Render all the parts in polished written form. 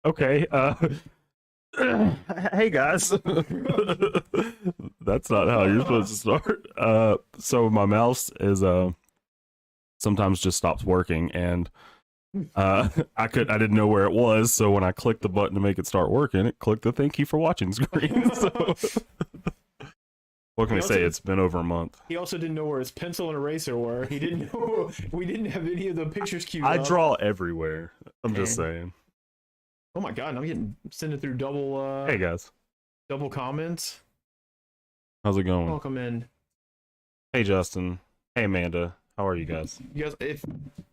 Okay. Hey guys. That's not how you're supposed to start. So my mouse is sometimes just stops working, and I didn't know where it was, so when I clicked the button to make it start working, it clicked the thank you for watching screen. So what can we say? It's been over a month. He also didn't know where his pencil and eraser were. He didn't know we didn't have any of the pictures queued up. I draw everywhere. I'm just saying. Oh my god, I'm getting sending through double Hey guys. double comments. How's it going? Welcome in. Hey Justin. Hey Amanda. How are you guys? You guys, if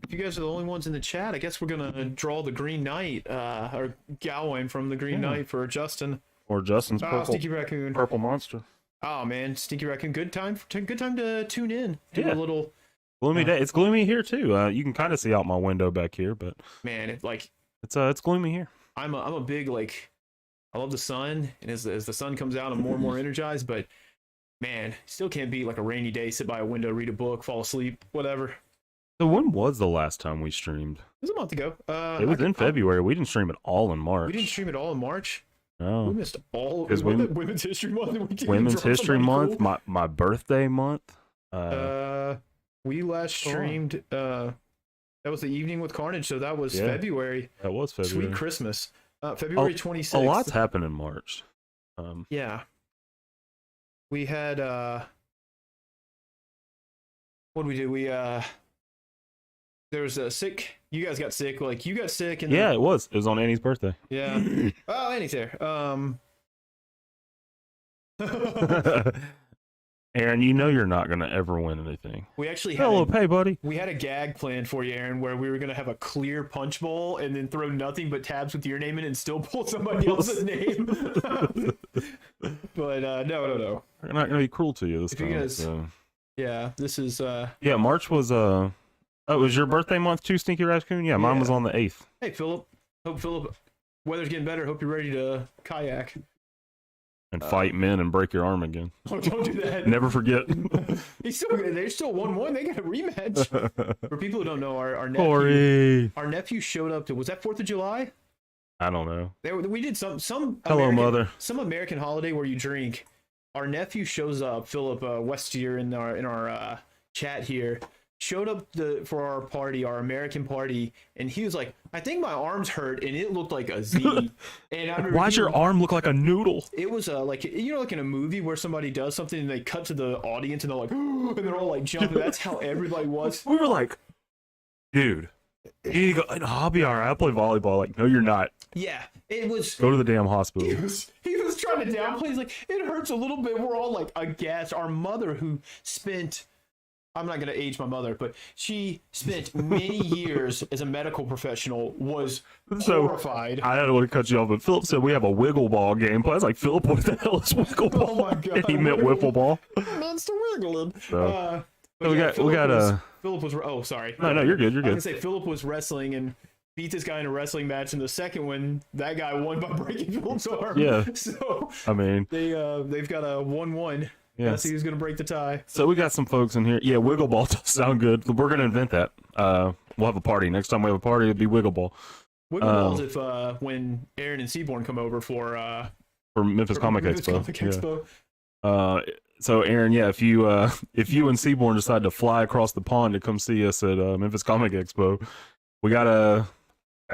you guys are the only ones in the chat, I guess we're gonna draw the Green Knight, or Gawain from the Green Knight for Justin. Or Justin's Stinky Raccoon. purple monster. Oh man, Stinky Raccoon, good time to tune in. Do a little gloomy day. It's gloomy here too. You can kind of see out my window back here, but man, it's gloomy here. I'm a big I love the sun, and as the sun comes out, I'm more and more energized. But man, still can't beat like a rainy day, sit by a window, read a book, fall asleep, whatever. So when was the last time we streamed? It was a month ago. It was in February. We didn't stream at all in March. We didn't stream at all in March. No, we missed all because Women's History Month. Women's History Month, cool. my birthday month. We last streamed. That was the evening with Carnage, so that was February. That was February. Sweet Christmas. February 26th. A lot's happened in March. Yeah. We had what did we do? There was a sick. You guys got sick. Like you got sick, and it was. It was on Annie's birthday. Yeah. Oh, Annie's there. Aaron, you know you're not gonna ever win anything. We actually had hey buddy. We had a gag planned for you, Aaron, where we were gonna have a clear punch bowl and then throw nothing but tabs with your name in it and still pull somebody else's name. But no. We're not gonna be cruel to you this time. You guys, yeah, this is March was oh, it was your birthday month too, Stinky Raccoon? Yeah, mine was on the 8th. Hey Philip. Weather's getting better. Hope you're ready to kayak. And fight men and break your arm again. Oh, don't do that. Never forget. They're still 1-1. They got a rematch. For people who don't know, our nephew showed up to, was that 4th of July? I don't know. We did some Hello, mother. Some American holiday where you drink. Our nephew shows up, Philip Westier in our chat here. Showed up for our party, our American party, and he was like, I think my arms hurt, and it looked like a Z. And why'd your arm look like a noodle? It was like, you know, like in a movie where somebody does something and they cut to the audience and they're like, and they're all like jumping. That's how everybody was. We were like, dude, you need to go. No, I'll be all right. I'll play volleyball. Like, no, you're not. Yeah, it was. Go to the damn hospital. He was trying to downplay. He's like, it hurts a little bit. We're all like aghast. Our mother, who spent, I'm not going to age my mother, but she spent many years as a medical professional, was horrified. I don't want to cut you off, but Philip said we have a wiggle ball game. I was like, Philip, what the hell is wiggle ball? Oh my god! He meant whipple ball. Monster wiggling. So, Philip was. Oh, sorry. No, you're good. You're good. I was gonna say Philip was wrestling and beat this guy in a wrestling match. In the second one, that guy won by breaking Philip's arm. Yeah. So I mean, they've got a 1-1. Yeah. Let's see who's gonna break the tie. So we got some folks in here. Yeah, wiggle ball does sound good. We're gonna invent that. We'll have a party. Next time we have a party, it'll be wiggle ball. Wiggle balls if when Aaron and Seaborn come over for Memphis Comic Expo. Expo. So Aaron, if you and Seaborn decide to fly across the pond to come see us at Memphis Comic Expo, we got a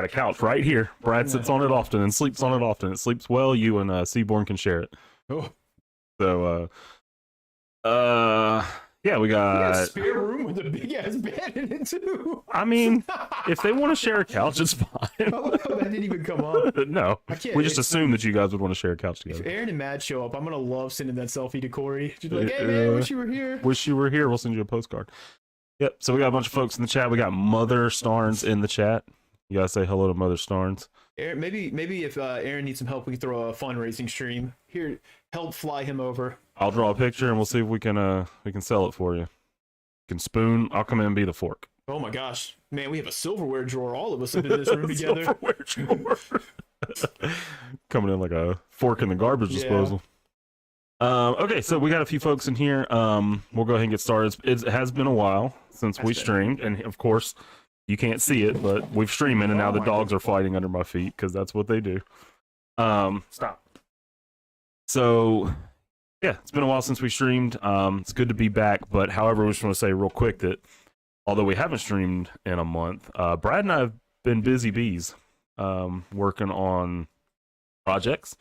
couch right here. Brad sits on it often and sleeps on it often. It sleeps well. You and Seaborn can share it. Oh. So we got a spare room with a big ass bed in it too. I mean, if they want to share a couch, it's fine. That didn't even come up. No, we just assumed that you guys would want to share a couch together. If Aaron and Matt show up, I'm gonna love sending that selfie to Corey. Just like, hey man, wish you were here. Wish you were here. We'll send you a postcard. Yep. So we got a bunch of folks in the chat. We got Mother Starnes in the chat. You gotta say hello to Mother Starnes. Aaron, maybe if Aaron needs some help, we can throw a fundraising stream here. Help fly him over. I'll draw a picture and we'll see if we can sell it for you. You can spoon. I'll come in and be the fork. Oh my gosh, man, we have a silverware drawer. All of us have been in this room together. Silverware drawer. Coming in like a fork in the garbage disposal. Okay, so we got a few folks in here. We'll go ahead and get started. It has been a while since we streamed, and of course, You can't see it, but we're streaming, and now Oh the my dogs are fighting under my feet because that's what they do. Stop. So, yeah, it's been a while since we streamed. It's good to be back, but however, we just want to say real quick that although we haven't streamed in a month, Brad and I have been busy bees, working on projects.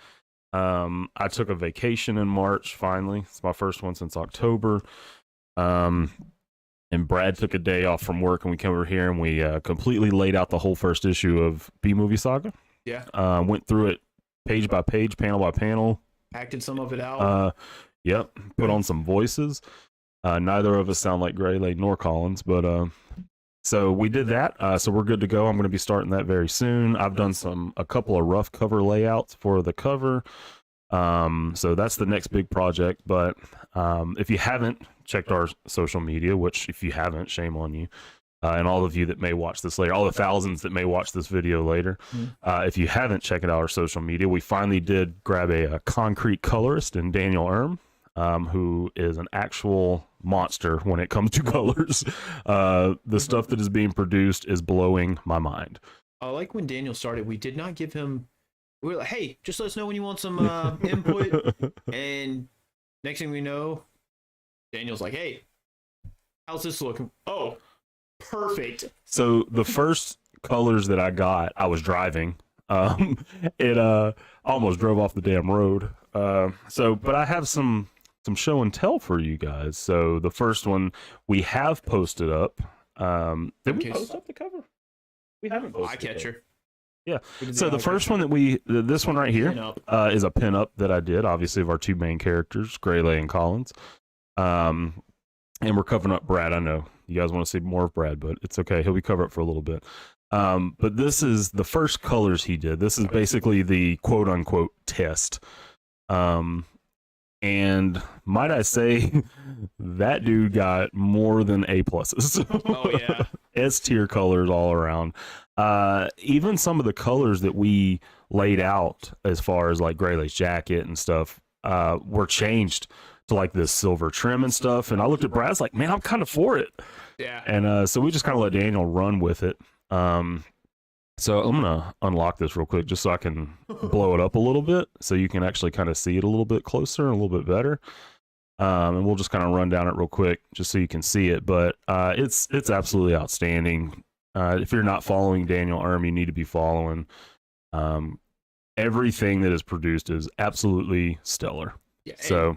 I took a vacation in March, finally. It's my first one since October. And Brad took a day off from work, and we came over here and we completely laid out the whole first issue of B Movie Saga. Yeah. Went through it page by page, panel by panel. Acted some of it out. Yep. Put on some voices. Neither of us sound like Grayley nor Collins, but so we did that. So we're good to go. I'm going to be starting that very soon. I've done a couple of rough cover layouts for the cover. So that's the next big project. But if you haven't checked our social media, which if you haven't, shame on you, and all of you that may watch this later, all the thousands that may watch this video later, if you haven't checked out our social media, we finally did grab a concrete colorist in Daniel Erm, who is an actual monster when it comes to colors. The stuff that is being produced is blowing my mind. I like when Daniel started, we did not give him, we were like, hey, just let us know when you want some input. And next thing we know, Daniel's like, hey, how's this looking? Oh, perfect. So the first colors that I got, I was driving. It almost drove off the damn road. But I have some show and tell for you guys. So the first one we have posted up. Did we post up the cover? We haven't posted Eye catcher. Yeah. So the first one that this one right here is a pinup that I did, obviously, of our two main characters, Grayley and Collins. And we're covering up Brad. I know you guys want to see more of Brad, but it's okay. He'll be covered up for a little bit. But this is the first colors he did. This is basically the quote unquote test. And might I say, that dude got more than A pluses. Oh yeah. S tier colors all around. Even some of the colors that we laid out as far as like Grayley's jacket and stuff were changed to like this silver trim and stuff. And I looked at Brad's like, man, I'm kind of for it. Yeah. And so we just kind of let Daniel run with it. So I'm gonna unlock this real quick just so I can blow it up a little bit so you can actually kind of see it a little bit closer and a little bit better. And we'll just kind of run down it real quick just so you can see it. But it's absolutely outstanding. If you're not following Daniel Erm, you need to be following. Everything that is produced is absolutely stellar. Yeah. So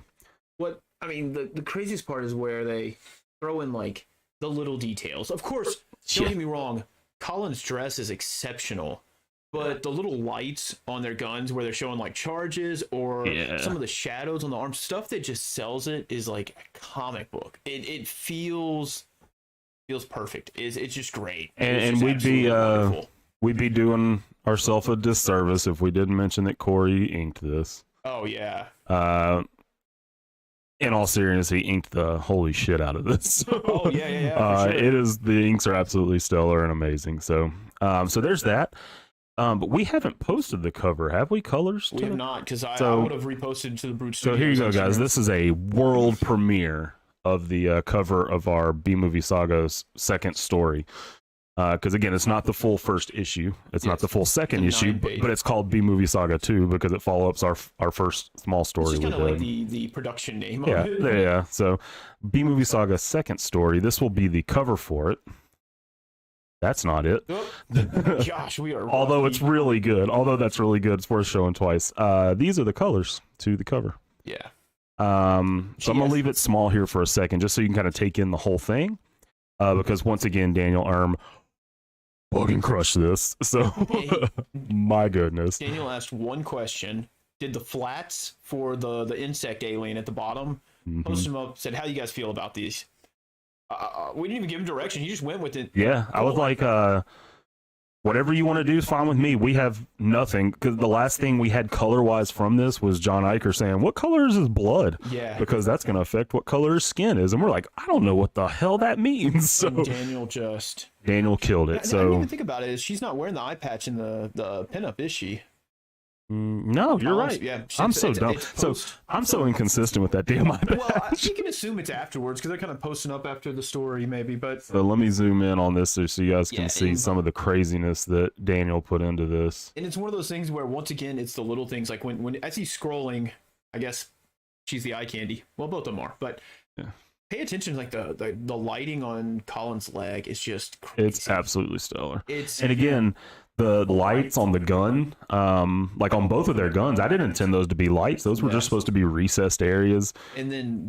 the craziest part is where they throw in like the little details. Of course, don't get me wrong, Colin's dress is exceptional, but the little lights on their guns where they're showing like charges or some of the shadows on the arms, stuff that just sells it is like a comic book. It feels perfect. It's just great. And we'd be doing ourselves a disservice if we didn't mention that Corey inked this. Oh yeah. In all seriousness, he inked the holy shit out of this. Oh yeah. For sure. The inks are absolutely stellar and amazing. So there's that. But we haven't posted the cover, have we? Colors? We have not, because I would have reposted to the Brute Studios. So here you go, guys. This is a world premiere of the cover of our B Movie Saga's second story. Because again, it's not the full first issue. It's not the full second issue, but it's called B Movie Saga 2 because it follow-ups our first small story. It's kind of like the production name of it. Yeah. So B Movie Saga second story. This will be the cover for it. That's not it. Oh, gosh, we are. Although it's really good. Although that's really good. It's worth showing twice. These are the colors to the cover. Yeah. So I'm gonna leave it small here for a second, just so you can kind of take in the whole thing. Because once again, Daniel Erm fucking crushed this. So my goodness. Daniel asked one question. Did the flats for the insect alien at the bottom, posted them up, said, how do you guys feel about these? We didn't even give him direction. He just went with it. Yeah, I was like, whatever you want to do is fine with me. We have nothing, because the last thing we had color-wise from this was John Iker saying, what color is his blood? Yeah. Because that's going to affect what color his skin is. And we're like, I don't know what the hell that means. So Daniel killed it. I didn't even think about it. She's not wearing the eye patch in the pinup, is she? No, you're Collins, right. yeah, I'm it's- so it's- dumb. it's So post- I'm so inconsistent with that deal. My bad. Well, you can assume it's afterwards because they're kind of posting up after the story, maybe. But So let me zoom in on this so you guys can Yeah, see and- some of the craziness that Daniel put into this. and it's one of those things where once again, it's the little things like when as he's scrolling, I guess she's the eye candy. Well, both of them are, but Yeah. pay attention. Like the lighting on Colin's leg is just crazy. It's absolutely stellar. It's And again, the lights on the gun, like on both of their guns, I didn't intend those to be lights. Those were just supposed to be recessed areas. and then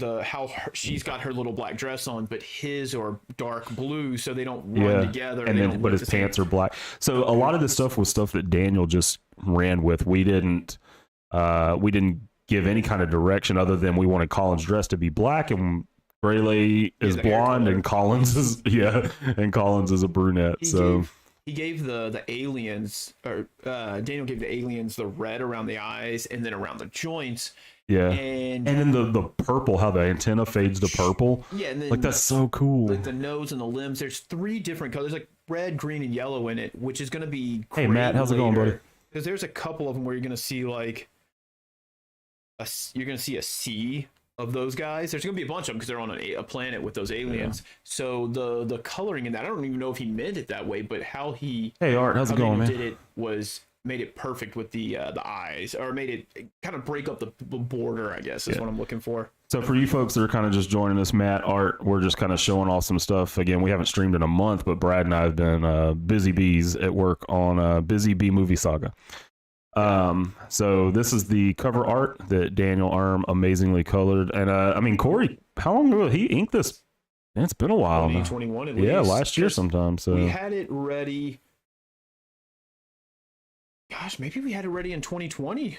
she's got her little black dress on, but his are dark blue, so they don't run together. And then, but his pants are black. So a lot of this stuff was stuff that Daniel just ran with. We didn't give any kind of direction other than we wanted Colin's dress to be black and Grayley is the hair blonde color. and Collins is and Collins is a brunette. He gave the aliens, or Daniel gave the aliens the red around the eyes and then around the joints. Yeah. And then the purple, how the antenna fades to purple. Yeah, and then like that's so cool. Like the nose and the limbs. There's 3 different colors, like red, green, and yellow in it, which is going to be Hey, Matt, how's it going, buddy? Because there's a couple of them where you're going to see like you're going to see a sea of those guys. There's going to be a bunch of them because they're on a planet with those aliens. So the coloring in that, I don't even know if he meant it that way, but how he Hey, Art, how's it going, man? did it was made it perfect with the eyes, or made it kind of break up the border, I guess is what I'm looking for. So for you folks that are kind of just joining us, Matt, Art, we're just kind of showing off some stuff. Again, we haven't streamed in a month, but Brad and I have been busy bees at work on Busy Bee Movie Saga. So this is the cover art that Daniel Arm amazingly colored. And I mean, Corey, how long ago he inked this? Man, it's been a while now. 2021 at least. Yeah, last year sometime. So we had it ready. Gosh, maybe we had it ready in 2020.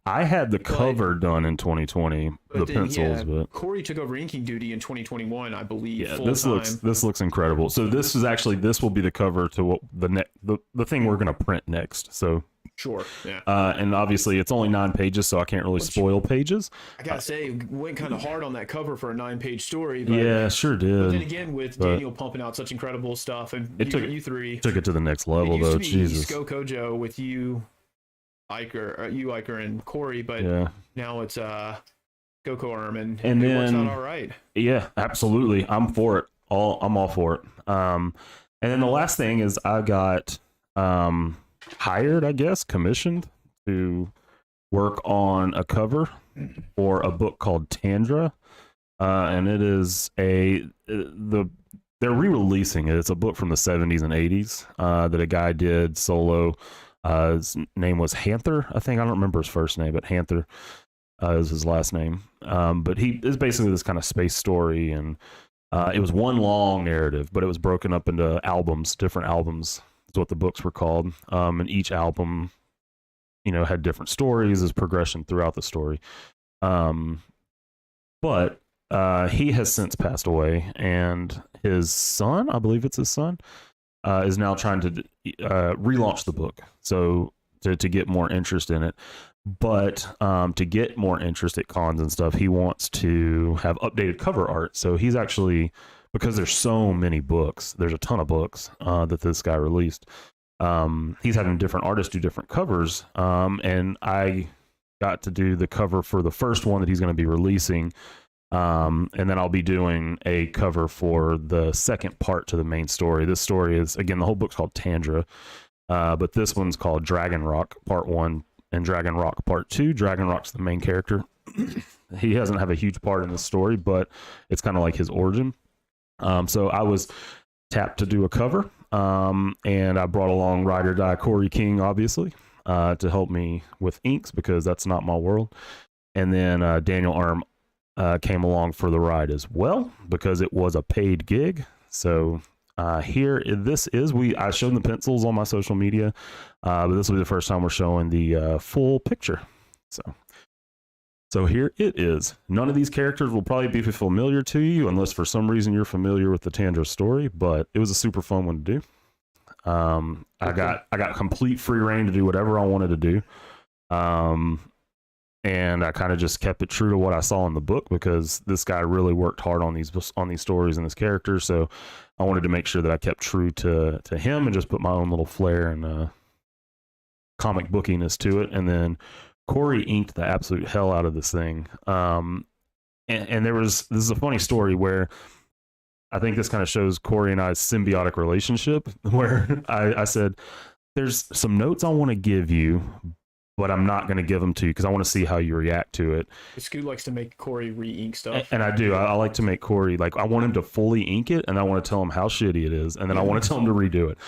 I had the cover done in 2020, the then, pencils, but Corey took over inking duty in 2021, I believe. yeah, full this time. looks incredible. So this will be the cover to what the thing we're gonna print next. So Sure, yeah. And obviously it's only 9 pages, so I can't really spoil pages. I gotta say, we went kind of hard on that cover for a 9-page story. But, Yeah, sure did. But then again, with Daniel pumping out such incredible stuff, and you three took it to the next level, it used though. to be Jesus. Sko Kojo with you, Iker, and Corey, but Yeah. now it's Goko Arm, and And it works then- out all right. Yeah, absolutely. I'm for it. I'm all for it. And then the last thing is I got hired, I guess, commissioned to work on a cover for a book called Tandra. And it is they're re-releasing it. It's a book from the 70s and 80s that a guy did solo. His name was Hanther, I think. I don't remember his first name, but Hanther is his last name. But he is basically this kind of space story, and it was one long narrative, but it was broken up into different albums is what the books were called. And each album, had different stories as progression throughout the story. But he has since passed away, and his son, I believe it's his son, is now trying to relaunch the book, so to get more interest in it. But to get more interest at cons and stuff, he wants to have updated cover art. So he's actually, because there's so many books, there's a ton of books that this guy released. He's having different artists do different covers, and I got to do the cover for the first one that he's going to be releasing. And then I'll be doing a cover for the second part to the main story. This story is, again, the whole book's called Tandra, but this one's called Dragon Rock Part 1 and Dragon Rock Part 2. Dragon Rock's the main character. He doesn't have a huge part in the story, but it's kind of like his origin. So I was tapped to do a cover, and I brought along Ride or Die Corey King, obviously, to help me with inks, because that's not my world. And then Daniel Arm came along for the ride as well, because it was a paid gig. So I showed the pencils on my social media, but this will be the first time we're showing the full picture. So here it is. None of these characters will probably be familiar to you unless for some reason you're familiar with the Tandra story, but it was a super fun one to do. I got complete free reign to do whatever I wanted to do. And I kind of just kept it true to what I saw in the book, because this guy really worked hard on these stories and this character. So I wanted to make sure that I kept true to him and just put my own little flair and comic bookiness to it, and then Corey inked the absolute hell out of this thing. And this is a funny story where I think this kind of shows Corey and I's symbiotic relationship, where I said, there's some notes I want to give you, but I'm not going to give them to you because I want to see how you react to it. Scoot likes to make Corey re-ink stuff. And I do. I like to make Corey, like, I want him to fully ink it, and I want to tell him how shitty it is, and then I want to tell him to redo it.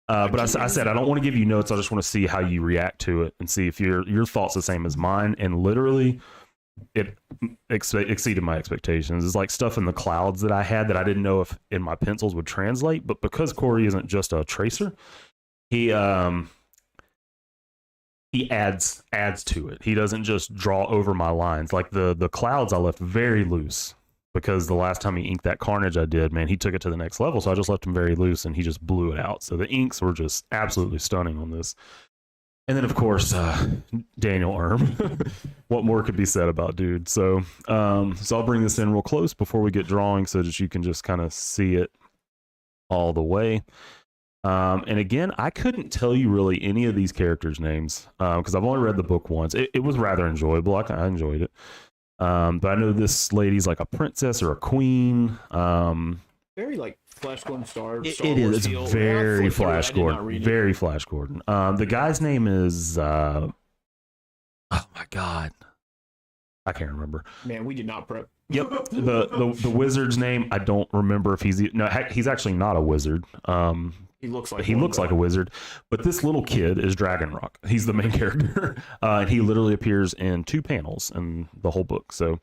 But I said, I don't want to give you notes. I just want to see how you react to it and see if your thought's the same as mine. And literally, it exceeded my expectations. It's like stuff in the clouds that I had that I didn't know if in my pencils would translate. But because Corey isn't just a tracer, he adds to it. He doesn't just draw over my lines. Like the clouds I left very loose, because the last time he inked that Carnage I did, man, he took it to the next level. So I just left him very loose, and he just blew it out. So the inks were just absolutely stunning on this. And then, of course, Daniel Erm. What more could be said about dude? So I'll bring this in real close before we get drawing so that you can just kind of see it all the way. And again, I couldn't tell you really any of these characters' names because I've only read the book once. It was rather enjoyable. I enjoyed it. But I know this lady's like a princess or a queen. Very like Flash Gordon Star. It is. It's very Flash Gordon. Very Flash Gordon. The guy's name is oh my god, I can't remember. Man, we did not prep. Yep. The wizard's name, I don't remember if he's actually not a wizard. He looks like a wizard, but this little kid is Dragon Rock. He's the main character, and he literally appears in 2 panels in the whole book. So,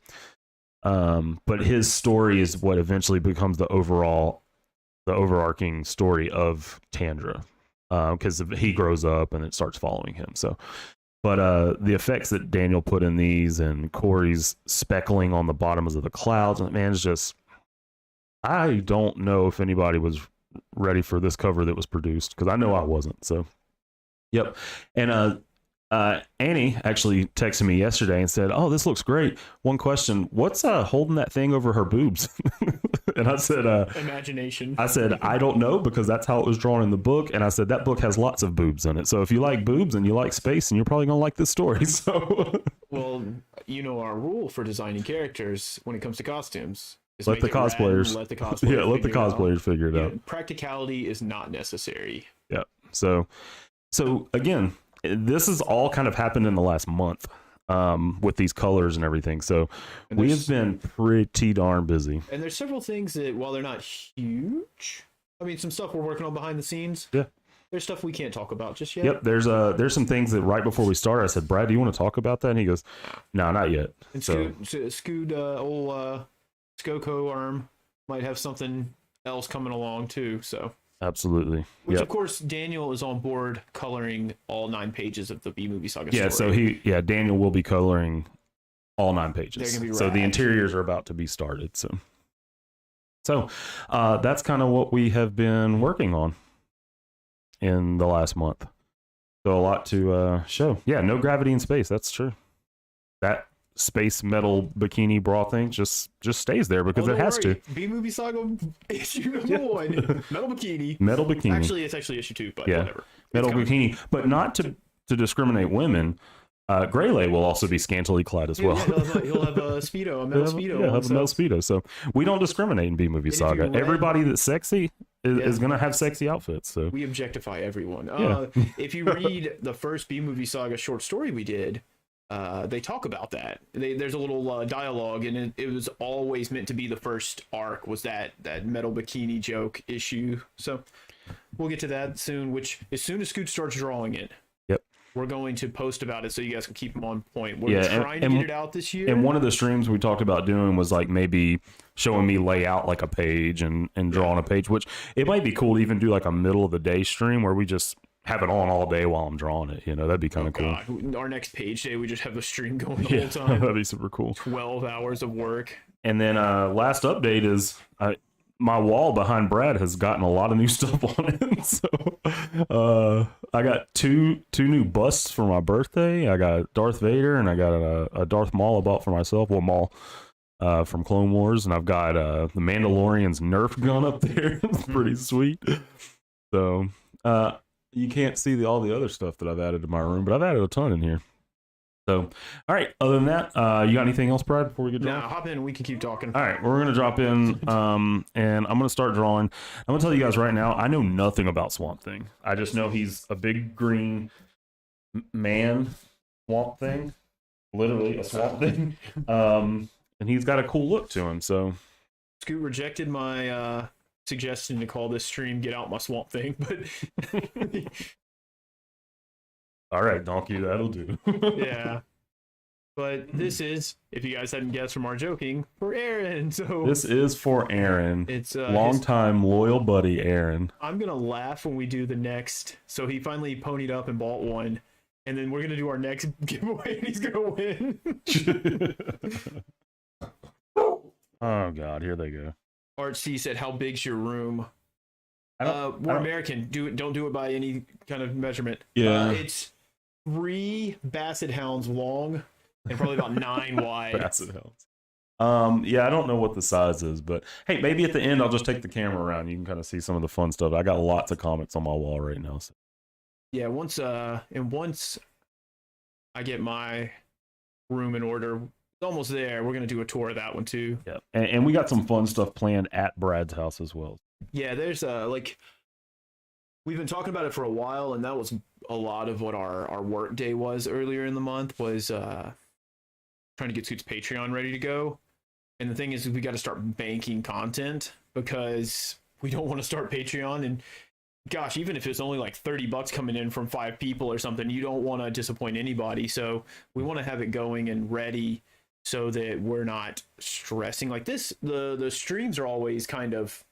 but his story is what eventually becomes the overarching story of Tandra, because he grows up and it starts following him. So, but the effects that Daniel put in these and Corey's speckling on the bottoms of the clouds, man, is just, I don't know if anybody was ready for this cover that was produced, because I know I wasn't. So yep. And Annie actually texted me yesterday and said, oh, this looks great, one question, what's holding that thing over her boobs? And I said imagination. I said, I don't know, because that's how it was drawn in the book. And I said, that book has lots of boobs in it, so if you like boobs and you like space, and you're probably gonna like this story. So well, you know our rule for designing characters when it comes to costumes. Let the cosplayers figure it out. Practicality is not necessary. Yeah. So again, this has all kind of happened in the last month with these colors and everything. So we have been pretty darn busy. And there's several things that, while they're not huge, I mean, some stuff we're working on behind the scenes. Yeah. There's stuff we can't talk about just yet. Yep. There's some things that right before we started, I said, Brad, do you want to talk about that? And he goes, no, not yet. And Scoot, old Skoko arm might have something else coming along too. So absolutely. Which of course Daniel is on board coloring all 9 pages of the B-Movie Saga story. So Daniel will be coloring all 9 pages. They're gonna be so the interiors are about to be started. So that's kind of what we have been working on in the last month. So a lot to show. Yeah, no gravity in space. That's true. That space metal bikini bra thing just stays there because it has to. B-Movie Saga issue number 1. Metal bikini. Actually, it's actually issue 2, but whatever. Metal bikini, but not to discriminate women. Greyley will also be scantily clad as well. Yeah, he'll have a speedo, a metal speedo. Yeah, have a metal speedo. So we don't discriminate in B-Movie Saga. Everybody that's sexy is going to have sexy outfits. So we objectify everyone. If you read the first B-Movie Saga short story we did, they talk about that. There's a little dialogue, and it was always meant to be the first arc was that metal bikini joke issue. So we'll get to that soon. Which as soon as Scoot starts drawing it, we're going to post about it so you guys can keep them on point. We're trying to get it out this year. And one of the streams we talked about doing was like maybe showing me lay out like a page and drawing a page, which it might be cool to even do like a middle of the day stream where we just have it on all day while I'm drawing it. That'd be kind of cool. God. Our next page day, we just have a stream going the whole time. That'd be super cool. 12 hours of work. And then last update is my wall behind Brad has gotten a lot of new stuff on it. So I got two new busts for my birthday. I got Darth Vader and I got a Darth Maul I bought for myself. Well, Maul from Clone Wars, and I've got the Mandalorian's Nerf gun up there. It's pretty sweet. So you can't see all the other stuff that I've added to my room, but I've added a ton in here. So, all right. Other than that, you got anything else, Brad, before we get drawing? Nah, hop in. We can keep talking. All right, we're gonna drop in, and I'm gonna start drawing. I'm gonna tell you guys right now, I know nothing about Swamp Thing. I just know he's a big green man, Swamp Thing, literally a Swamp Thing, and he's got a cool look to him. So, Scoot rejected my suggestion to call this stream "Get Out My Swamp Thing," but all right, Donkey, that'll do. yeah. But this is, if you guys hadn't guessed from our joking, for Aaron. So this is for Aaron. It's longtime loyal buddy Aaron. I'm gonna laugh when we do the next. So he finally ponied up and bought one, and then we're gonna do our next giveaway, and he's gonna win. Oh God, here they go. Art C said, "How big's your room?" We're I don't- American. Don't do it by any kind of measurement. Yeah. It's 3 basset hounds long and probably about 9 wide. Basset hounds. Yeah, I don't know what the size is, but hey, maybe at the end I'll just take the camera around. You can kind of see some of the fun stuff. I got lots of comments on my wall right now. So. Yeah, once I get my room in order, it's almost there. We're gonna do a tour of that one too. Yeah, and we got some fun stuff planned at Brad's house as well. Yeah, there's like we've been talking about it for a while, and that was a lot of what our work day was earlier in the month was trying to get Scoot's Patreon ready to go. And the thing is we got to start banking content because we don't want to start Patreon. And gosh, even if it's only like $30 coming in from 5 people or something, you don't want to disappoint anybody. So we want to have it going and ready so that we're not stressing like this. The streams are always kind of,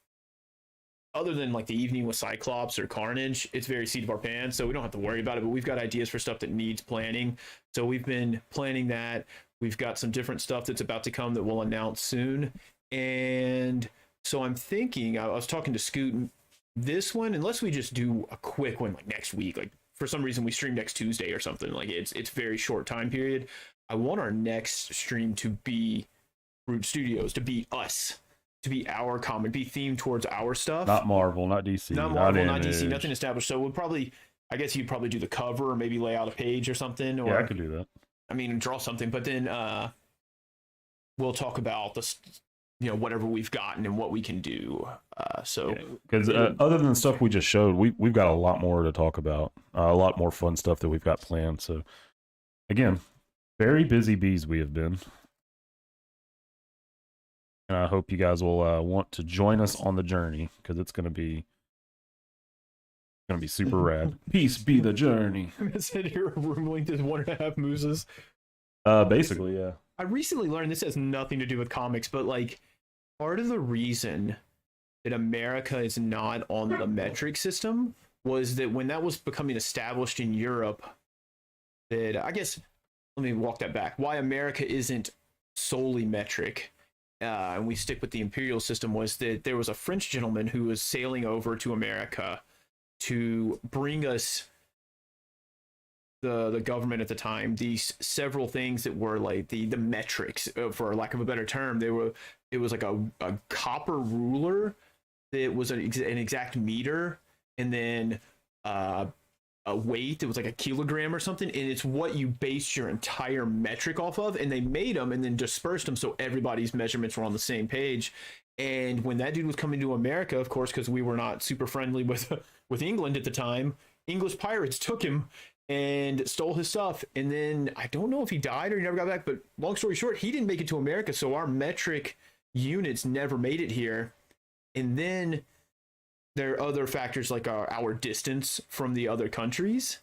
other than like the evening with Cyclops or Carnage, it's very seat of our pants, so we don't have to worry about it. But we've got ideas for stuff that needs planning. So we've been planning that. We've got some different stuff that's about to come that we'll announce soon. And so I'm thinking, I was talking to Scoot, this one, unless we just do a quick one like next week, like for some reason we stream next Tuesday or something, like it's very short time period. I want our next stream to be Root Studios, to be us. To be our comic, be themed towards our stuff. Not Marvel, not DC. Not Marvel, not DC, nothing established. So we'll probably, I guess you'd probably do the cover or maybe lay out a page or something. Or, yeah, I could do that. I mean, draw something, but then we'll talk about this, whatever we've gotten and what we can do. Because other than the stuff we just showed, we've got a lot more to talk about. A lot more fun stuff that we've got planned. So again, very busy bees we have been. And I hope you guys will want to join us on the journey because it's gonna be super rad. Peace be the journey. I said your room length is 1.5 mooses. Basically, yeah. I recently learned this has nothing to do with comics, but like part of the reason that America is not on the metric system was that when that was becoming established in Europe, that I guess let me walk that back. Why America isn't solely metric. And we stick with the imperial system was that there was a French gentleman who was sailing over to America to bring us the government at the time these several things that were like the metrics, for lack of a better term. It was like a copper ruler that was an exact meter, and then a weight that was like a kilogram or something, and it's what you base your entire metric off of. And they made them and then dispersed them so everybody's measurements were on the same page. And when that dude was coming to America, of course, because we were not super friendly with England at the time, English pirates took him and stole his stuff. And then I don't know if he died or he never got back, but long story short, he didn't make it to America, so our metric units never made it here. And then there are other factors like our distance from the other countries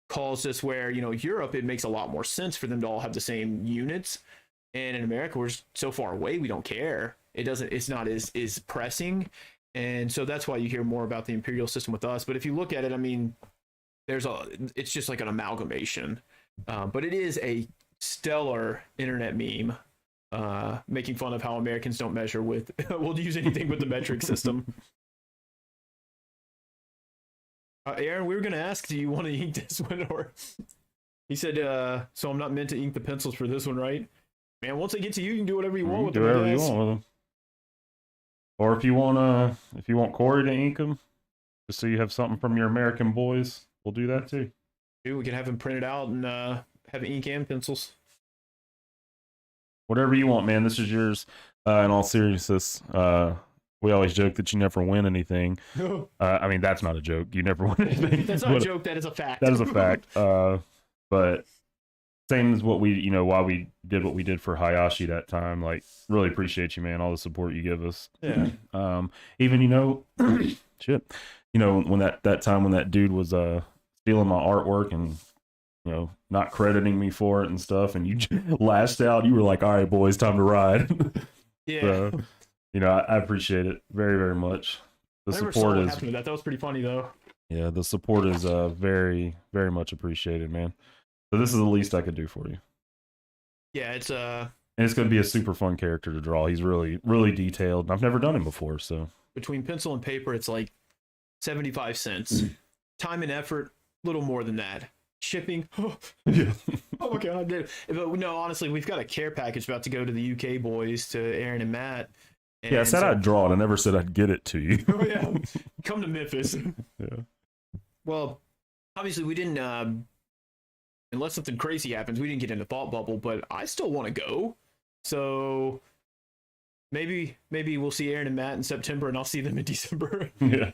calls us where, Europe, it makes a lot more sense for them to all have the same units. And in America, we're so far away, we don't care. It's not as pressing. And so that's why you hear more about the imperial system with us. But if you look at it, I mean, it's just like an amalgamation. But it is a stellar internet meme making fun of how Americans don't measure with, we'll use anything with the metric system. Aaron, we were going to ask, do you want to ink this one? Or he said, so I'm not meant to ink the pencils for this one, right? Man, once they get to you, you can do whatever you want with them. Do whatever you want with them. Or if you want Corey to ink them, just so you have something from your American boys. We'll do that too. Dude, we can have them printed out and have ink and pencils. Whatever you want, man. This is yours. In all seriousness, we always joke that you never win anything. I mean, that's not a joke. You never win anything. That's not a joke. That is a fact. That is a fact. But same as what we, why we did what we did for Hayashi that time. Like, really appreciate you, man. All the support you give us. Yeah. Even, shit. When that time when that dude was stealing my artwork and not crediting me for it and stuff, and you lashed out. You were like, "All right, boys, time to ride." Yeah. So, I appreciate it very, very much. The I never support saw what is happened to that. That was pretty funny though. yeah, the support is very, very much appreciated, man. So this is the least I could do for you. Yeah, it's And it's going to be a super fun character to draw. He's really, really detailed. I've never done him before, so between pencil and paper, it's like 75 cents. Time and effort, little more than that. Shipping, yeah. oh my god, dude. But no, honestly, we've got a care package about to go to the UK boys, to Aaron and Matt. And Yeah, I said I'd draw it. I never said I'd get it to you. Oh yeah, come to Memphis. Yeah. Well, obviously we didn't. Unless something crazy happens, we didn't get into Thought Bubble. But I still want to go. So maybe we'll see Aaron and Matt in September, and I'll see them in December. Yeah.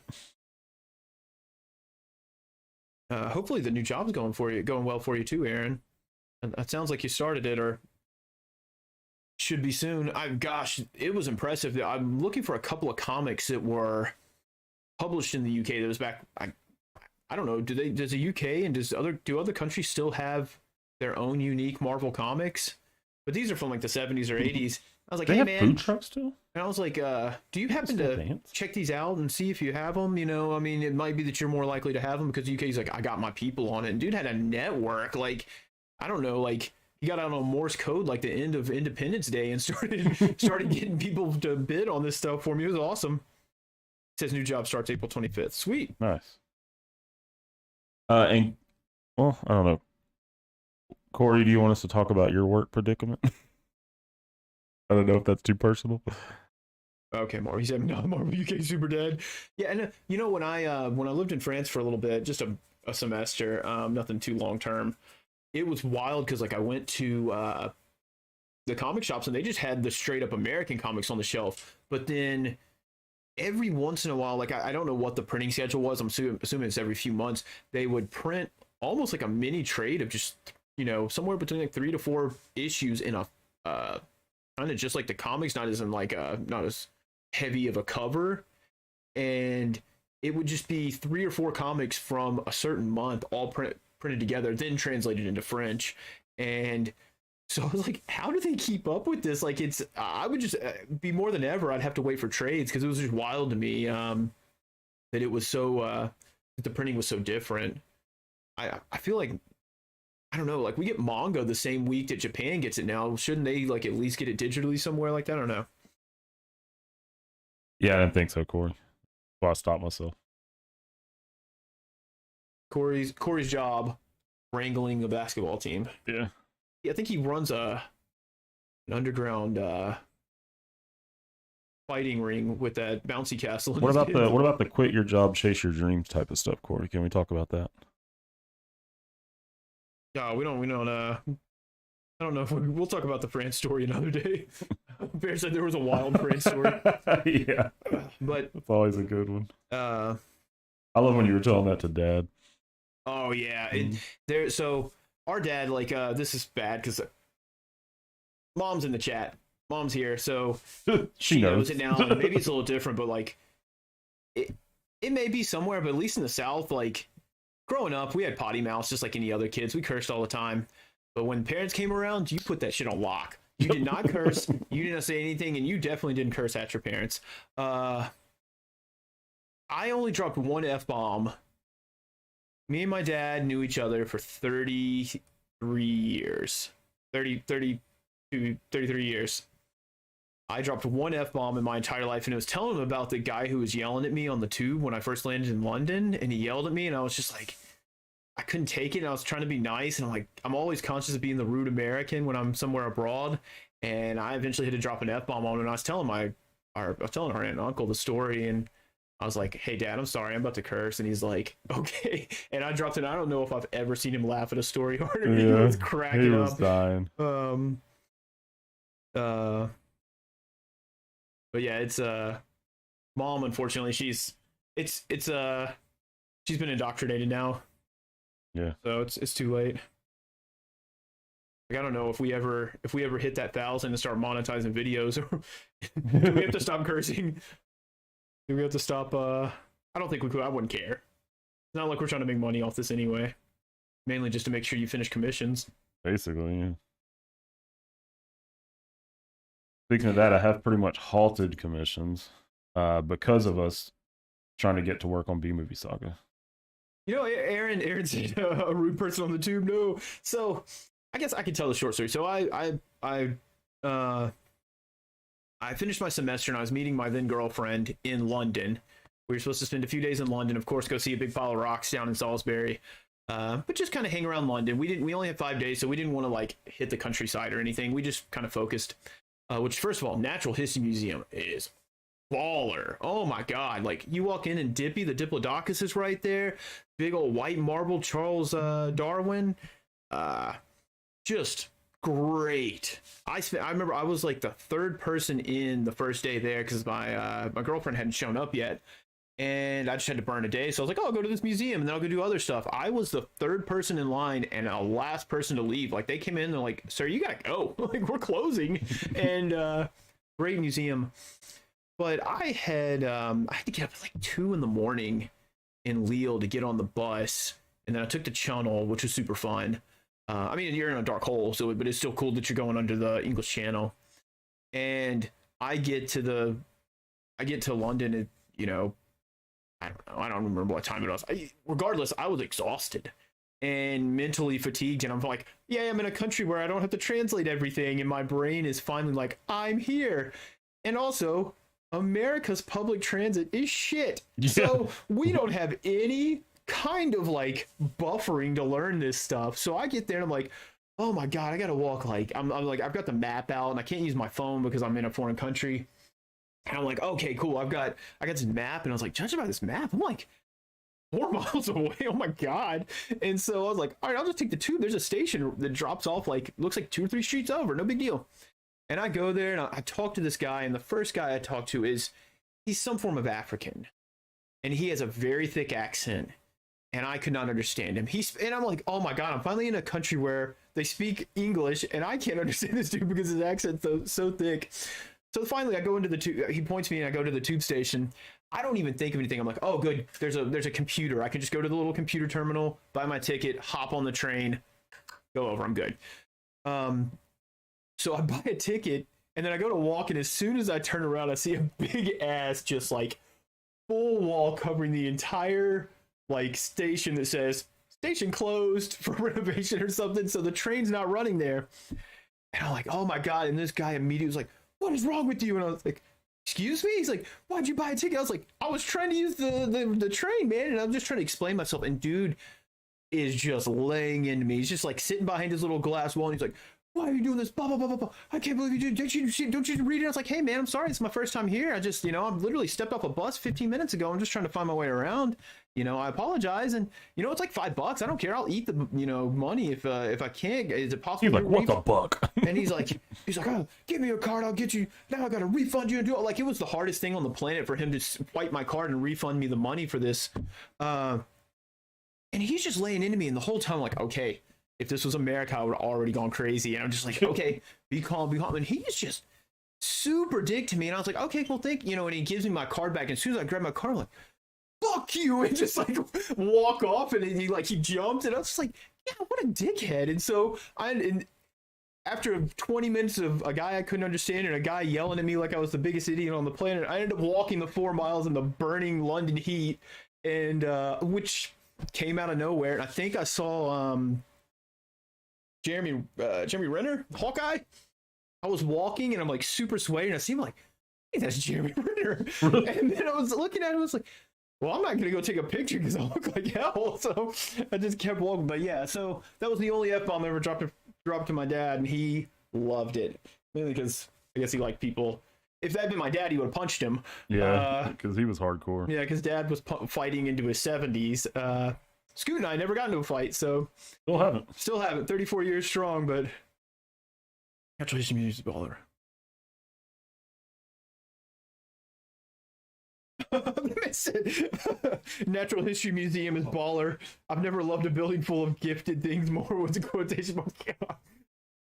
Hopefully the new job's going well for you too, Aaron. And that sounds like you started it, or should be soon. Gosh, it was impressive. I'm looking for a couple of comics that were published in the UK. That was back. I don't know. Does the UK and do other countries still have their own unique Marvel comics? But these are from like the 70s or 80s. I was like, They hey have man, food trucks still? and I was like, do you happen to check these out and see if you have them? I mean, it might be that you're more likely to have them because UK's like, I got my people on it. And dude had a network. Like, I don't know, like he got out on Morse code like the end of Independence Day and started getting people to bid on this stuff for me. It was awesome. It says new job starts April 25th. Sweet. Nice. And well, I don't know. Corey, do you want us to talk about your work predicament? I don't know if that's too personal. Okay, Marvel. He said, no, Marvel UK super dead. Yeah, and when I lived in France for a little bit, just a semester, nothing too long term, it was wild because like I went to the comic shops and they just had the straight up American comics on the shelf. But then every once in a while, like I don't know what the printing schedule was. I'm assuming it's every few months. They would print almost like a mini trade of just somewhere between like 3 to 4 issues in a kind of just like the comics, not as in like not as heavy of a cover, and it would just be 3 or 4 comics from a certain month all printed together, then translated into French. And so I was like, how do they keep up with this? Like, I would just be more than ever, I'd have to wait for trades because it was just wild to me that it was so the printing was so different. I feel like, I don't know, like we get manga the same week that Japan gets it now. Shouldn't they like at least get it digitally somewhere like that? I don't know. Yeah, I didn't think so, Corey. Well, I stopped myself. Corey's job wrangling a basketball team. Yeah. I think he runs an underground fighting ring with that bouncy castle. What about the quit your job, chase your dreams type of stuff, Corey? Can we talk about that? No, we don't. I don't know if we'll talk about the France story another day. Bear said there was a wild France story. Yeah, but it's always a good one. I love when you were telling that to Dad. Oh yeah, so our dad, like, this is bad because Mom's in the chat. Mom's here, so she knows it now. And maybe it's a little different, but like, it may be somewhere, but at least in the South, like. Growing up, we had potty mouths just like any other kids. We cursed all the time. But when parents came around, you put that shit on lock. You did not curse. You didn't say anything, and you definitely didn't curse at your parents. I only dropped one F-bomb. Me and my dad knew each other for 33 years. 33 years. I dropped one F-bomb in my entire life, and it was telling him about the guy who was yelling at me on the tube when I first landed in London, and he yelled at me, and I was just like, I couldn't take it, and I was trying to be nice, and I'm like, I'm always conscious of being the rude American when I'm somewhere abroad, and I eventually had to drop an F-bomb on him, and I was telling our aunt and uncle the story, and I was like, "Hey, Dad, I'm sorry, I'm about to curse," and he's like, "Okay." And I dropped it. I don't know if I've ever seen him laugh at a story harder. He was cracking he was up. dying. Uh, but yeah, it's mom. Unfortunately, she's been indoctrinated now. Yeah. So it's too late. Like, I don't know if we ever hit that 1,000 and start monetizing videos, or do we have to stop cursing? Do we have to stop? I don't think we could. I wouldn't care. It's not like we're trying to make money off this anyway. Mainly just to make sure you finish commissions. Basically, yeah. Speaking of that, I have pretty much halted commissions because of us trying to get to work on B Movie Saga. You know, Aaron said a rude person on the tube. No, so I guess I can tell the short story. So I finished my semester and I was meeting my then girlfriend in London. We were supposed to spend a few days in London, of course, go see a big pile of rocks down in Salisbury, but just kind of hang around London. We only had 5 days, so we didn't want to like hit the countryside or anything. We just kind of focused. Which, first of all, Natural History Museum is baller. Oh my god! Like, you walk in and Dippy, the Diplodocus, is right there. Big old white marble Charles Darwin. Just great. I remember I was like the third person in the first day there because my girlfriend hadn't shown up yet, and I just had to burn a day. So I was like, oh, I'll go to this museum and then I'll go do other stuff. I was the third person in line and the last person to leave. Like, they came in, they're like, sir, you gotta go. Like, we're closing. And great museum. But I had to get up at like 2 a.m. in Lille to get on the bus, and then I took the Channel, which was super fun. I mean, you're in a dark hole, but it's still cool that you're going under the English Channel. And I get to London at, you know, I don't know, I don't remember what time it was. Regardless, I was exhausted and mentally fatigued, and I'm like, yeah, I'm in a country where I don't have to translate everything, and my brain is finally like, I'm here. And also, America's public transit is shit. Yeah. So we don't have any kind of like buffering to learn this stuff. So I get there and I'm like, oh my god, I gotta walk. Like, I'm like, I've got the map out and I can't use my phone because I'm in a foreign country. And I'm like, okay, cool. I got this map, and I was like, judging by this map, I'm like 4 miles away. Oh my god. And so I was like, all right, I'll just take the tube. There's a station that drops off, like, looks like 2 or 3 streets over. No big deal. And I go there and I talk to this guy, and the first guy I talk to he's some form of African, and he has a very thick accent, and I could not understand him. And I'm like, oh my god, I'm finally in a country where they speak English, and I can't understand this dude because his accent's so thick. So finally, I go into the tube. He points me, and I go to the tube station. I don't even think of anything. I'm like, oh, good. There's a computer. I can just go to the little computer terminal, buy my ticket, hop on the train, go over. I'm good. So I buy a ticket, and then I go to walk, and as soon as I turn around, I see a big ass, just like full wall covering the entire like station that says station closed for renovation or something. So the train's not running there. And I'm like, oh my god. And this guy immediately was like, what is wrong with you? And I was like, excuse me? He's like, why'd you buy a ticket? I was like, I was trying to use the train, man. And I'm just trying to explain myself. And dude is just laying into me. He's just like sitting behind his little glass wall, and he's like, why are you doing this? Blah, blah, blah, blah, blah. I can't believe you did. Don't you read it? I was like, hey, man, I'm sorry. It's my first time here. I just, I've literally stepped off a bus 15 minutes ago. I'm just trying to find my way around. I apologize. And, it's like $5. I don't care. I'll eat the, money if I can't. Is it possible? He's like, what the fuck? And he's like, oh, give me your card. I'll get you. Now I got to refund you and do it. Like, it was the hardest thing on the planet for him to swipe my card and refund me the money for this. And he's just laying into me. And the whole time, I'm like, okay, if this was America, I would have already gone crazy. And I'm just like, okay, be calm, be calm. And he's just super dick to me. And I was like, okay, well, thank you. And he gives me my card back. And as soon as I grab my card, I'm like, fuck you. And just like walk off. And he jumped. And I was just like, yeah, what a dickhead. And so after 20 minutes of a guy I couldn't understand and a guy yelling at me like I was the biggest idiot on the planet, I ended up walking the 4 miles in the burning London heat, and which came out of nowhere. And I think I saw Jeremy Renner, Hawkeye. I was walking and I'm like super sweaty, and I see him like, hey, that's Jeremy Renner. And then I was looking at him, I was like, well, I'm not gonna go take a picture because I look like hell. So I just kept walking. But yeah, so that was the only F-bomb I ever dropped to my dad, and he loved it. Mainly because I guess he liked people if that had been my dad, he would have punched him. Yeah, because he was hardcore. Yeah, because dad was fighting into his 70s. Scoot and I never got into a fight, so still haven't. 34 years strong, but natural history museum is a baller. Natural history museum is baller. I've never loved a building full of gifted things more. Was a quotation mark.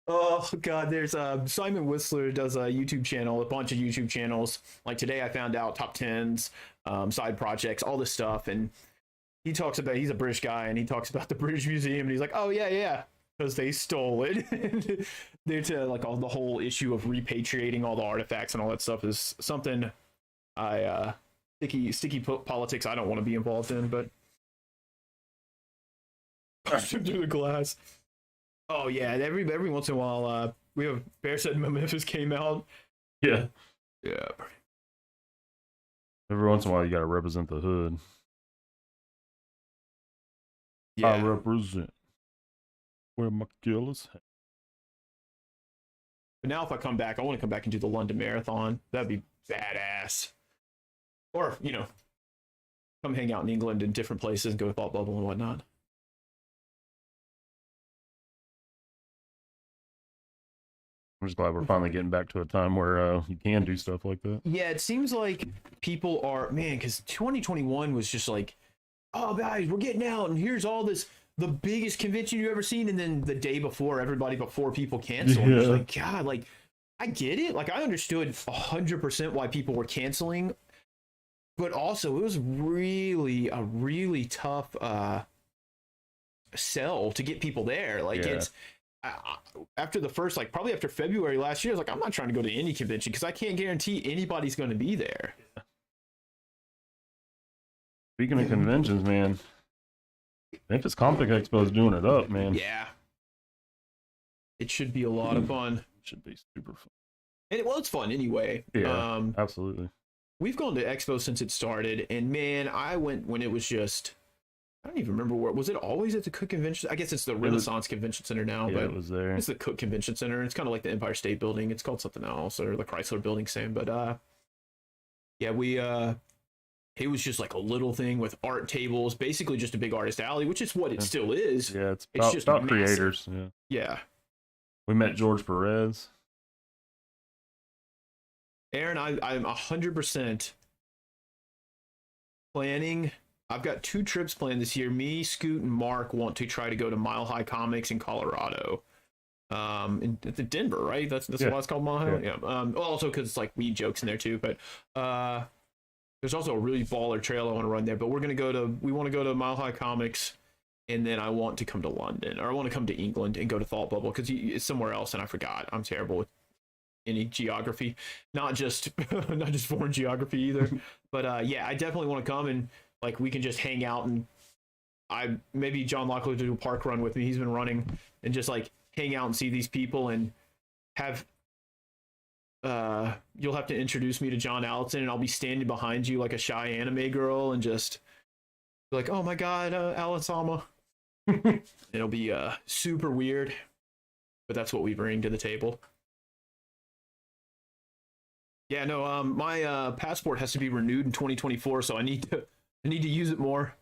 Oh god, there's Simon Whistler does a YouTube channel, a bunch of YouTube channels. Like today I found out top 10s, side projects, all this stuff, and he talks about, he's a British guy, and he talks about the British Museum, and he's like, oh yeah, because they stole it. They're to like all the whole issue of repatriating all the artifacts and all that stuff is something I sticky politics I don't want to be involved in, but push him through the glass. Oh yeah, every once in a while, we have Bear Said Memphis came out. Yeah. Yeah. Every once in a while, you got to represent the hood. Yeah. I represent where my killers. But now if I come back, I want to come back and do the London Marathon. That'd be badass. Or, you know, come hang out in England in different places and go with Thought Bubble and whatnot. I'm just glad we're finally getting back to a time where you can do stuff like that. Yeah, it seems like people are, man, because 2021 was just like, oh, guys, we're getting out, and here's all this, the biggest convention you've ever seen, and then the day before, everybody before people canceled. Yeah. Like, God, like, I get it. Like, I understood 100% why people were canceling, but also it was really a really tough sell to get people there. Like, it's after the first, like, probably after February last year, I was like, I'm not trying to go to any convention because I can't guarantee anybody's going to be there. Speaking of conventions, man, Memphis Comic Expo is doing it up, man. Yeah. It should be a lot of fun. It should be super fun. And well, it's fun anyway. Yeah, absolutely. We've gone to Expo since it started, and man, I went when it was just, I don't even remember where, was it always at the Cook Convention? I guess it's the Renaissance Convention Center now, yeah, but it was there. It's the Cook Convention Center. It's kind of like the Empire State Building. It's called something else, or the Chrysler Building, same. But yeah, we it was just like a little thing with art tables, basically just a big artist alley, which is what it still is. Yeah, it's just about creators. Yeah. We met George Perez. Aaron, I'm 100% planning. I've got 2 trips planned this year. Me, Scoot, and Mark want to try to go to Mile High Comics in Colorado. In Denver, right? That's why it's called Mile High. Yeah. Well, also because it's like weed jokes in there too. But there's also a really baller trail I want to run there. But we want to go to Mile High Comics, and then I want to come to London, or I want to come to England and go to Thought Bubble because it's somewhere else, and I forgot. I'm terrible with any geography, not just foreign geography either. But yeah, I definitely want to come, and like we can just hang out, and maybe John Lockley to do a park run with me. He's been running, and just like hang out and see these people, and have you'll have to introduce me to John Allison, and I'll be standing behind you like a shy anime girl, and just be like, oh my god, Alisama. It'll be super weird, but that's what we bring to the table. Yeah, no, my passport has to be renewed in 2024, so I need to use it more.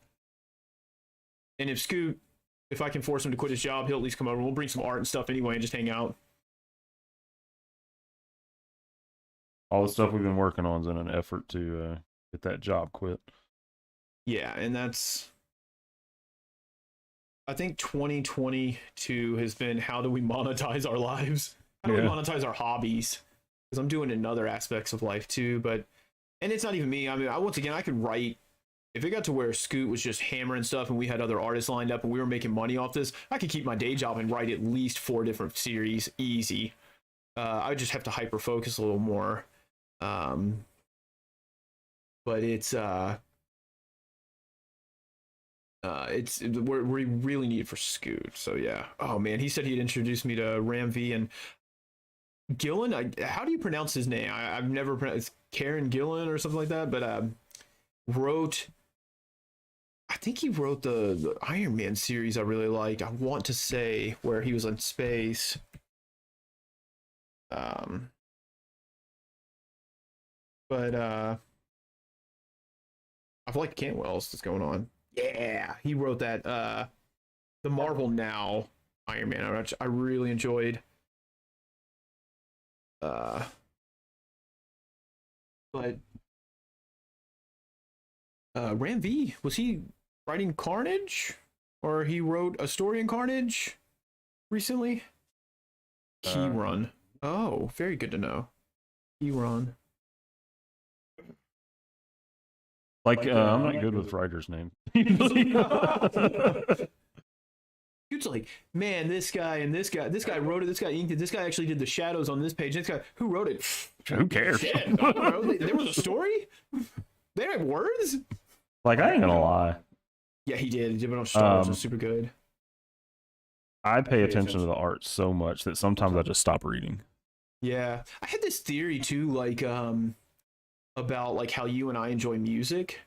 And if I can force him to quit his job, he'll at least come over. We'll bring some art and stuff anyway and just hang out. All the stuff we've been working on is in an effort to get that job quit. Yeah, and I think 2022 has been, how do we monetize our lives? How do we monetize our hobbies? Because I'm doing it in other aspects of life too, and it's not even me. I mean, once again, I could write, if it got to where Scoot was just hammering stuff and we had other artists lined up and we were making money off this, I could keep my day job and write at least 4 different series, easy. I would just have to hyper focus a little more. But we really need it for Scoot. So yeah. Oh man, he said he'd introduce me to Ram V and Gillen. How do you pronounce his name? I've never pronounced, Karen Gillen or something like that. But I think he wrote the Iron Man series I really liked. I want to say where he was in space. But I feel like can't what else is going on. Yeah, he wrote that the Marvel Now Iron Man, which I really enjoyed. But Ram V, was he writing Carnage, or he wrote a story in Carnage recently? Key Run. Oh, very good to know. Key Run. Like, I'm not good with writers' names. It's like, man, this guy and this guy wrote it, this guy inked it, this guy actually did the shadows on this page. This guy, who wrote it? Who cares? Shit, I don't know. There was a story? They have words? Like, I ain't gonna lie. Yeah, he did. He did it on Star Wars. It was super good. I pay attention to the art so much that sometimes I just stop reading. Yeah. I had this theory too, like, about like how you and I enjoy music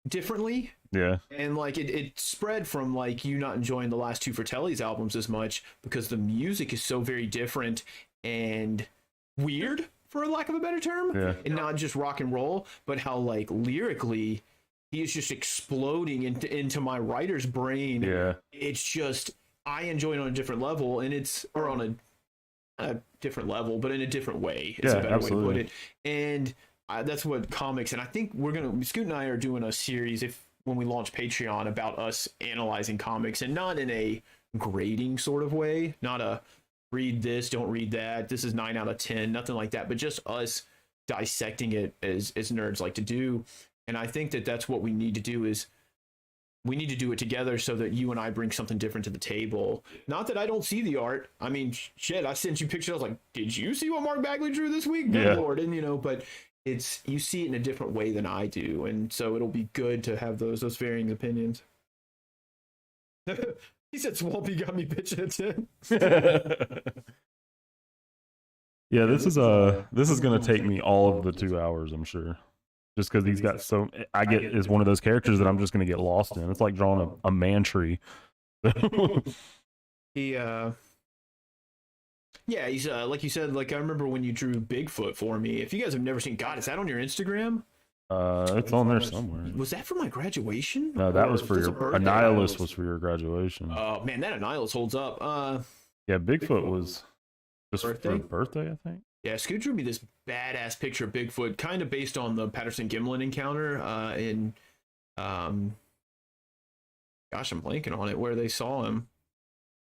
differently. Yeah. And like it spread from like you not enjoying the last two Fratelli's albums as much because the music is so very different and weird, for lack of a better term. Yeah. And not just rock and roll, but how like lyrically he is just exploding into my writer's brain. Yeah. It's just I enjoy it on a different level, and it's or on a different level, but in a different way. It's a better absolutely. way to put it. And that's what comics, and I think Scoot and I are doing a series when we launch Patreon about us analyzing comics, and not in a grading sort of way, not a read this, don't read that, this is 9 out of 10, nothing like that, but just us dissecting it as nerds like to do. And I think that's what we need to do is we need to do it together so that you and I bring something different to the table. Not that I don't see the art. I mean, shit, I sent you pictures. I was like, did you see what Mark Bagley drew this week? Good Lord. And, but you see it in a different way than I do. And so it'll be good to have those varying opinions. He said Swampy got me bitching at 10. Yeah, this is gonna take me all of the 2 hours, I'm sure. Just because he's got is one of those characters that I'm just gonna get lost in. It's like drawing a man tree. He yeah, he's like you said, like I remember when you drew Bigfoot for me. If you guys have never seen, God, is that on your Instagram? It's on there somewhere. Was that for my graduation? No, that was for your Annihilus was for your graduation. Oh man, that Annihilus holds up. Yeah, Bigfoot was just birthday? for birthday, I think. Yeah, Scoot drew me this badass picture of Bigfoot, kind of based on the Patterson Gimlin encounter in gosh, I'm blanking on it, where they saw him.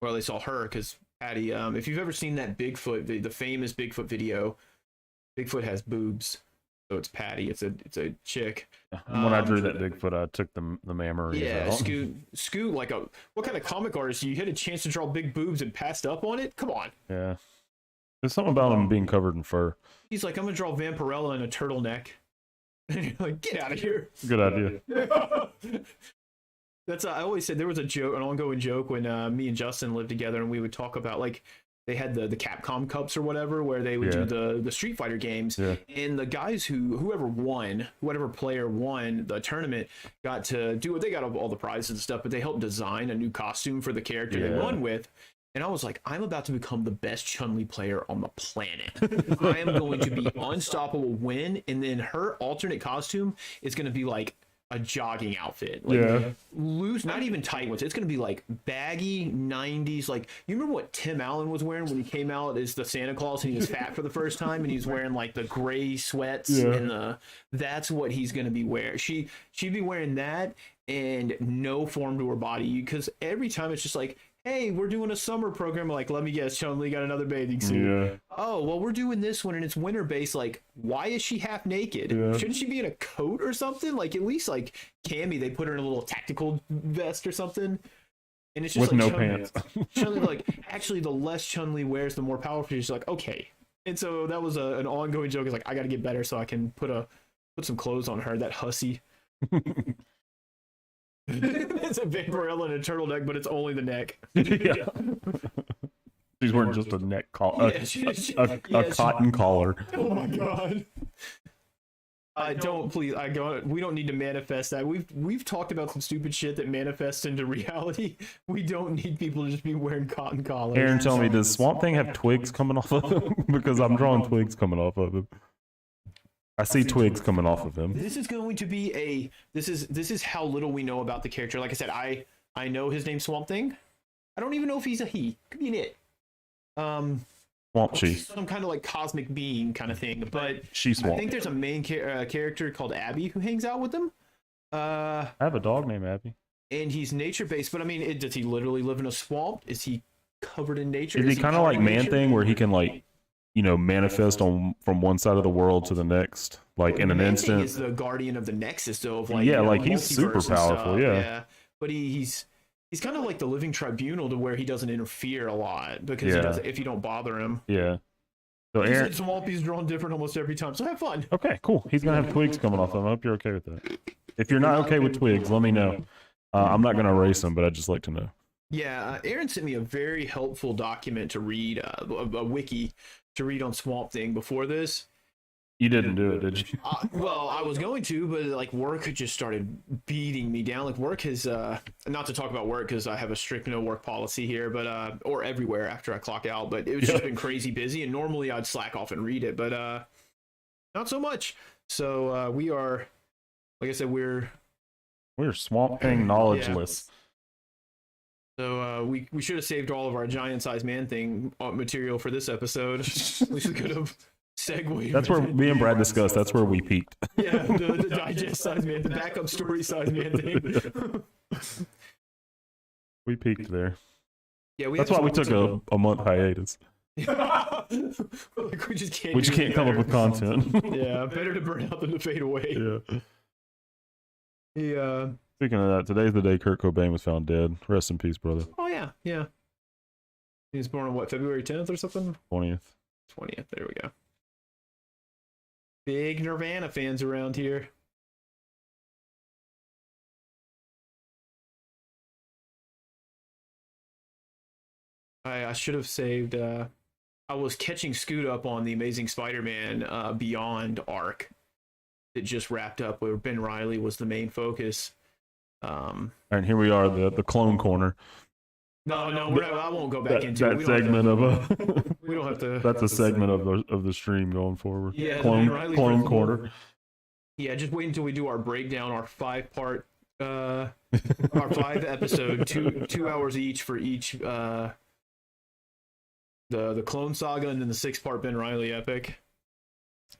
Well, they saw her, because Patty, if you've ever seen that Bigfoot, the famous Bigfoot video, Bigfoot has boobs. So it's Patty. It's a chick. When I drew that Bigfoot, I took the mammaries yeah, out. Scoot, like what kind of comic artist? You had a chance to draw big boobs and passed up on it? Come on. Yeah. There's something about him being covered in fur. He's like, I'm gonna draw Vampirella in a turtleneck. And you're like, get out of here. Good idea. That's I always said there was an ongoing joke when me and Justin lived together, and we would talk about like they had the Capcom Cups or whatever, where they would do the Street Fighter games, and the guys whoever player won the tournament got to do what they got all the prizes and stuff, but they helped design a new costume for the character they won with. And I was like, I'm about to become the best Chun-Li player on the planet. I am going to be unstoppable, win, and then her alternate costume is going to be like a jogging outfit, like loose, not even tight ones. It's gonna be like baggy 90s. Like, you remember what Tim Allen was wearing when he came out as the Santa Claus and he was fat for the first time, and he's wearing like the gray sweats and that's what he's gonna be wearing. She'd be wearing that and no form to her body, because every time it's just like, hey, we're doing a summer program. Like, let me guess, Chun-Li got another bathing suit. Yeah. Oh, well, we're doing this one and it's winter based. Like, why is she half naked? Yeah. Shouldn't she be in a coat or something? Like, at least like Cammy, they put her in a little tactical vest or something. And it's just with like no pants. Chun-Li, like, actually, the less Chun-Li wears, the more powerful she's. Like, okay. And so that was an ongoing joke. Is like, I got to get better so I can put some clothes on her. That hussy. It's a Vampirella and a turtleneck, but it's only the neck. Yeah. She's wearing just a neck collar, a cotton collar. Oh my god! We don't need to manifest that. We've talked about some stupid shit that manifests into reality. We don't need people to just be wearing cotton collars. Aaron, tell me, does Swamp Thing have twigs coming off of him? Because I'm drawing twigs coming off of him. I see twigs coming off of him. This is going to be a this is how little we know about the character. Like I said, I know his name's Swamp Thing. I don't even know if he's a he. Could be an it. Swamp She. Some kind of like cosmic being kind of thing. But She Swamp. I think there's a main character called Abby who hangs out with them. I have a dog named Abby. And he's nature based. But I mean, does he literally live in a swamp? Is he covered in nature? Is he kind of like Man Thing, where he can like, you know, manifest on from one side of the world to the next, like in an instant? Is the guardian of the Nexus, though. Of like, yeah, you know, like he's super powerful. Yeah. But he's kind of like the living tribunal, to where he doesn't interfere a lot, because he doesn't, if you don't bother him. Yeah. So Aaron, Swampy's drawn different almost every time, so have fun. Okay, cool. He's gonna have twigs coming off him. I hope you're okay with that. If you're not okay with twigs, let me know. I'm not gonna erase them, but I'd just like to know. Yeah, Aaron sent me a very helpful document to read, a wiki to read on Swamp Thing before this. You didn't do it, did you? Well, I was going to, but like work just started beating me down. Like work has, not to talk about work because I have a strict no work policy here, but or everywhere after I clock out. But it's just been crazy busy, and normally I'd slack off and read it, but not so much. So we are, like I said, we're Swamp Thing knowledgeless. Yeah. So we should have saved all of our giant size Man Thing material for this episode. We could have segued. That's where me and Brad discussed. That's where we peaked. Yeah, the digest size Man, the backup story size Man Thing. We peaked there. Yeah, that's why we took a month hiatus. Like we just can't come up with content. Yeah, better to burn out than to fade away. Yeah. Yeah. Speaking of that, today's the day Kurt Cobain was found dead. Rest in peace, brother. Oh yeah, yeah. He was born on what, February 10th or something? 20th. 20th. There we go. Big Nirvana fans around here. I should have saved. I was catching Scoot up on the Amazing Spider-Man Beyond arc that just wrapped up, where Ben Reilly was the main focus. And here we are, the clone corner. No, I won't go back into that segment of we don't have to. That's a segment of the stream going forward. Yeah, clone corner. Yeah, just wait until we do our breakdown, our 5-part, our 5-episode, 2 hours each for each, the Clone Saga, and then the 6-part Ben Reilly epic.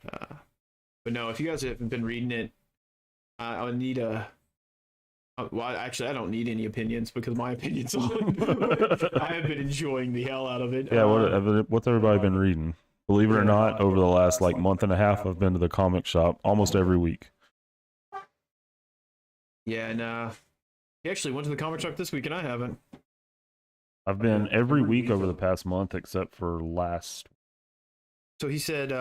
But no, if you guys haven't been reading it, I need a. Well, actually, I don't need any opinions, because my opinions on it. I have been enjoying the hell out of it. Yeah, what's everybody been reading? Believe it or not, over the last like month and a half, I've been to the comic shop almost every week. Yeah, and he actually went to the comic shop this week, and I haven't. I've been every week over the past month, except for last. So he said,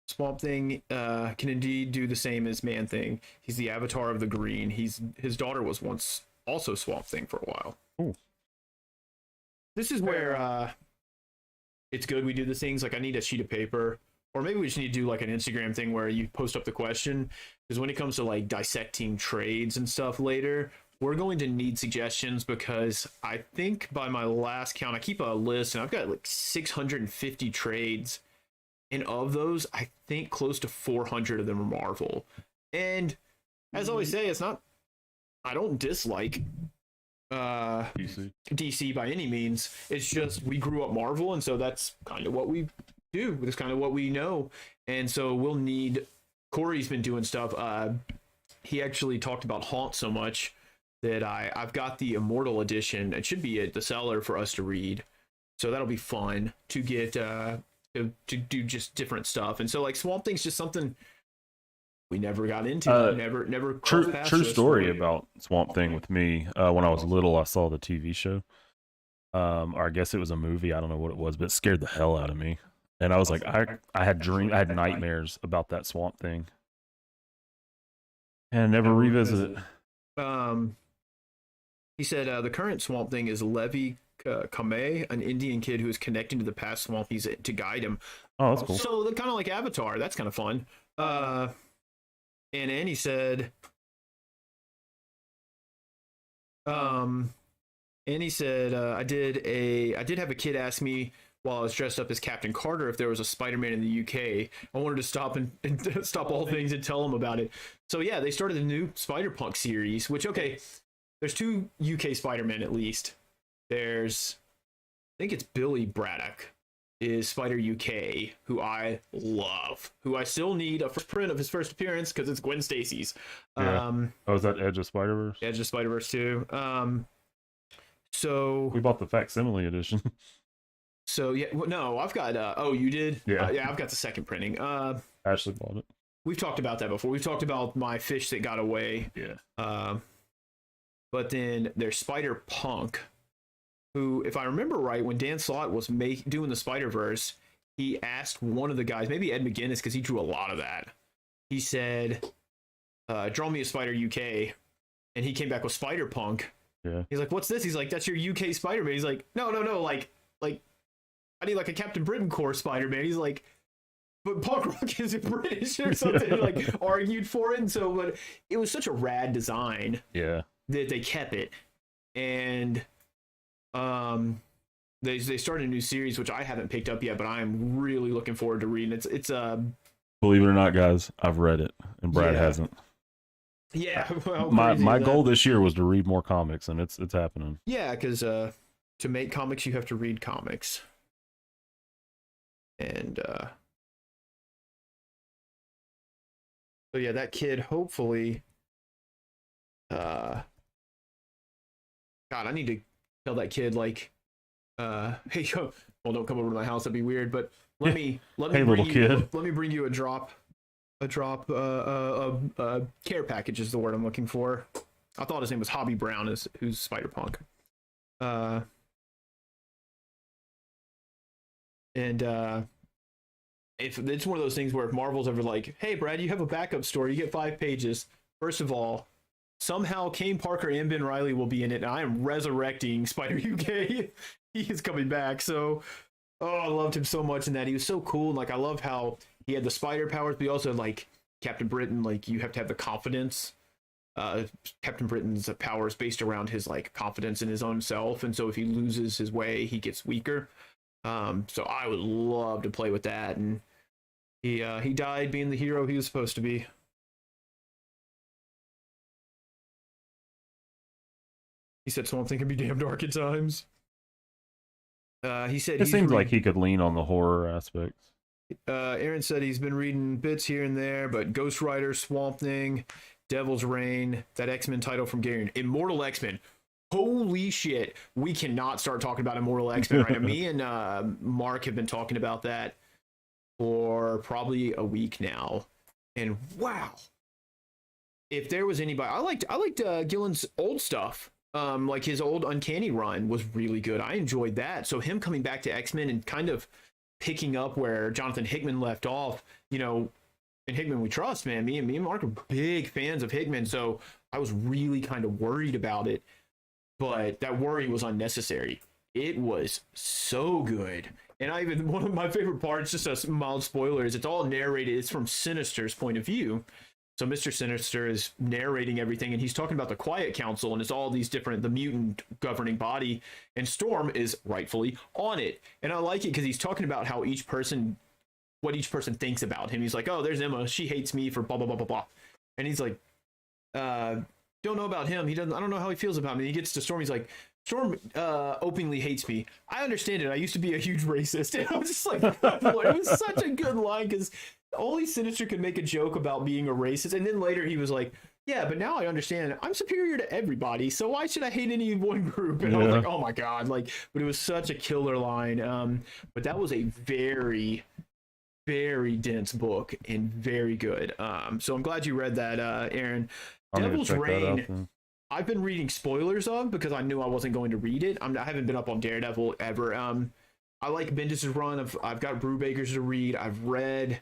Swamp Thing can indeed do the same as Man Thing. He's the avatar of the green. His daughter was once also Swamp Thing for a while. Ooh. This is where it's good we do the things. Like, I need a sheet of paper, or maybe we just need to do like an Instagram thing where you post up the question, because when it comes to like dissecting trades and stuff later, we're going to need suggestions, because I think by my last count, I keep a list, and I've got like 650 trades. And of those, I think close to 400 of them are Marvel. And as I always say, it's not, I don't dislike DC by any means. It's just we grew up Marvel, and so that's kind of what we do. That's kind of what we know. And so we'll need, Corey's been doing stuff. He actually talked about Haunt so much that I've got the Immortal edition. It should be at the seller for us to read. So that'll be fun to get... to do just different stuff. And so like Swamp Thing's just something we never got into. Never true story about Swamp Thing with me. When I was little, I saw the TV show, or I guess it was a movie, I don't know what it was, but it scared the hell out of me. And I was like, I had nightmares about that Swamp Thing, and I never revisited it. He said the current Swamp Thing is Levi Kame, an Indian kid who is connecting to the past Swampies to guide him. Oh, that's cool. So they're kind of like Avatar. That's kind of fun. And Annie said, I did have a kid ask me while I was dressed up as Captain Carter if there was a Spider-Man in the UK. I wanted to stop and stop all things and tell them about it. So yeah, they started the new Spider-Punk series, which, okay, there's 2 UK Spider-Men at least. There's, I think it's Billy Braddock is Spider UK, who I love, who I still need a first print of his first appearance because it's Gwen Stacy's. Yeah. Oh, is that Edge of Spider-Verse? Edge of Spider-Verse too. So we bought the facsimile edition. So yeah, well, no, I've got. Oh, you did? Yeah, yeah, I've got the second printing. Ashley bought it. We've talked about that before. We've talked about my fish that got away. Yeah. But then there's Spider Punk, who, if I remember right, when Dan Slott was doing the Spider-Verse, he asked one of the guys, maybe Ed McGuinness, because he drew a lot of that. He said, "Draw me a Spider UK," and he came back with Spider Punk. Yeah. He's like, "What's this?" He's like, "That's your UK Spider-Man." He's like, "No, like." I need like a Captain Britain core Spider-Man. He's like, but Punk Rock is British or something. Like argued for it. And so, but it was such a rad design. Yeah. That they kept it, and they started a new series which I haven't picked up yet, but I'm really looking forward to reading. It's believe it or not, guys, I've read it, and Brad hasn't. Yeah. Well, my goal this year was to read more comics, and it's happening. Yeah, because to make comics, you have to read comics. And so yeah, that kid hopefully God, I need to tell that kid like hey, yo, well, don't come over to my house, that'd be weird, but let me hey, little kid, let me bring you a drop care package is the word I'm looking for. I thought his name was Hobby Brown, who's Spider-Punk. And if it's one of those things where if Marvel's ever like, hey Brad, you have a backup story, you get 5 pages. First of all, somehow Kane Parker and Ben Reilly will be in it, and I am resurrecting Spider UK. He is coming back. So I loved him so much in that. He was so cool, and like I love how he had the spider powers, but he also had like Captain Britain, like you have to have the confidence. Captain Britain's powers based around his like confidence in his own self, and so if he loses his way, he gets weaker. So I would love to play with that, and he died being the hero he was supposed to be. He said Swamp Thing can be damn dark at times. He said it seems like he could lean on the horror aspects. Aaron said he's been reading bits here and there, but Ghost Rider, Swamp Thing, Devil's Reign, that X-Men title from Gary, Immortal X-Men. Holy shit, we cannot start talking about Immortal X-Men right now. Me and Mark have been talking about that for probably a week now, and wow, if there was anybody, I liked Gillen's old stuff, like his old Uncanny run was really good. I enjoyed that. So him coming back to X-Men and kind of picking up where Jonathan Hickman left off, you know, and Hickman we trust, man. Me and Mark are big fans of Hickman, so I was really kind of worried about it. But that worry was unnecessary. It was so good. And one of my favorite parts, just a mild spoiler, is it's all narrated. It's from Sinister's point of view. So Mr. Sinister is narrating everything, and he's talking about the Quiet Council, and it's all these different, the mutant governing body, and Storm is rightfully on it. And I like it because he's talking about how what each person thinks about him. He's like, oh, there's Emma. She hates me for blah, blah, blah, blah, blah. And he's like, don't know about him. I don't know how he feels about me. He gets to Storm. He's like, Storm openly hates me. I understand it. I used to be a huge racist. And I was just like, Lord, it was such a good line because only Sinister could make a joke about being a racist. And then later he was like, yeah, but now I understand I'm superior to everybody. So why should I hate any one group? And I was like, oh my God. Like, but it was such a killer line. But that was a very, very dense book and very good. So I'm glad you read that, Aaron. Devil's Reign, I've been reading spoilers of because I knew I wasn't going to read it. I haven't been up on Daredevil ever. I like Bendis' run. I've got Brubaker's to read. I've read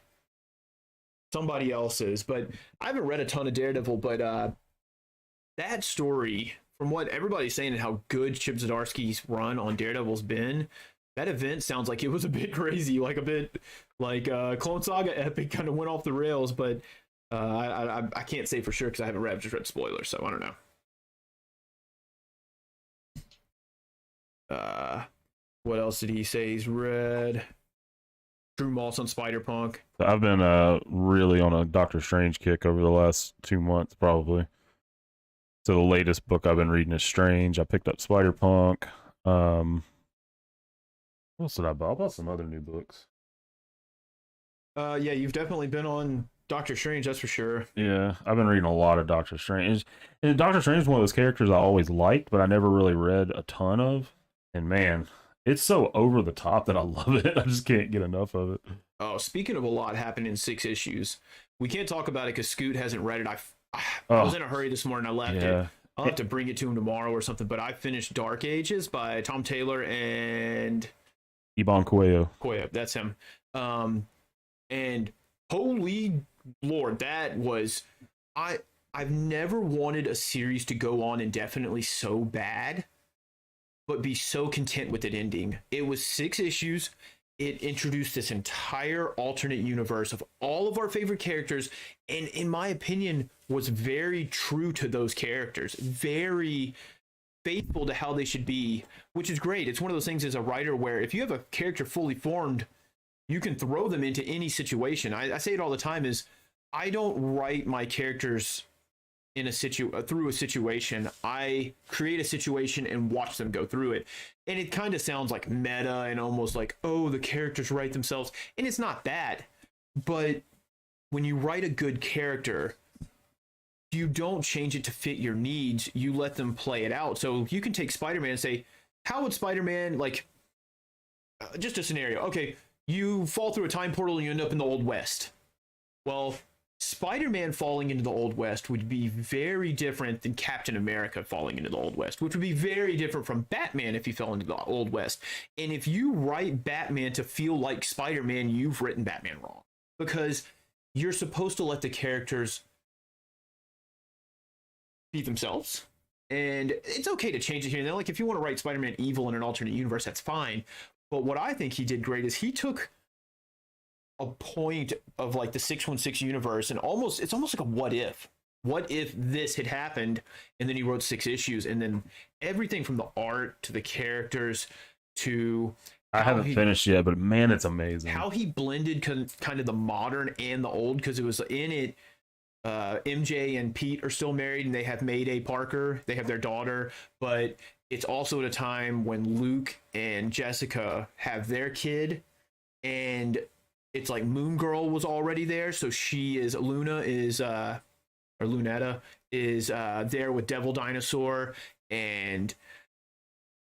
somebody else's, but I haven't read a ton of Daredevil. But that story, from what everybody's saying and how good Chip Zdarsky's run on Daredevil's been, that event sounds like it was a bit crazy, like a bit like Clone Saga epic, kind of went off the rails, but I can't say for sure because I haven't read, I've just read spoilers, so I don't know. What else did he say he's read? Drew Moss on Spider-Punk. I've been really on a Doctor Strange kick over the last 2 months, probably. So the latest book I've been reading is Strange. I picked up Spider-Punk. What else did I buy? I bought some other new books. Yeah, you've definitely been on Doctor Strange, that's for sure. Yeah, I've been reading a lot of Doctor Strange. And Doctor Strange is one of those characters I always liked, but I never really read a ton of. And man, it's so over the top that I love it. I just can't get enough of it. Oh, speaking of a lot happened in 6 issues, we can't talk about it because Scoot hasn't read it. I was in a hurry this morning. I left it. I'll have to bring it to him tomorrow or something. But I finished Dark Ages by Tom Taylor and Iban Cuello. Cuello, that's him. And holy Lord, that was I've never wanted a series to go on indefinitely so bad, but be so content with it ending. It was 6 issues. It introduced this entire alternate universe of all of our favorite characters, and in my opinion, was very true to those characters. Very faithful to how they should be, which is great. It's one of those things as a writer where if you have a character fully formed, you can throw them into any situation. I say it all the time is I don't write my characters in through a situation. I create a situation and watch them go through it. And it kind of sounds like meta and almost like, oh, the characters write themselves. And it's not that. But when you write a good character, you don't change it to fit your needs. You let them play it out. So you can take Spider-Man and say, how would Spider-Man, like, just a scenario. Okay, you fall through a time portal and you end up in the Old West. Well, Spider-Man falling into the Old West would be very different than Captain America falling into the Old West, which would be very different from Batman if he fell into the Old West. And if you write Batman to feel like Spider-Man, you've written Batman wrong. Because you're supposed to let the characters be themselves. And it's okay to change it here and there. Like, if you want to write Spider-Man evil in an alternate universe, that's fine. But what I think he did great is he took a point of like the 616 universe and it's almost like a what if this had happened, and then he wrote 6 issues, and then everything from the art to the characters to I haven't finished yet, but man, it's amazing how he blended kind of the modern and the old, because it was in it. MJ and Pete are still married and they have Mayday Parker, they have their daughter, but it's also at a time when Luke and Jessica have their kid, and it's like Moon Girl was already there, so Lunetta is there with Devil Dinosaur, and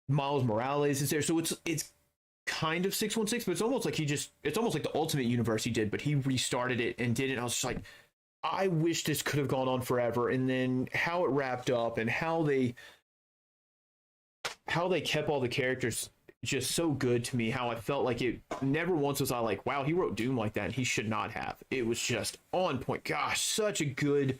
Miles Morales is there. So it's kind of 616, but it's almost like it's almost like the Ultimate Universe he did, but he restarted it and did it. And I was just like, I wish this could have gone on forever. And then how it wrapped up and how they kept all the characters just so good to me, how I felt like it never once was I like, wow, he wrote Doom like that, and he should not have. It was just on point. Gosh, such a good,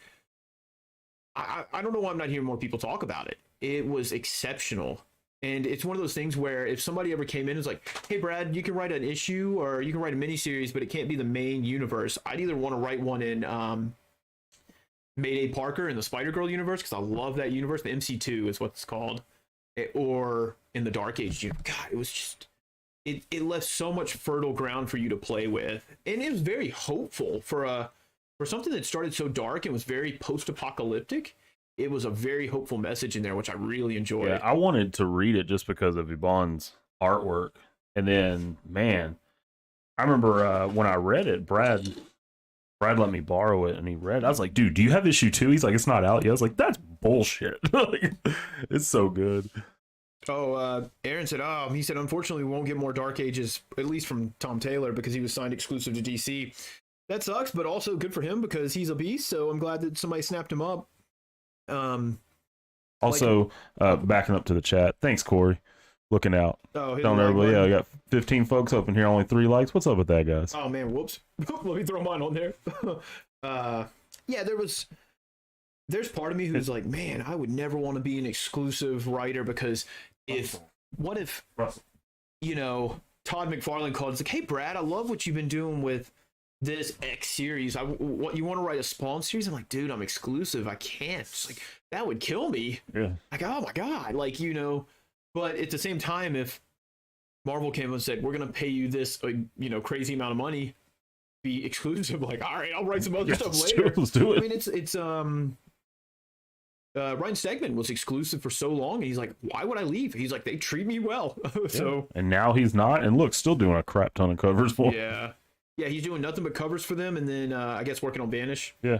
I don't know why I'm not hearing more people talk about it. It was exceptional. And it's one of those things where if somebody ever came in and was like, hey Brad, you can write an issue or you can write a miniseries, but it can't be the main universe, I'd either want to write one in Mayday Parker in the Spider-Girl universe, because I love that universe. The MC2 is what it's called. Or in the Dark Age universe. God, it was just, it left so much fertile ground for you to play with. And it was very hopeful for something that started so dark and was very post-apocalyptic. It was a very hopeful message in there, which I really enjoyed. Yeah, I wanted to read it just because of Iban's artwork. And then, man, I remember when I read it, Brad let me borrow it, and he read it. I was like, dude, do you have issue 2? He's like, it's not out yet. I was like, that's bullshit. It's so good. Oh, Aaron said, he said, unfortunately, we won't get more Dark Ages, at least from Tom Taylor, because he was signed exclusive to DC. That sucks, but also good for him because he's a beast, so I'm glad that somebody snapped him up. Also, backing up to the chat. Thanks, Corey. Looking out. Oh, telling everybody, yeah, I got 15 folks open here, only 3 likes. What's up with that, guys? Oh man, whoops. Let me throw mine on there. Yeah, there's part of me who's like, man, I would never want to be an exclusive writer, because what if Todd McFarlane called, it's like, hey Brad, I love what you've been doing with this X series. What you want to write a Spawn series? I'm like, dude, I'm exclusive. I can't. It's like, that would kill me. Yeah. Like, oh my god, like, but at the same time, if Marvel came and said, we're gonna pay you this crazy amount of money, be exclusive. Like, all right, I'll write some other stuff later. Let's do it. I mean, it's Ryan Stegman was exclusive for so long, and he's like, why would I leave? He's like, they treat me well. So and now he's not, and look, still doing a crap ton of covers for. Yeah, he's doing nothing but covers for them, and then I guess working on Vanish. Yeah,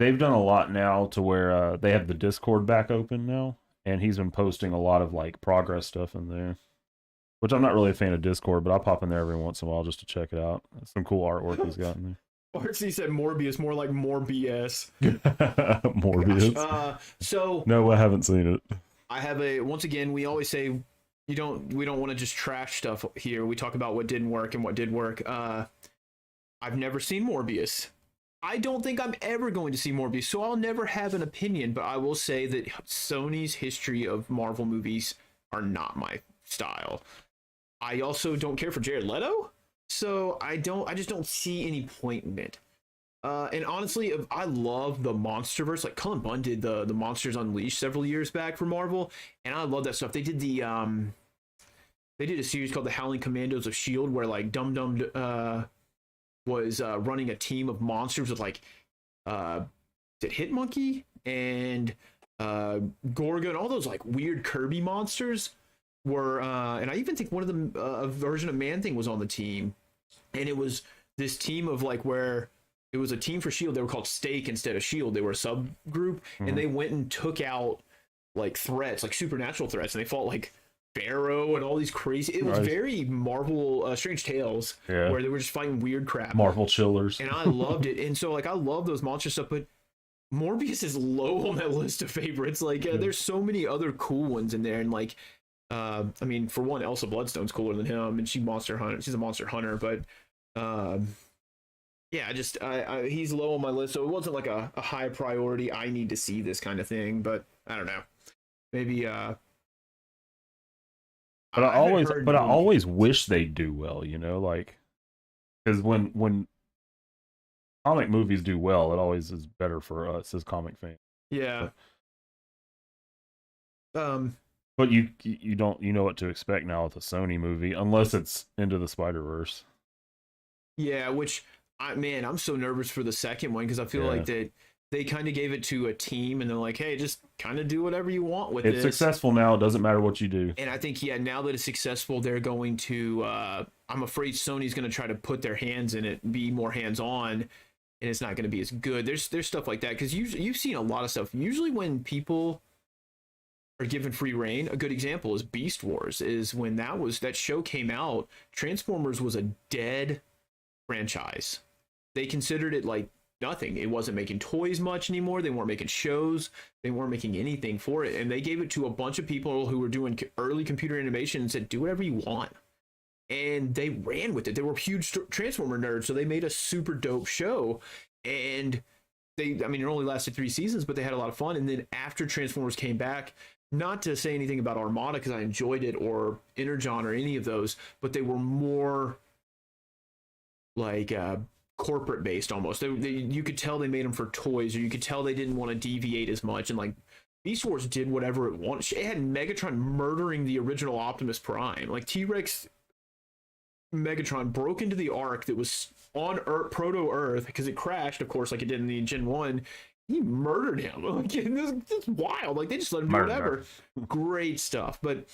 they've done a lot now to where they have the Discord back open now, and he's been posting a lot of like progress stuff in there. Which I'm not really a fan of Discord, but I'll pop in there every once in a while just to check it out. Some cool artwork he's got in there. Artsy said Morbius, more like more BS. Morbius. So no, I haven't seen it. I have once again, we always say we don't want to just trash stuff here. We talk about what didn't work and what did work. I've never seen Morbius. I don't think I'm ever going to see Morbius, so I'll never have an opinion, but I will say that Sony's history of Marvel movies are not my style. I also don't care for Jared Leto. So I just don't see any point in it. And honestly, I love the MonsterVerse. Like Cullen Bunn did the Monsters Unleashed several years back for Marvel, and I love that stuff. They did a series called The Howling Commandos of S.H.I.E.L.D. where like Dum Dum was running a team of monsters with like Hitmonkey and Gorga and all those like weird Kirby monsters. Were and I even think one of them a version of Man-Thing was on the team, and it was this team of like where it was a team for S.H.I.E.L.D. They were called Stake instead of S.H.I.E.L.D. They were a subgroup, and they went and took out like threats, like supernatural threats, and they fought like Pharaoh and all these crazy. It was very Marvel Strange Tales, where they were just fighting weird crap. Marvel chillers, and I loved it. And so like I love those monster stuff, but Morbius is low on that list of favorites. Like there's so many other cool ones in there, and like. I mean, for one, Elsa Bloodstone's cooler than him, and she's a monster hunter. But yeah, he's low on my list, so it wasn't like a high priority. I need to see this kind of thing, but I don't know. Maybe. But I always wish they do well, you know, like because when comic movies do well, it always is better for us as comic fans. Yeah. But you don't know what to expect now with a Sony movie unless it's Into the Spider-Verse. Yeah, which I'm so nervous for the second one because I feel like that they kind of gave it to a team and they're like, hey, just kind of do whatever you want with it. It's successful now. It doesn't matter what you do. And I think now that it's successful, they're going to. I'm afraid Sony's going to try to put their hands in it, be more hands-on, and it's not going to be as good. There's stuff like that because you've seen a lot of stuff. Usually when people are given free reign, a good example is Beast Wars. Is when that show came out, Transformers was a dead franchise. They considered it like nothing. It wasn't making toys much anymore. They weren't making shows. They weren't making anything for it. And they gave it to a bunch of people who were doing early computer animation and said, do whatever you want. And they ran with it. They were huge Transformer nerds, so they made a super dope show. And it only lasted 3 seasons, but they had a lot of fun. And then after Transformers came back, not to say anything about Armada because I enjoyed it, or Energon or any of those, but they were more like corporate based almost. You could tell they made them for toys, or you could tell they didn't want to deviate as much. And like Beast Wars did whatever it wanted. It had Megatron murdering the original Optimus Prime. Like T-Rex Megatron broke into the Ark that was on Earth, Proto Earth, because it crashed, of course, like it did in the Gen 1. He murdered him. Like, it's wild. Like, they just let him do whatever. Great stuff. But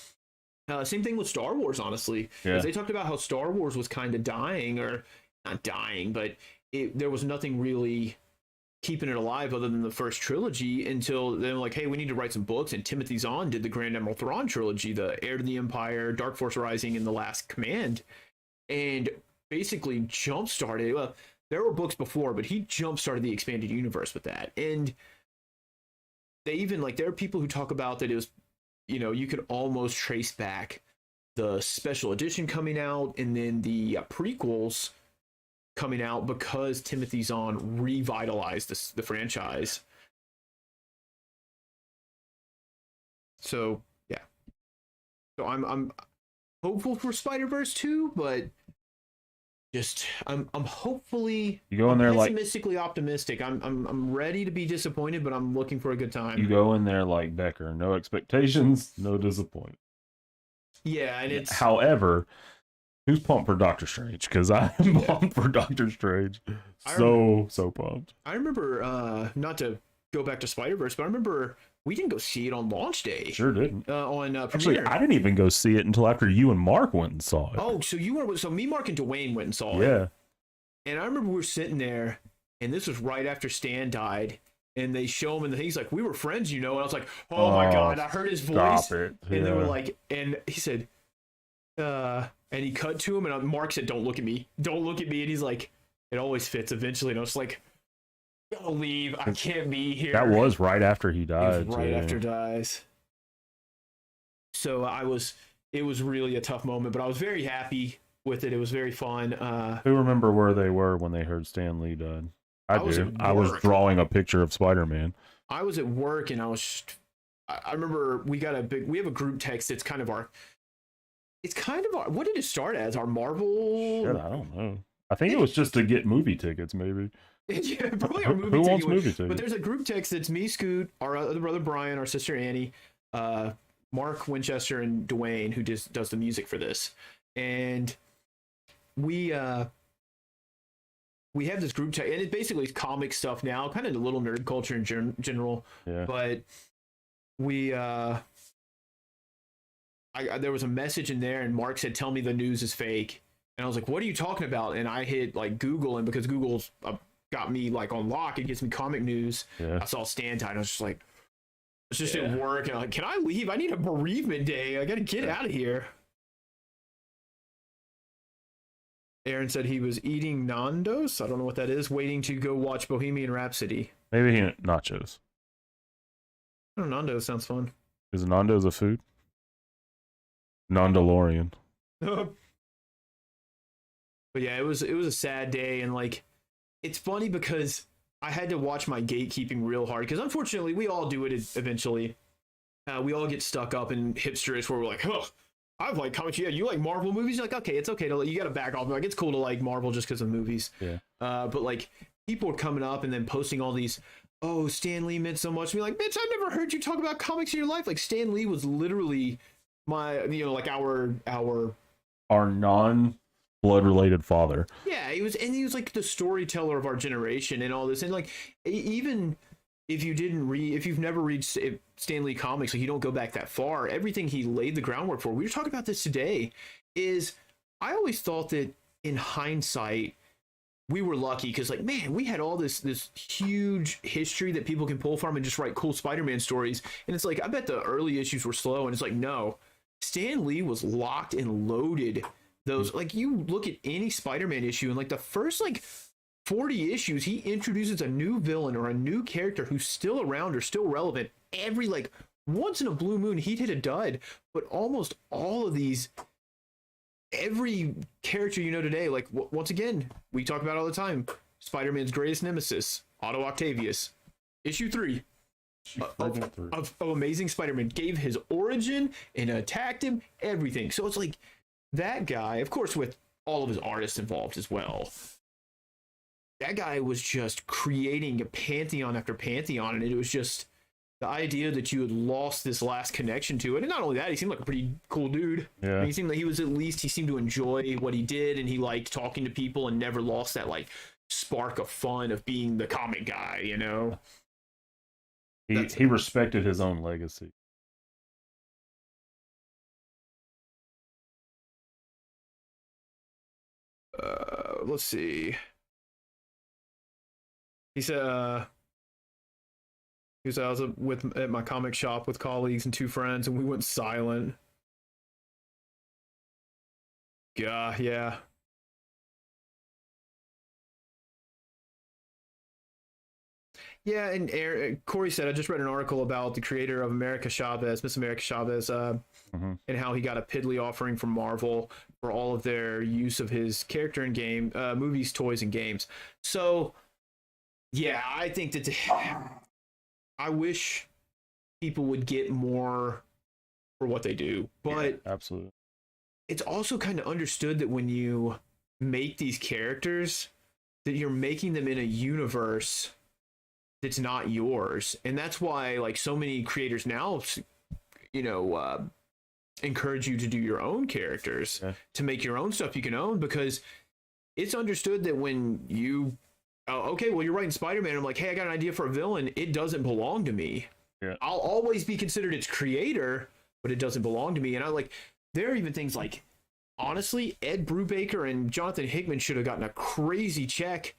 same thing with Star Wars, honestly. Because they talked about how Star Wars was kind of dying, or not dying, but there was nothing really keeping it alive other than the first trilogy until they were like, hey, we need to write some books. And Timothy Zahn did the Grand Admiral Thrawn trilogy, the Heir to the Empire, Dark Force Rising, and The Last Command. And basically jump-started... Well, there were books before, but he jump-started the expanded universe with that. And they even, like, there are people who talk about that it was, you could almost trace back the special edition coming out and then the prequels coming out because Timothy Zahn revitalized the franchise. So, yeah. So I'm hopeful for Spider-Verse 2, but... I'm hopefully pessimistically optimistic. I'm ready to be disappointed, but I'm looking for a good time. You go in there like Becker, no expectations, no disappointment. Yeah, and it's However, who's pumped for Doctor Strange? Because I'm pumped for Doctor Strange. So pumped. I remember not to go back to Spider-Verse, but I remember we didn't go see it on launch day. Sure didn't. On Actually, premiere. I didn't even go see it until after you and Mark went and saw it. Oh, so you were so me, Mark, and Dwayne went and saw it. Yeah. And I remember we were sitting there, and this was right after Stan died, and they show him, and he's like, "We were friends, you know." And I was like, "Oh my god!" I heard his voice, it. and they were like, and he said, and he cut to him, and Mark said, "Don't look at me, don't look at me," and he's like, "It always fits eventually," and I was like, "Gotta leave, I can't be here." That was right after he It died. was right after dies. So it was really a tough moment, but I was very happy with it. It was very fun. Who remember where they were when they heard Stan Lee died? I do. I was drawing a picture of Spider-Man. I was at work, and I remember we have a group text that's kind of our, what did it start as? Our Marvel? Shit, I don't know. I think it was just to get movie tickets, maybe. Yeah, probably our movie Who ticket. wants movie tickets? But there's a group text that's me, Scoot, our other brother Brian, our sister Annie, Mark Winchester, and Dwayne, who just does the music for this. And we have this group text, and it basically is comic stuff now, kind of a little nerd culture in general. Yeah. But there was a message in there, and Mark said, "Tell me the news is fake." And I was like, "What are you talking about?" And I hit like Google, and because Google's got me like on lock, it gives me comic news. Yeah. I saw Stan died, and I was just like, it's just at work, and I'm like, "Can I leave? I need a bereavement day. I gotta get out of here." Aaron said he was eating Nando's. I don't know what that is. Waiting to go watch Bohemian Rhapsody. Maybe he nachos. Oh, Nando's sounds fun. Is Nando's a food? Non-DeLorean. But yeah, it was a sad day, and like, it's funny because I had to watch my gatekeeping real hard, because unfortunately we all do it eventually. We all get stuck up in hipsterish where we're like, "Oh, I've like comics. Yeah, you like Marvel movies?" You're like, "Okay, it's okay to, you got to back off." Like, it's cool to like Marvel just because of movies. Yeah. But like, people are coming up and then posting all these, "Oh, Stan Lee meant so much to me." Like, bitch, I've never heard you talk about comics in your life. Like, Stan Lee was literally my, like our non-blood related father. Yeah, he was like the storyteller of our generation and all this. And like, even if you've never read Stan Lee comics, like, you don't go back that far, everything he laid the groundwork for. We were talking about this today. I always thought that in hindsight, we were lucky because, like, man, we had all this huge history that people can pull from and just write cool Spider-Man stories. And it's like, I bet the early issues were slow, and it's like, no, Stan Lee was locked and loaded. Those, like, you look at any Spider-Man issue, and like the first like 40 issues, he introduces a new villain or a new character who's still around or still relevant. Every, like, once in a blue moon, he'd hit a dud, but almost all of these, every character you know today, like, once again, we talk about all the time, Spider-Man's greatest nemesis, Otto Octavius, issue 3 of Amazing Spider-Man, gave his origin and attacked him, everything. So it's like, that guy, of course, with all of his artists involved as well, that guy was just creating a pantheon after pantheon, and it was just the idea that you had lost this last connection to it. And not only that, he seemed like a pretty cool dude. Yeah. I mean, he seemed like he seemed to enjoy what he did, and he liked talking to people and never lost that like spark of fun of being the comic guy, you know? He respected his own legacy. Let's see. He said, I was at my comic shop with colleagues and 2 friends, and we went silent. Yeah. Yeah, and Corey said, I just read an article about the creator of Miss America Chavez, and how he got a piddly offering from Marvel for all of their use of his character in game, movies, toys, and games. So, yeah, I think that I wish people would get more for what they do, but yeah, absolutely, it's also kind of understood that when you make these characters, that you're making them in a universe that's not yours. And that's why, like, so many creators now, you know, encourage you to do your own characters, to make your own stuff you can own, because it's understood that when you, okay, well, you're writing Spider-Man, I'm like, hey, I got an idea for a villain, it doesn't belong to me. Yeah. I'll always be considered its creator, but it doesn't belong to me. And I like, there are even things like, honestly, Ed Brubaker and Jonathan Hickman should have gotten a crazy check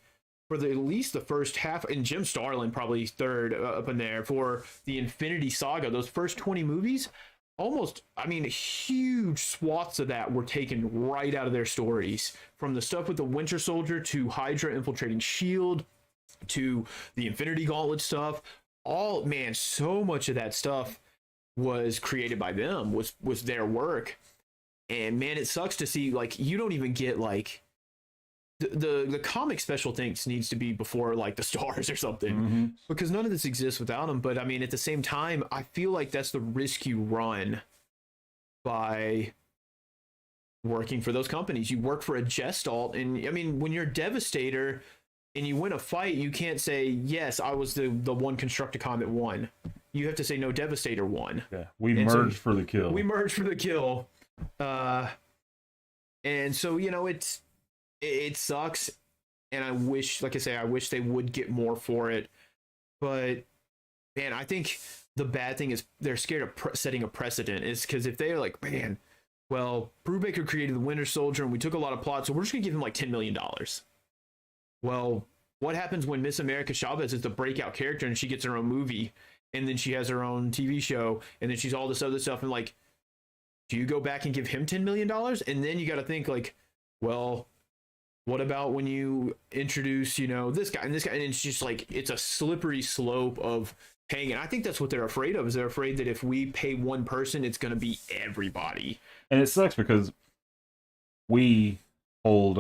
for at least the first half, and Jim Starlin probably third up in there for the Infinity Saga. Those first 20 movies, almost, I mean, huge swaths of that were taken right out of their stories. From the stuff with the Winter Soldier to Hydra infiltrating S.H.I.E.L.D. to the Infinity Gauntlet stuff. All, man, so much of that stuff was created by them, was their work. And man, it sucks to see, like, you don't even get like the comic special things needs to be before like the stars or something, because none of this exists without them. But I mean, at the same time, I feel like that's the risk you run by working for those companies. You work for a Gestalt, and I mean, when you're Devastator and you win a fight, you can't say, yes, I was the one Constructicon that won. You have to say, no, Devastator won. Yeah, we merged for the kill. We merged for the kill. And so, you know, it sucks, and I wish, like I say, I wish they would get more for it. But man, I think the bad thing is they're scared of setting a precedent. Is because if they're like, man, well, Brubaker created the Winter Soldier and we took a lot of plot, so we're just gonna give him like $10 million. Well, what happens when Miss America Chavez is the breakout character and she gets her own movie, and then she has her own TV show, and then she's all this other stuff, and like, do you go back and give him $10 million? And then you got to think like, well, what about when you introduce, you know, this guy and this guy? And it's just like, it's a slippery slope of paying. And I think that's what they're afraid of, is they're afraid that if we pay one person, it's going to be everybody. And it sucks because we hold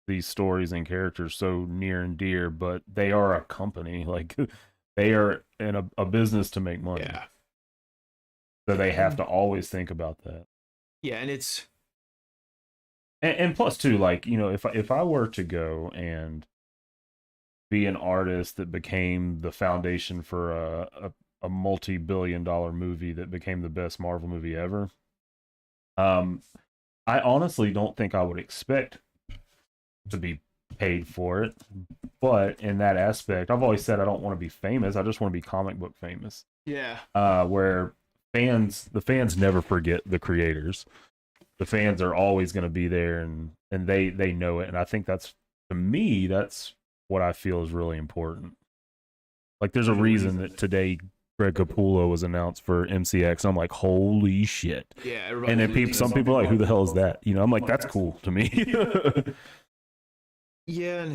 these stories and characters so near and dear, but they are a company. Like, they are in a business to make money. Yeah. So they have to always think about that. Yeah, and it's... And plus, too, like, you know, if I were to go and be an artist that became the foundation for a multi-billion-dollar movie that became the best Marvel movie ever, I honestly don't think I would expect to be paid for it. But in that aspect, I've always said I don't want to be famous. I just want to be comic book famous. Yeah. Where the fans never forget the creators. The fans are always going to be there, and they know it. And I think that's, to me, that's what I feel is really important. Like, there's a reason that today Greg Capullo was announced for MCX. I'm like, holy shit. Yeah. And then some people are like, who the hell is that? You know, I'm like, that's cool to me. Yeah.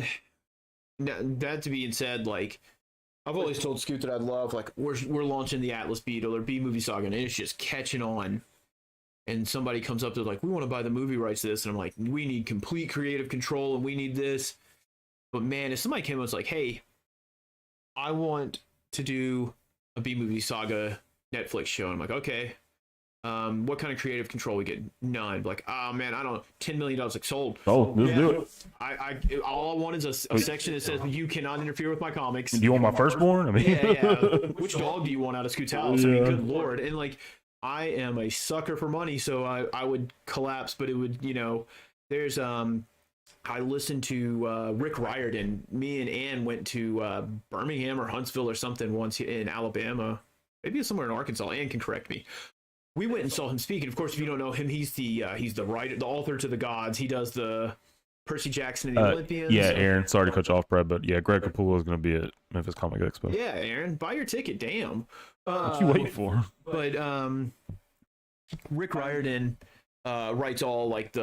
And that to being said, like, I've always told Scoot that I'd love, like, we're launching the Atlas Beetle or B-Movie Saga, and it's just catching on. And somebody comes up to like, we want to buy the movie rights to this. And I'm like, we need complete creative control and we need this. But man, if somebody came and was like, hey, I want to do a B-Movie Saga Netflix show. And I'm like, okay, what kind of creative control we get? None. Like, oh man, I don't know, $10 million, like, sold. Oh, let's do it. I all I want is a section that says you cannot interfere with my comics. Do you want my firstborn? I mean, yeah. Which dog do you want out of Scoot's house? I mean, good lord. And like, I am a sucker for money, so I would collapse, but it would, you know, there's I listened to Rick Riordan. Me and Ann went to Birmingham or Huntsville or something once in Alabama. Maybe it's somewhere in Arkansas. Ann can correct me. We went and saw him speak, and of course, if you don't know him, he's the writer, the author to the gods. He does the Percy Jackson and the Olympians. Yeah, Aaron. Sorry to cut you off, Brad, but yeah, Greg Capullo is going to be at Memphis Comic Expo. Yeah, Aaron, buy your ticket. Damn. What you waiting for? But Rick Riordan writes all like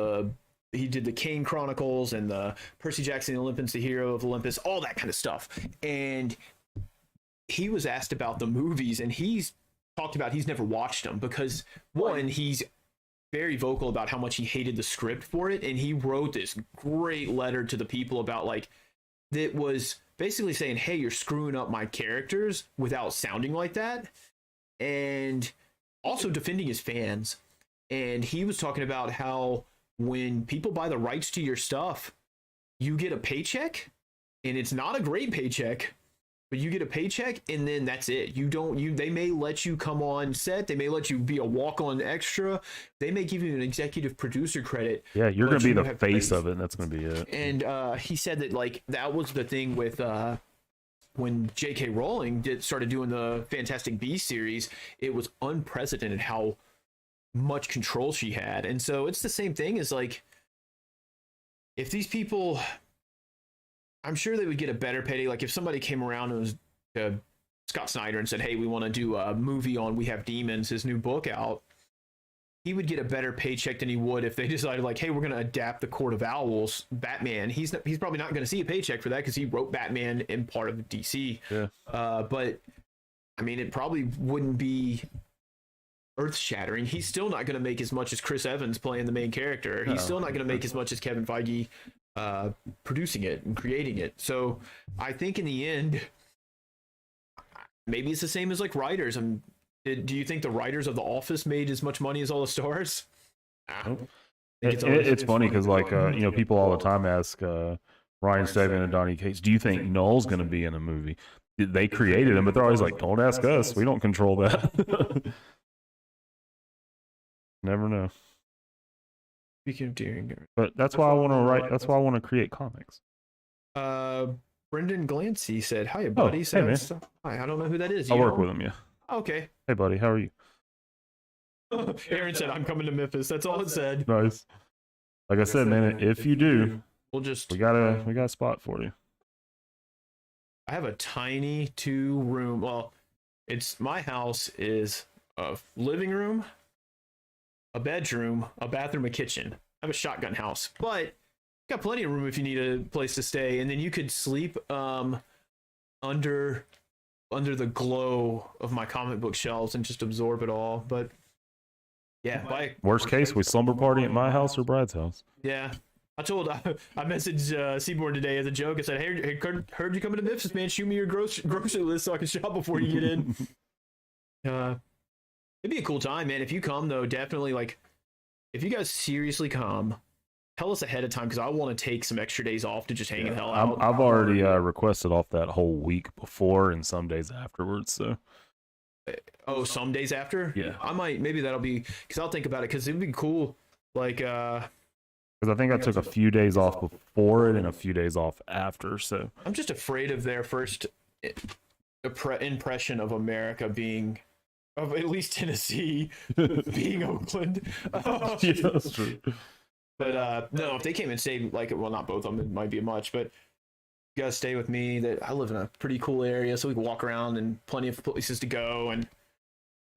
he did the Kane Chronicles and the Percy Jackson, the Olympians, the Hero of Olympus, all that kind of stuff. And he was asked about the movies, and he's talked about he's never watched them because, one, he's very vocal about how much he hated the script for it, and he wrote this great letter to the people about like that was basically saying, hey, you're screwing up my characters without sounding like that, and also defending his fans. And he was talking about how when people buy the rights to your stuff, you get a paycheck, and it's not a great paycheck, but you get a paycheck and then that's it. They may let you come on set, they may let you be a walk-on extra, they may give you an executive producer credit. Yeah, you're but gonna be you the have face faith. of it, and that's gonna be it. And he said that like that was the thing with when J.K. Rowling started doing the Fantastic Beasts series, it was unprecedented how much control she had. And so it's the same thing as like, if these people, I'm sure they would get a better payday. Like if somebody came around and was Scott Snyder and said, hey, we want to do a movie on We Have Demons, his new book out, he would get a better paycheck than he would if they decided like, hey, we're going to adapt the Court of Owls Batman. He's probably not going to see a paycheck for that because he wrote Batman in part of DC. Yeah. But I mean, it probably wouldn't be earth shattering. He's still not going to make as much as Chris Evans playing the main character. He's still not going to make as much as Kevin Feige producing it and creating it. So I think in the end, maybe it's the same as like writers. Do you think the writers of The Office made as much money as all the stars? Nope. It's funny because like people all the time ask Ryan Stegman and Donnie Cates, do you think Null's going to be in a movie? They created him, but they're always like, don't ask us, we don't control that. Never know. Speaking of daring, but that's why I want to write. That's why I want to create comics. Brendan Glancy said, "Hi, buddy." Hey, man. Hi, I don't know who that is. I work with him. Yeah. Okay. Hey, buddy. How are you? Aaron said, "I'm coming to Memphis." That's all it said. Nice. Like I said, man, if you do, we got a spot for you. I have a tiny 2-room. Well, my house is a living room, a bedroom, a bathroom, a kitchen. I have a shotgun house, but got plenty of room if you need a place to stay. And then you could sleep under the glow of my comic book shelves and just absorb it all. But yeah, worst case, we slumber party at my house or Brad's house. Yeah. I messaged Seaborn today as a joke. I said, hey, heard you coming to Memphis, man. Shoot me your grocery list so I can shop before you get in. It'd be a cool time, man. If you come, though, definitely, like, if you guys seriously come, tell us ahead of time, because I want to take some extra days off to just hang the hell out. I've already requested off that whole week before and some days afterwards, so. Oh, some days after? Yeah. Maybe that'll be, because I'll think about it, because it'd be cool, like, because I think I took a few days off before it and a few days off after, so. I'm just afraid of their first impression of America being, of at least Tennessee, being Oakland. Yeah, that's true. But no, if they came and stayed, like, well, not both of them, it might be much, but you guys stay with me. That I live in a pretty cool area, so we can walk around and plenty of places to go and,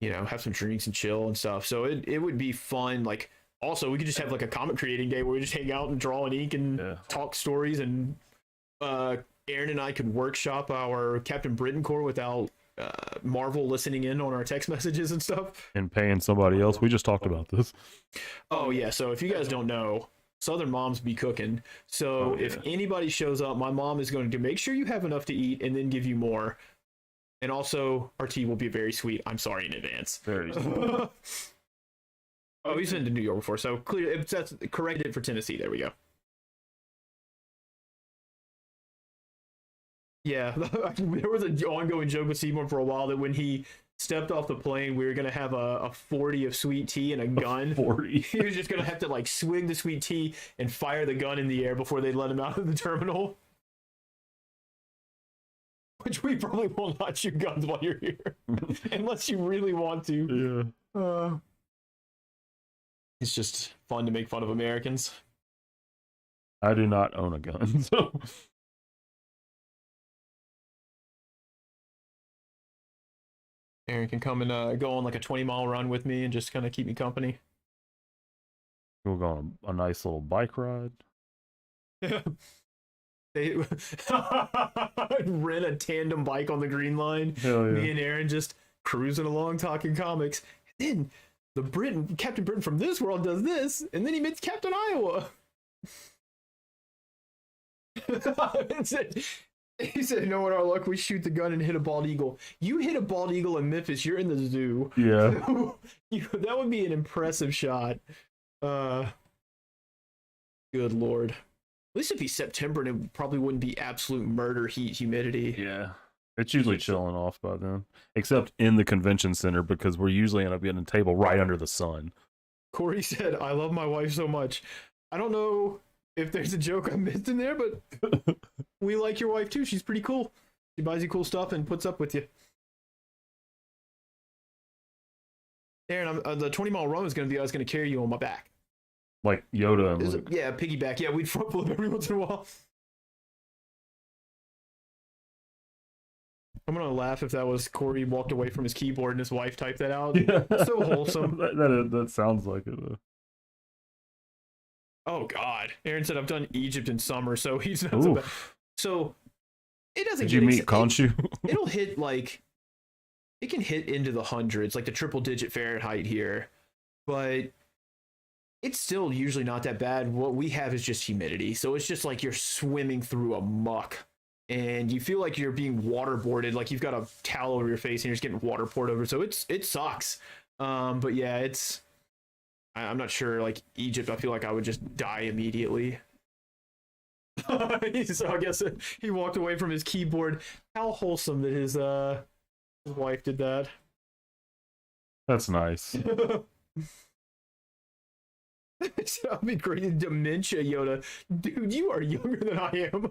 have some drinks and chill and stuff. So it would be fun, like, also, we could just have like a comic creating day where we just hang out and draw and ink and talk stories, and Aaron and I could workshop our Captain Britain Corps without Marvel listening in on our text messages and stuff. And paying somebody else. We just talked about this. Oh, yeah. So if you guys don't know, Southern moms be cooking. So if anybody shows up, my mom is going to make sure you have enough to eat and then give you more. And also, our tea will be very sweet. I'm sorry in advance. Very sweet. Oh, he's been to New York before, so clear. That's corrected for Tennessee. There we go. Yeah, there was an ongoing joke with Seymour for a while that when he stepped off the plane, we were gonna have a 40 of sweet tea and a gun. 40. He was just gonna have to like swig the sweet tea and fire the gun in the air before they let him out of the terminal. Which we probably will not shoot guns while you're here, unless you really want to. Yeah. It's just fun to make fun of Americans. I do not own a gun, so. Aaron can come and go on like a 20-mile run with me and just kind of keep me company. We'll go on a nice little bike ride. They rent a tandem bike on the Green Line. Hell yeah. Me and Aaron just cruising along talking comics. And then Captain Britain from this world does this, and then he meets Captain Iowa. He said, "No, in our luck, we shoot the gun and hit a bald eagle." You hit a bald eagle in Memphis, you're in the zoo. Yeah. That would be an impressive shot. Good Lord. At least it'd be September and it probably wouldn't be absolute murder heat humidity. Yeah. It's usually chilling off by then, except in the convention center because we're usually end up getting a table right under the sun. Corey said, "I love my wife so much." I don't know if there's a joke I missed in there, but we like your wife too. She's pretty cool. She buys you cool stuff and puts up with you. Aaron, the 20-mile run is going to be I was going to carry you on my back. Like Yoda and Luke. Yeah, piggyback. Yeah, we'd front flip every once in a while. I'm gonna laugh if that was Corey walked away from his keyboard and his wife typed that out. Yeah. So wholesome. that sounds like it. Oh God, Aaron said I've done Egypt in summer, so he's not so bad. So it doesn't. Did you meet Khonshu? It'll hit like it can hit into the hundreds, like the triple digit Fahrenheit here, but it's still usually not that bad. What we have is just humidity, so it's just like you're swimming through a muck. And you feel like you're being waterboarded, like you've got a towel over your face and you're just getting water poured over. So it sucks. But yeah, I'm not sure. Like Egypt, I feel like I would just die immediately. So I guess he walked away from his keyboard. How wholesome that his wife did that. That's nice. I'll be great in dementia, Yoda. Dude, you are younger than I am.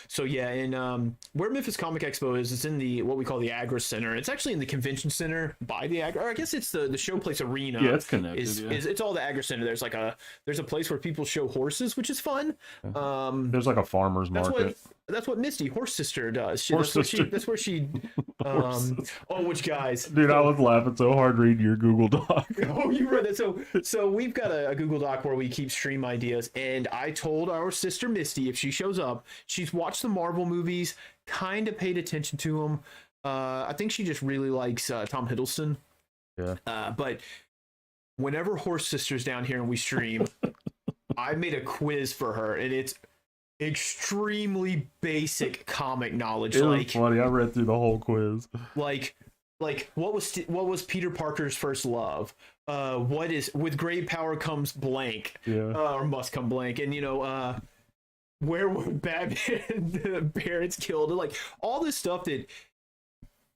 So yeah, and where Memphis Comic Expo is, it's in the what we call the Agri Center. It's actually in the convention center by the Agri. Or I guess it's the Showplace Arena. Yeah, it's connected. It's all the Agri Center. There's a place where people show horses, which is fun. There's like a farmer's market. That's what Misty, Horse Sister, does. That's where she. Which guys? Dude, I was laughing so hard reading your Google Doc. Oh, you read that? So we've got a Google Doc where we keep stream ideas, and I told our sister Misty if she shows up, she's watched the Marvel movies, kind of paid attention to them. I think she just really likes Tom Hiddleston. Yeah. But whenever Horse Sister's down here and we stream, I made a quiz for her, and it's extremely basic comic knowledge. It was funny. I read through the whole quiz. Like what was Peter Parker's first love? What is with great power comes blank? Yeah. Or must come blank? And where were Batman parents killed? Like all this stuff that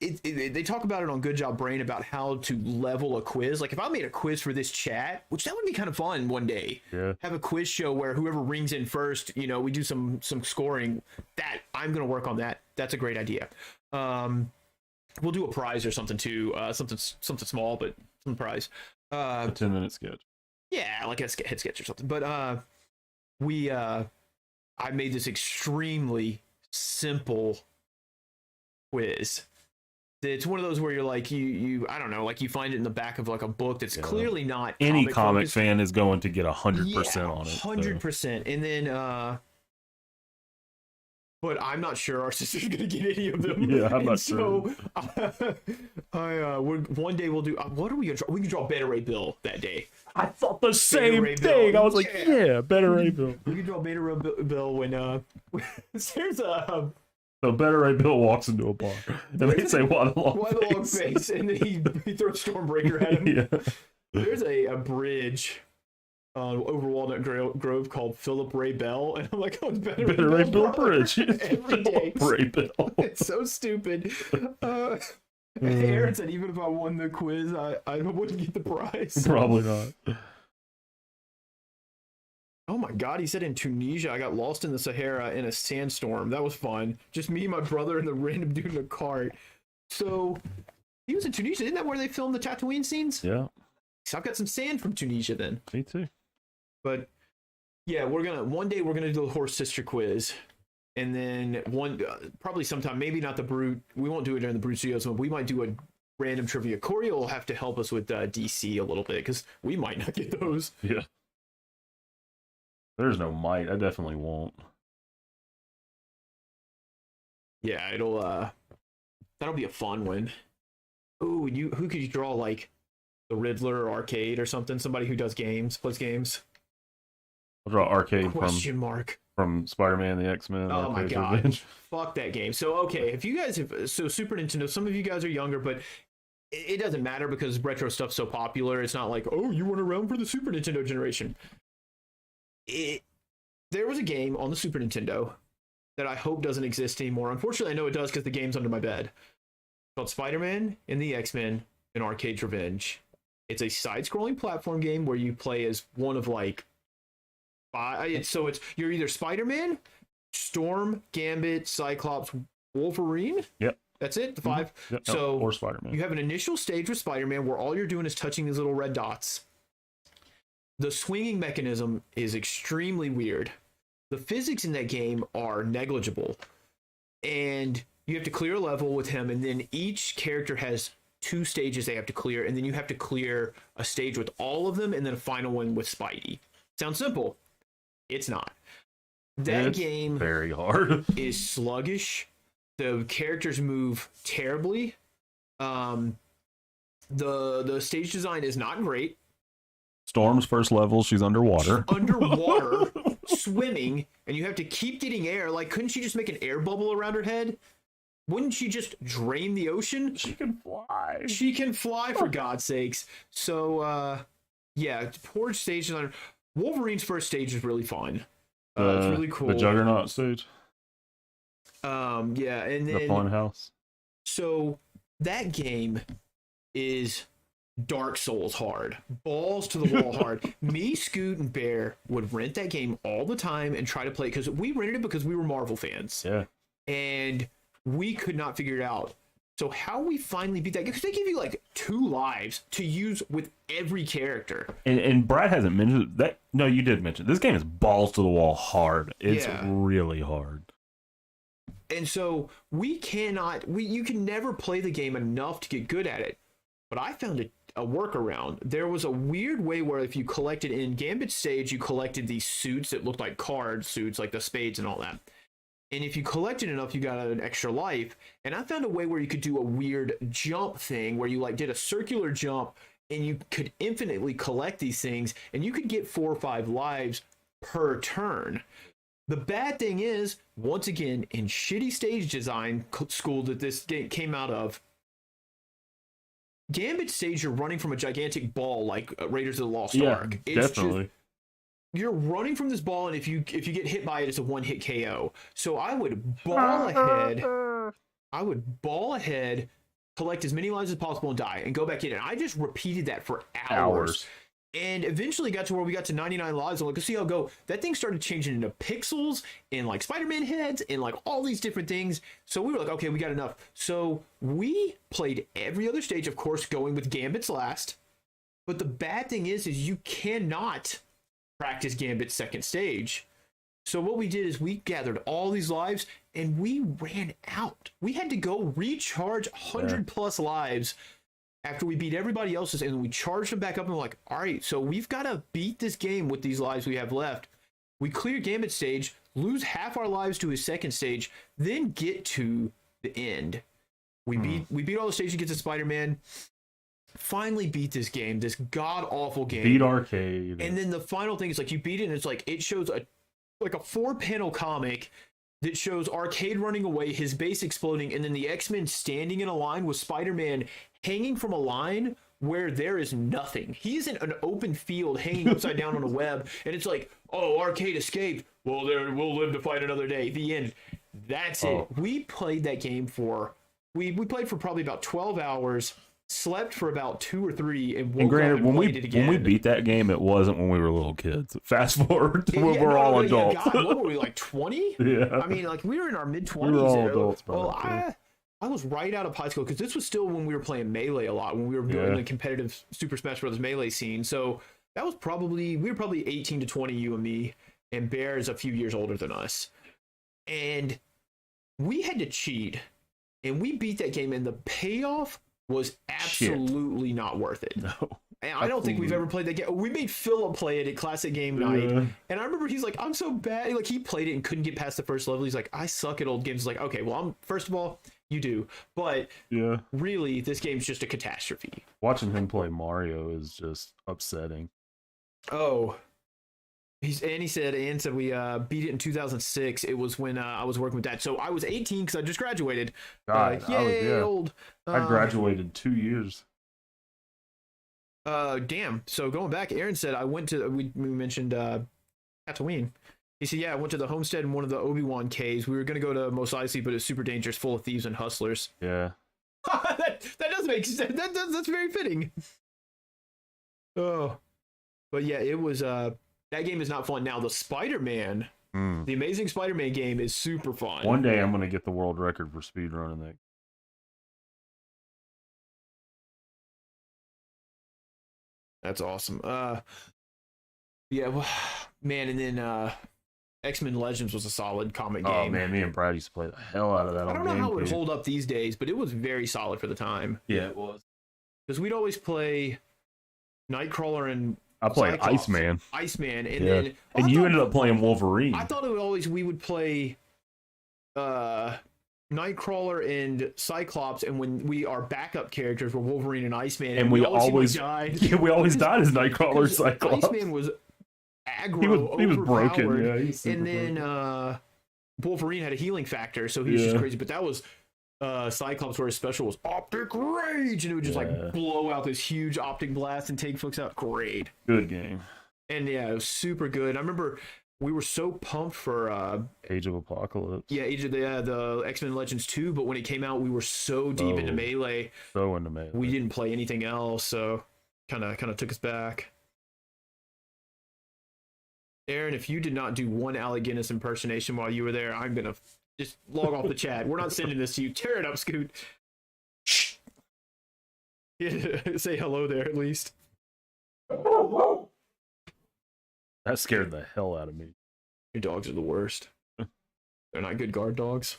they talk about it on Good Job Brain about how to level a quiz. Like if I made a quiz for this chat, which that would be kind of fun one day. Yeah. Have a quiz show where whoever rings in first, we do some scoring. That I'm gonna work on that. That's a great idea. We'll do a prize or something too. Something small, but some prize. A 10-minute sketch. Yeah, like a head sketch or something. But I made this extremely simple quiz. It's one of those where you're like you I don't know, like you find it in the back of like a book that's clearly not any comic fan is going to get 100% on it. 100%. And then but I'm not sure our sister's gonna get any of them. Yeah, I'm not sure. One day we'll do. What are we gonna draw? We can draw Beta Ray Bill that day. I thought the same thing. I was like, yeah, Beta Ray Bill. We can draw Beta Ray Bill when there's a. So Beta Ray Bill walks into a bar and they say, "Why the long face?" And then he throws Stormbreaker at him. Yeah. There's a bridge over Walnut Grove called Philip Ray Bell, and I'm like, oh, it's Better Ray Bill Bridge every day. Ray Bill. It's so stupid. Aaron said even if I won the quiz, I wouldn't get the prize. Probably not. Oh my God, he said in Tunisia, I got lost in the Sahara in a sandstorm. That was fun. Just me, my brother, and the random dude in a cart. So he was in Tunisia. Isn't that where they filmed the Tatooine scenes? Yeah. So I've got some sand from Tunisia then. Me too. But yeah, one day we're gonna do the Horse Sister quiz, and then probably sometime, maybe not the Brute. We won't do it during the Brute Studios, but we might do a random trivia. Corey will have to help us with DC a little bit because we might not get those. Yeah. There's no might. I definitely won't. Yeah, that'll be a fun one. Oh, who could you draw, like the Riddler or Arcade or something? Somebody who does games, plays games. I'll draw Arcade from Spider-Man, the X-Men. Oh my God. Fuck that game. So, okay, if you guys have, so Super Nintendo, some of you guys are younger, but it doesn't matter because retro stuff's so popular. It's not like, oh, you weren't around for the Super Nintendo generation. There was a game on the Super Nintendo that I hope doesn't exist anymore. Unfortunately, I know it does because the game's under my bed. It's called Spider-Man and the X-Men in Arcade's Revenge. It's a side-scrolling platform game where you play as one of like five. So you're either Spider-Man, Storm, Gambit, Cyclops, Wolverine. Yep. That's it, the five. Yep. So or Spider-Man. You have an initial stage with Spider-Man where all you're doing is touching these little red dots. The swinging mechanism is extremely weird. The physics in that game are negligible. And you have to clear a level with him, and then each character has 2 stages they have to clear, and then you have to clear a stage with all of them, and then a final one with Spidey. Sounds simple. It's not. That game very hard. is sluggish. The characters move terribly. The stage design is not great. Storm's first level, she's underwater. Underwater, swimming, and you have to keep getting air. Like, couldn't she just make an air bubble around her head? Wouldn't she just drain the ocean? She can fly. She can fly, for God's sakes. So, yeah, poor stage design. Wolverine's first stage is really fun. It's really cool. The Juggernaut stage. Yeah, and then the Fun House. So that game is Dark Souls hard, balls to the wall hard. Me, Scoot, and Bear would rent that game all the time and try to play it because we rented it because we were Marvel fans. Yeah, and we could not figure it out. So how we finally beat that game, because they give you like 2 lives to use with every character. And Brad hasn't mentioned that. No, you did mention this game is balls to the wall hard. It's really hard. And so you can never play the game enough to get good at it. But I found a workaround. There was a weird way where if you collected in Gambit stage, you collected these suits that looked like card suits, like the spades and all that. And if you collected enough, you got an extra life. And I found a way where you could do a weird jump thing where you like did a circular jump and you could infinitely collect these things and you could get 4 or 5 lives per turn. The bad thing is, once again, in shitty stage design school that this game came out of, Gambit stage, you're running from a gigantic ball like Raiders of the Lost Ark. It's definitely. You're running from this ball, and if you get hit by it, it's a 1-hit KO. So I would ball ahead. Collect as many lives as possible, and die, and go back in. And I just repeated that for hours. And eventually got to where we got to 99 lives. I'm like, let's see how it go. That thing started changing into pixels and like Spider-Man heads and like all these different things. So we were like, okay, we got enough. So we played every other stage, of course, going with Gambit's last. But the bad thing is you cannot practice Gambit's second stage. So what we did is we gathered all these lives and we ran out. We had to go recharge 100 plus lives after we beat everybody else's, and we charged them back up, and we're like, all right, so we've got to beat this game with these lives we have left. We clear Gambit stage, lose half our lives to his second stage, then get to the end. We beat all the stages, get to Spider-Man, finally beat this game, this god-awful game. Beat Arcade. And then the final thing is, like, you beat it, and it's like, it shows a 4-panel comic that shows Arcade running away, his base exploding, and then the X-Men standing in a line with Spider-Man hanging from a line where there is nothing. He's in an open field hanging upside down on a web, and it's like, oh, Arcade escaped. Well, we'll live to fight another day. The end. That's it. We played that game we played for probably about 12 hours, slept for about 2 or 3, and woke up and played it again. When we beat that game, it wasn't when we were little kids. Fast forward to when we're all adults. God, what were we, like 20? Yeah. I mean, like we were in our mid-20s. We were all adults by well, that time. I was right out of high school because this was still when we were playing Melee a lot, when we were doing the competitive Super Smash Bros. Melee scene. So that was we were probably 18 to 20, you and me, and Bear is a few years older than us. And we had to cheat, and we beat that game, and the payoff was absolutely not worth it. No. And I don't think we've ever played that game. We made Philip play it at Classic Game Night. And I remember he's like, I'm so bad. Like, he played it and couldn't get past the first level. He's like, I suck at old games. He's like, okay, well, first of all, you do. But really, this game's just a catastrophe. Watching him play Mario is just upsetting. Oh. He said we beat it in 2006. It was when I was working with Dad. So I was 18 because I just graduated. God, Yay, old. I graduated 2 years. Damn. So going back, Aaron said I went to. We mentioned Tatooine. He said, yeah, I went to the homestead in one of the Obi-Wan caves. We were gonna go to Mos Eisley, but it's super dangerous, full of thieves and hustlers. Yeah. that does make sense. That's very fitting. Oh, but yeah, it was. That game is not fun. Now the Spider-Man, the Amazing Spider-Man game is super fun. One day I'm gonna get the world record for speedrunning that. That's awesome. Yeah, well, man, and then X-Men Legends was a solid comic game. Oh man, me and Brad used to play the hell out of that. I don't know how it would hold up these days, but it was very solid for the time. Yeah, it was. Because we'd always play Nightcrawler and I played Cyclops. Iceman, and then and you ended up playing Wolverine. I thought we would play Nightcrawler and Cyclops, and when our backup characters were Wolverine and Iceman, and we always died. Yeah, we always died as Nightcrawler, Cyclops. Iceman was aggro, he was broken. overpowered, Yeah, he was super and then Wolverine had a healing factor, so he was just crazy. But that was Cyclops, where his special was Optic Rage, and it would just like blow out this huge optic blast and take folks out. Great, good game. And yeah, it was super good. I remember we were so pumped for Age of Apocalypse. Yeah, Age of the X-Men Legends 2, but when it came out, we were so deep into Melee. So into Melee. We didn't play anything else, so kind of took us back. Aaron, if you did not do one Alec Guinness impersonation while you were there, I'm gonna just log off the chat. We're not sending this to you. Tear it up, Scoot. Yeah, say hello there at least. That scared the hell out of me. Your dogs are the worst. They're not good guard dogs.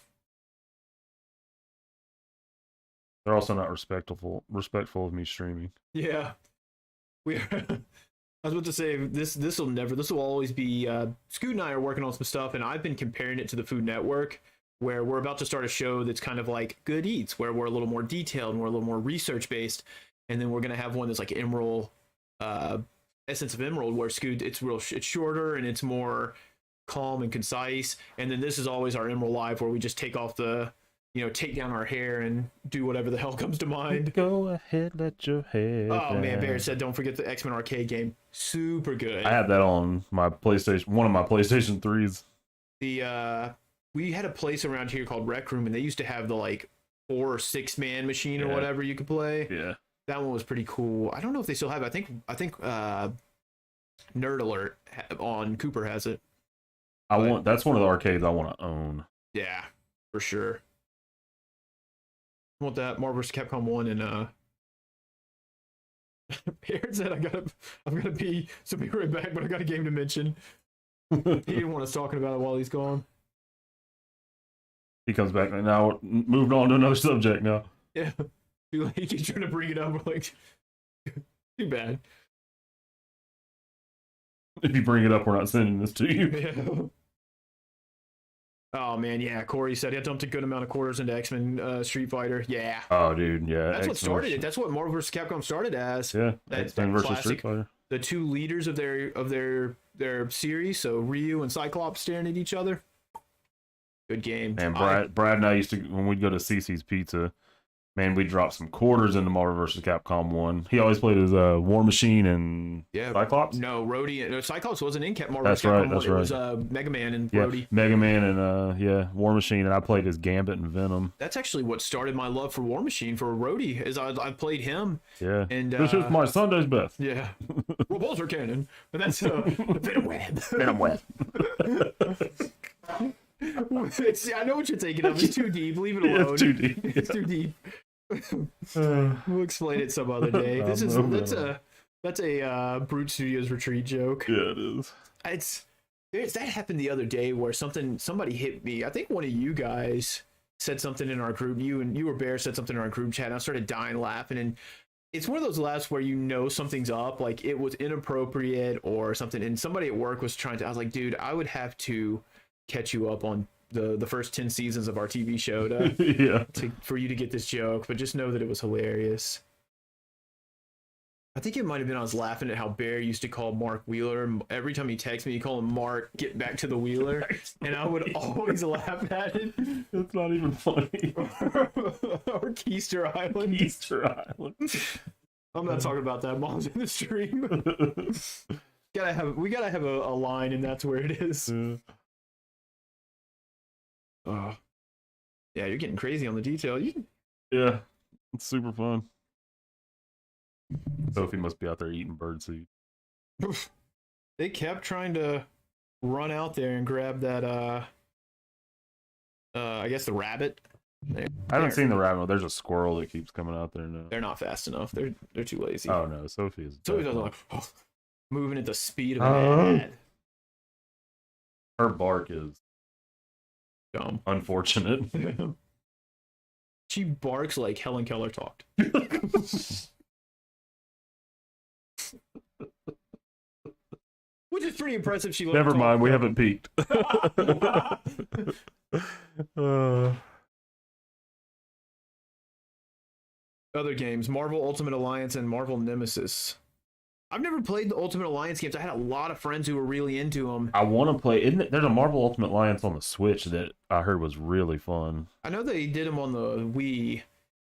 They're also not respectful of me streaming. Yeah. We are. I was about to say this will always be Scoot and I are working on some stuff, and I've been comparing it to the Food Network, where we're about to start a show that's kind of like Good Eats, where we're a little more detailed and we're a little more research based, and then we're gonna have one that's like Emerald, Essence of Emerald, where Scoot it's shorter and it's more calm and concise, and then this is always our Emerald Live, where we just take off the take down our hair and do whatever the hell comes to mind. Go ahead, let your hair down. Man, Bear said don't forget the X-Men arcade game. Super good. I had that on my PlayStation, one of my PlayStation 3s. We had a place around here called Rec Room, and they used to have the like 4 or 6 man machine or whatever you could play. Yeah. That one was pretty cool. I don't know if they still have it. I think Nerd Alert on Cooper has it. That's one of the arcades I want to own. Yeah, for sure. I want that Marvel vs. Capcom 1 and Aaron said I'm gonna pee, so be right back, but I got a game to mention. He didn't want us talking about it while he's gone. He comes back now. Moved on to another subject now. Yeah, he keeps trying to bring it up. We're like, too bad. If you bring it up, we're not sending this to you. Yeah. Oh man, yeah. Corey said he had dumped a good amount of quarters into X-Men Street Fighter. Yeah. Oh dude, yeah. That's what started it. That's what Marvel vs. Capcom started as. Yeah. X-Men versus Street Fighter. The two leaders of their series, so Ryu and Cyclops staring at each other. Good game. And Brad and I used to, when we'd go to CC's Pizza, man, we'd drop some quarters into Marvel vs. Capcom 1. He always played as War Machine and Cyclops. No, Rhodey. Cyclops wasn't in Marvel vs. Capcom 1. It was Mega Man and Rhodey. Mega Man and War Machine, and I played as Gambit and Venom. That's actually what started my love for War Machine, for Rhodey, is I played him. Yeah. And this is my Sunday's best. Yeah. Well, both are canon. And that's Venom Web. Venom Web. I know what you're thinking of. It's too deep. Leave it alone. It's too deep. It's too deep. We'll explain it some other day. That's a Brute Studios retreat joke. Yeah, it is. That happened the other day where somebody hit me. I think one of you guys said something in our group. You or Bear said something in our group chat, and I started dying laughing. And it's one of those laughs where something's up, like it was inappropriate or something. And somebody at work was trying to. I was like, dude, I would have to catch you up on the first 10 seasons of our TV show for you to get this joke, but just know that it was hilarious. I think it might have been I was laughing at how Bear used to call Mark Wheeler. Every time he texts me, he call him Mark, get back to the Wheeler. And I would always laugh at it. That's not even funny. Or Keister Island. Easter Island. I'm not talking about that. Mom's in the stream. We gotta have a line, and that's where it is. Yeah, you're getting crazy on the detail. Yeah, it's super fun. Sophie must be out there eating birdseed. They kept trying to run out there and grab that I guess the rabbit. I haven't seen the rabbit. There's a squirrel that keeps coming out there now. They're not fast enough. They're too lazy. Oh no, Sophie is. Sophie doesn't like moving at the speed of a mad. Her bark is Dumb. unfortunate. She barks like Helen Keller talked. Which is pretty impressive. She Never mind, we haven't peaked. Other games: Marvel Ultimate Alliance and Marvel Nemesis. I've never played the Ultimate Alliance games. I had a lot of friends who were really into them. I want to play. There's a Marvel Ultimate Alliance on the Switch that I heard was really fun. I know they did them on the Wii,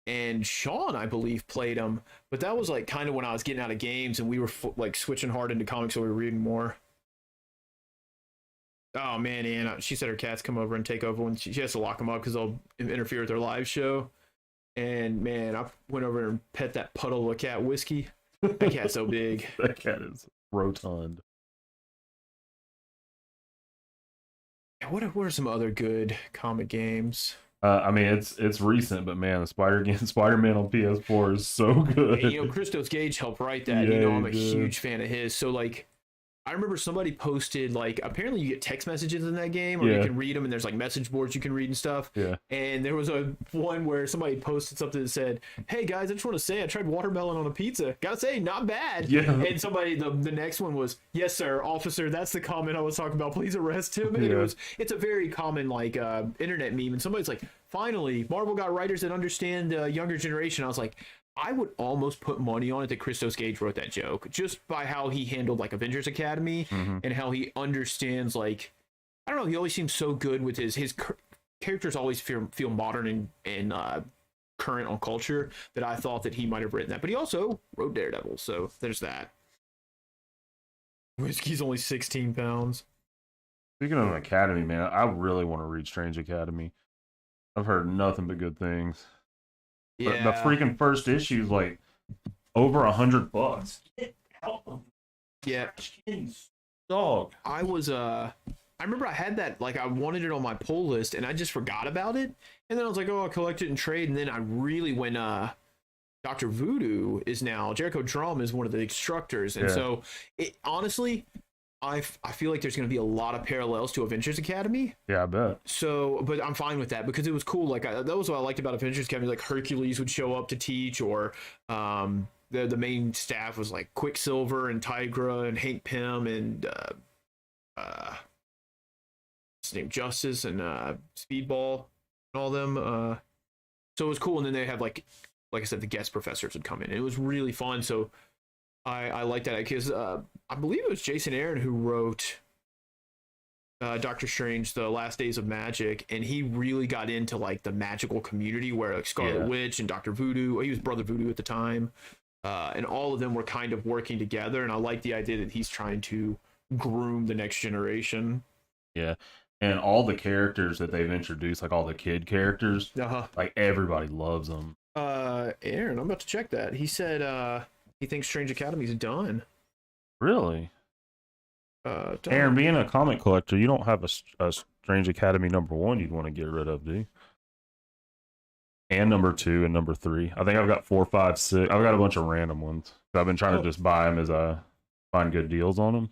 and Sean, I believe, played them. But that was like kind of when I was getting out of games, and we were like switching hard into comics, so we were reading more. Oh man, Anna, she said her cats come over and take over when she has to lock them up because they'll interfere with their live show. And man, I went over and pet that puddle of a cat, Whiskey. That cat's so big. That cat is rotund. What are some other good comic games? I mean, it's recent, but man, the Spider-Man on PS4 is so good. And, Christos Gage helped write that. Yeah, I'm a he did. huge fan of his. So like, I remember somebody posted like apparently you get text messages in that game, or you Yeah. can read them, and there's like message boards you can read and stuff. Yeah. And there was a one where somebody posted something that said, "Hey guys, I just want to say I tried watermelon on a pizza. Gotta say, not bad." Yeah. And somebody the next one was, "Yes sir, officer, that's the comment I was talking about. Please arrest him." And Yeah. it's a very common like internet meme, and somebody's like, "Finally, Marvel got writers that understand the younger generation." I was like, I would almost put money on it that Christos Gage wrote that joke just by how he handled like Avengers Academy and how he understands like, I don't know, he always seems so good with his characters always feel modern and current on culture that I thought that he might have written that. But he also wrote Daredevil, so there's that. Whiskey's only 16 pounds. Speaking of Academy, man, I really want to read Strange Academy. I've heard nothing but good things. Yeah. The freaking first issue is like over $100. Get out of Yeah. dog. I was I remember I had that, like I wanted it on my pull list and I just forgot about it. And then I was like, oh, I'll collect it and trade. And then I really when Dr. Voodoo is now Jericho Drum is one of the instructors. And Yeah. so it honestly I feel like there's going to be a lot of parallels to Avengers Academy. Yeah, I bet. So, but I'm fine with that because it was cool. Like that was what I liked about Avengers Academy. Like Hercules would show up to teach, or the main staff was like Quicksilver and Tigra and Hank Pym and what's his name, Justice and Speedball and all them. So it was cool. And then they have like I said, the guest professors would come in. It was really fun. So I like that because I believe it was Jason Aaron who wrote Doctor Strange: The Last Days of Magic, and he really got into like the magical community where like Scarlet Witch and Doctor Voodoo, he was Brother Voodoo at the time, and all of them were kind of working together. And I like the idea that he's trying to groom the next generation. Yeah. And all the characters that they've introduced, like all the kid characters, like everybody loves them. Aaron, I'm about to check that. He said he thinks Strange Academy's done. Really? Done. Aaron, being a comic collector, you don't have a Strange Academy #1 you'd want to get rid of, do you? And #2 and #3. I think I've got 4, 5, 6. I've got a bunch of random ones. I've been trying to just buy them as I find good deals on them.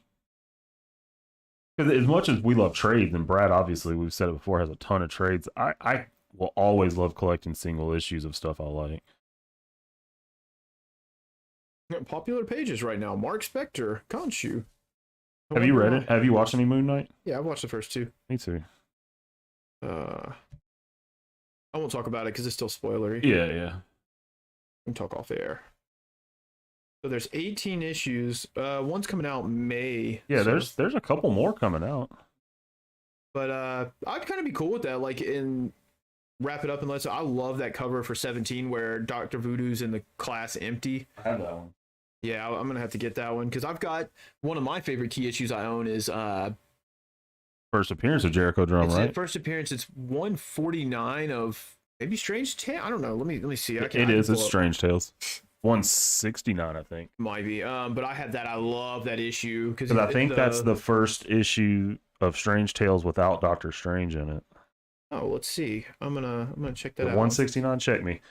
Because as much as we love trades, and Brad, obviously, we've said it before, has a ton of trades, I will always love collecting single issues of stuff I like. Popular pages right now. Mark Spector, Khonshu. Have you read it? Have you watched any Moon Knight? Yeah, I've watched the first two. Me too. I won't talk about it because it's still spoilery. Yeah, yeah. We can talk off air. So there's 18 issues. One's coming out May. Yeah, so, there's a couple more coming out. but I'd kind of be cool with that. Like in wrap it up and let's. I love that cover for 17 where Doctor Voodoo's in the class empty. I have that one. Yeah, I'm gonna have to get that one because I've got one of my favorite key issues I own is First appearance of Jericho Drum, right? first appearance. It's 149 of maybe Strange Tale. I don't know. Let me see. It is. It's Strange Tales. 169, I think. Might be. But I have that. I love that issue because I think that's the first issue of Strange Tales without Doctor Strange in it. Oh, let's see. I'm gonna check that out. 169. Check me.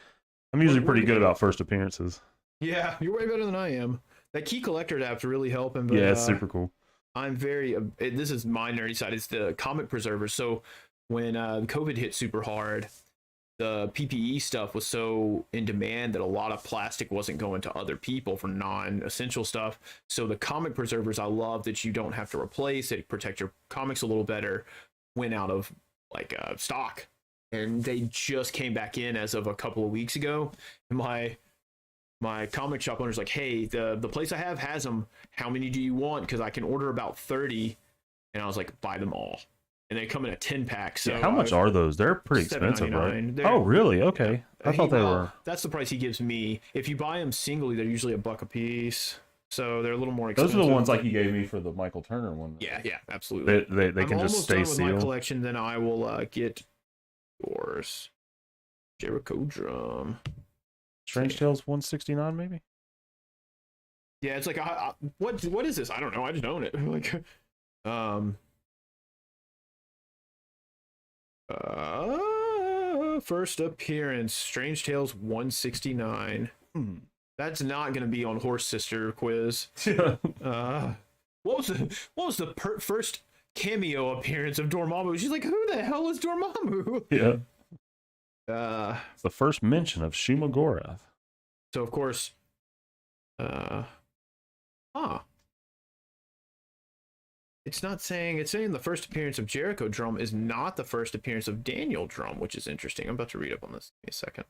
I'm usually pretty good about first appearances. Yeah, you're way better than I am. That key collector app's really helping. But, yeah, it's super cool. I'm very. This is my nerdy side. It's the comic preserver. So when COVID hit super hard, the PPE stuff was so in demand that a lot of plastic wasn't going to other people for non-essential stuff. So the comic preservers, I love that you don't have to replace. They protect your comics a little better. Went out of stock, and they just came back in as of a couple of weeks ago. And my comic shop owner's like, hey, the place I have has them. How many do you want? Because I can order about 30. And I was like, buy them all. And they come in a 10-pack. So how much are those? They're pretty expensive, right? Oh, really? Okay. I thought they were. That's the price he gives me. If you buy them singly, they're usually $1 a piece. So they're a little more expensive. Those are the ones like you gave me for the Michael Turner one. Yeah, absolutely. They can just stay sealed. I'm almost done with my collection, then I will get yours. Jericho Drum. Strange Tales 169, maybe? Yeah, it's like, what is this? I don't know. I just own it. Like, first appearance, Strange Tales 169. That's not going to be on Horse Sister quiz. What was the first cameo appearance of Dormammu? She's like, who the hell is Dormammu? Yeah. It's the first mention of Shuma Gorath. So of course, it's not saying, it's saying the first appearance of Jericho Drum is not the first appearance of Daniel Drum, which is interesting. I'm about to read up on this. Give me a second.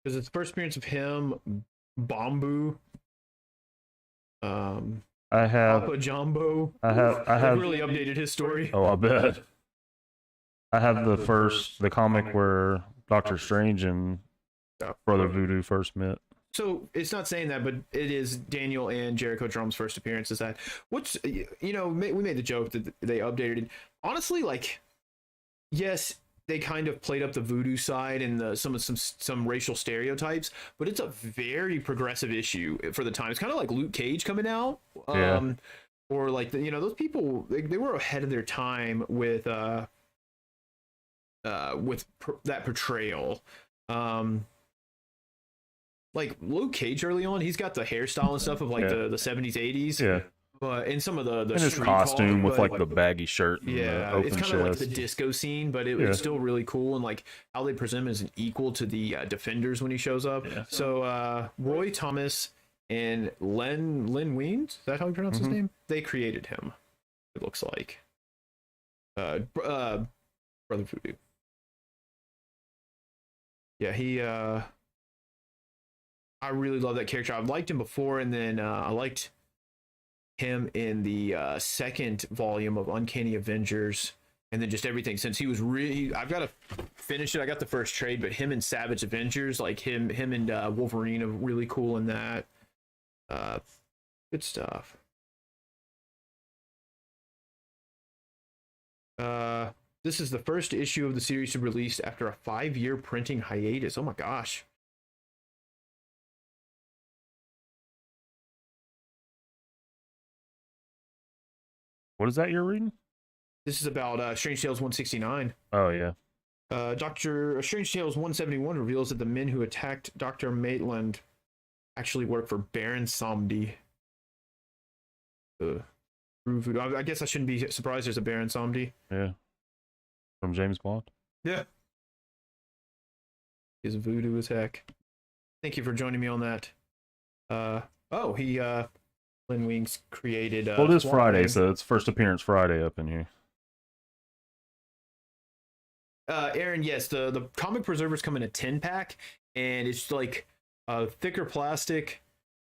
Because it's the first appearance of him, Bombu. I have Papa Jumbo. I have really updated his story. Oh, I bet. I have the comic where Doctor Strange and Brother Voodoo first met. So it's not saying that, but it is Daniel and Jericho Drum's first appearance. Is that what's, we made the joke that they updated it. Honestly, like, yes, they kind of played up the voodoo side and some racial stereotypes, but it's a very progressive issue for the time. It's kind of like Luke Cage coming out, or like those people they were ahead of their time with that portrayal. Like Luke Cage early on, he's got the hairstyle and stuff of like the 70s, 80s. Yeah. But in some of the and his costume with like the baggy shirt. And it's kind of like the disco scene, but it's still really cool, and like how they present him as an equal to the Defenders when he shows up. Yeah. So Roy Thomas and Len Wein, is that how you pronounce his name? They created him. It looks like Brother Voodoo. Yeah, he. I really love that character. I've liked him before, and then I liked him in the second volume of Uncanny Avengers, and then just everything since he was really. I've got to finish it. I got the first trade, but him and Savage Avengers, like him and Wolverine, are really cool in that. Good stuff. This is the first issue of the series to be released after a 5-year printing hiatus. Oh my gosh. What is that you're reading? This is about Strange Tales 169. Oh, yeah. Dr. Strange Tales 171 reveals that the men who attacked Dr. Maitland actually work for Baron Samedi. I guess I shouldn't be surprised there's a Baron Samedi. Yeah. From James Bond? Yeah. He's voodoo as heck. Thank you for joining me on that. Lynn Wings created. Well, it is Friday, so it's first appearance Friday up in here. Aaron, yes, the comic preservers come in a 10-pack, and it's like thicker plastic,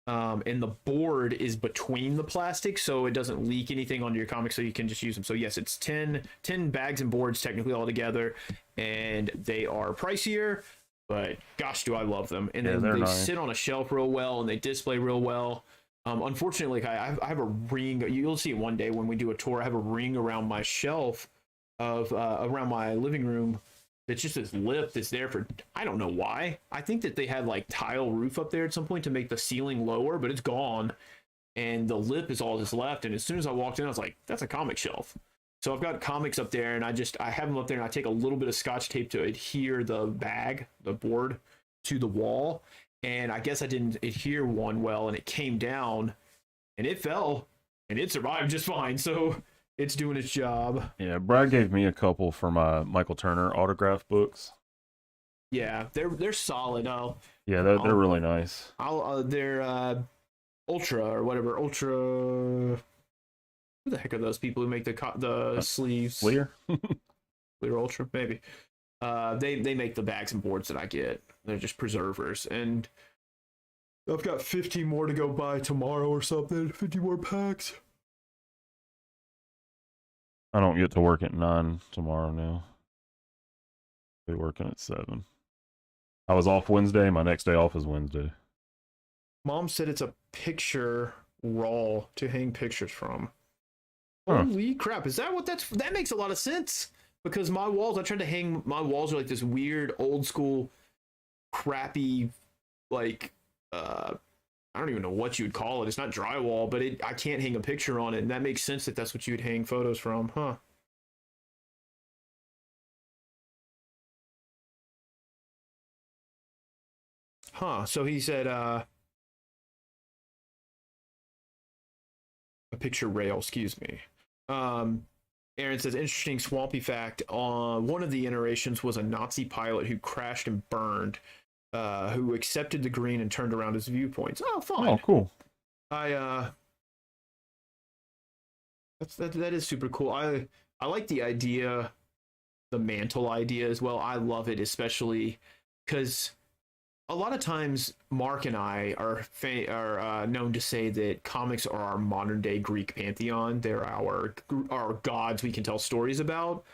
and the board is between the plastic, so it doesn't leak anything onto your comics, so you can just use them. So yes, it's 10 bags and boards technically all together, and they are pricier, but gosh, do I love them. And then they nice. sit on a shelf real well, and they display real well. Unfortunately, like I have a ring. You'll see it one day when we do a tour. I have a ring around my shelf of around my living room. It's just this lip that's there for, I don't know why. I think that they had like tile roof up there at some point to make the ceiling lower, but it's gone. And the lip is all that's left. And as soon as I walked in, I was like, that's a comic shelf. So I've got comics up there, and I have them up there, and I take a little bit of scotch tape to adhere the board to the wall. And I guess I didn't adhere one well, and it came down and it fell and it survived just fine. So it's doing its job. Yeah, Brad gave me a couple for my Michael Turner autograph books. Yeah, they're solid. Yeah, they're really nice. They're Ultra or whatever. Ultra. Who the heck are those people who make the sleeves? Lear? Lear Ultra, maybe. They make the bags and boards that I get. They're just preservers, and I've got 50 more to go buy tomorrow or something. 50 more packs. I don't get to work at 9 tomorrow now. I'll be working at 7. I was off Wednesday. My next day off is Wednesday. Mom said it's a picture wall to hang pictures from. Huh. Holy crap. Is that what that makes a lot of sense? Because my walls, I tried to hang, my walls are like this weird old school crappy, like, I don't even know what you would call it. It's not drywall, but I can't hang a picture on it. And that makes sense that that's what you would hang photos from, huh? So he said, a picture rail, excuse me. Aaron says, interesting swampy fact. One of the iterations was a Nazi pilot who crashed and burned, who accepted the green and turned around his viewpoints. Oh, fine. Oh, cool. That is super cool. I like the idea, the mantle idea as well. I love it, especially because a lot of times Mark and I are known to say that comics are our modern day Greek pantheon. They're our gods we can tell stories about.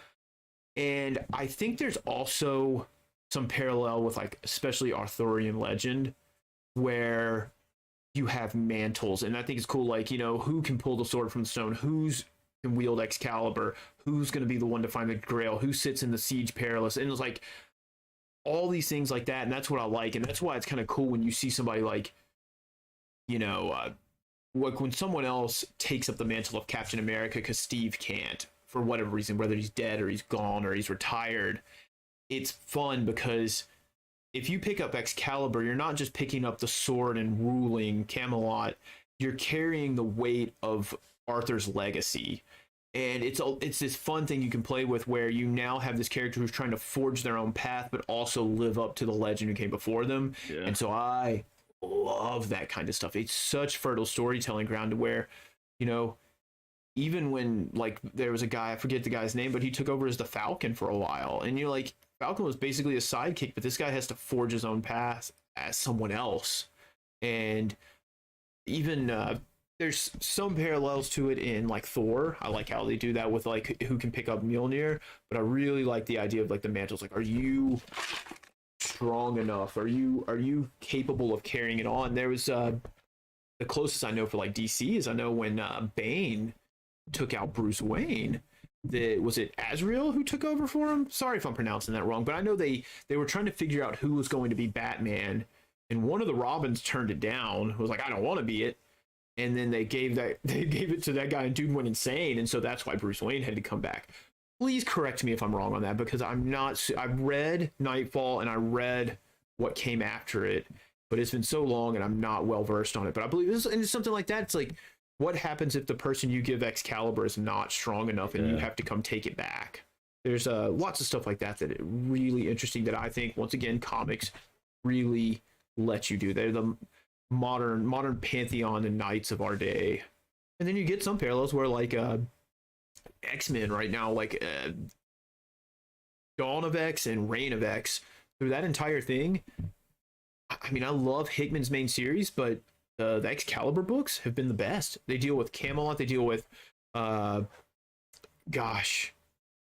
And I think there's also some parallel with, like, especially Arthurian legend, where you have mantles. And I think it's cool, like, you know, who can pull the sword from the stone? Who's can wield Excalibur? Who's going to be the one to find the Grail? Who sits in the Siege Perilous? And it's like all these things like that, and that's what I like. And that's why it's kind of cool when you see somebody like, you know, like when someone else takes up the mantle of Captain America because Steve can't, for whatever reason, whether he's dead or he's gone or he's retired. It's fun because if you pick up Excalibur, you're not just picking up the sword and ruling Camelot, you're carrying the weight of Arthur's legacy. And it's this fun thing you can play with where you now have this character who's trying to forge their own path, but also live up to the legend who came before them. Yeah. And so I love that kind of stuff. It's such fertile storytelling ground to where, you know, even when, like, there was a guy, I forget the guy's name, but he took over as the Falcon for a while. And you're like, Falcon was basically a sidekick, but this guy has to forge his own path as someone else. And even there's some parallels to it in, like, Thor. I like how they do that with, like, who can pick up Mjolnir, but I really like the idea of, like, the mantles. Like, are you strong enough? Are you capable of carrying it on? There was the closest I know for, like, DC is I know when Bane took out Bruce Wayne, was it Azrael who took over for him? Sorry if I'm pronouncing that wrong, but I know they were trying to figure out who was going to be Batman, and one of the Robins turned it down, was like, I don't want to be it. And then they gave it to that guy, and dude went insane, and so that's why Bruce Wayne had to come back. Please correct me if I'm wrong on that, because I've read Nightfall and I read what came after it, but it's been so long and I'm not well versed on it. But I believe it's something like that. It's like, what happens if the person you give Excalibur is not strong enough and you have to come take it back? There's lots of stuff like that that are really interesting that I think, once again, comics really let you do. They're the modern pantheon and knights of our day. And then you get some parallels where, like, X-Men right now, like Dawn of X and Reign of X, through that entire thing, I mean, I love Hickman's main series, but the Excalibur books have been the best. They deal with Camelot. They deal with, uh, gosh,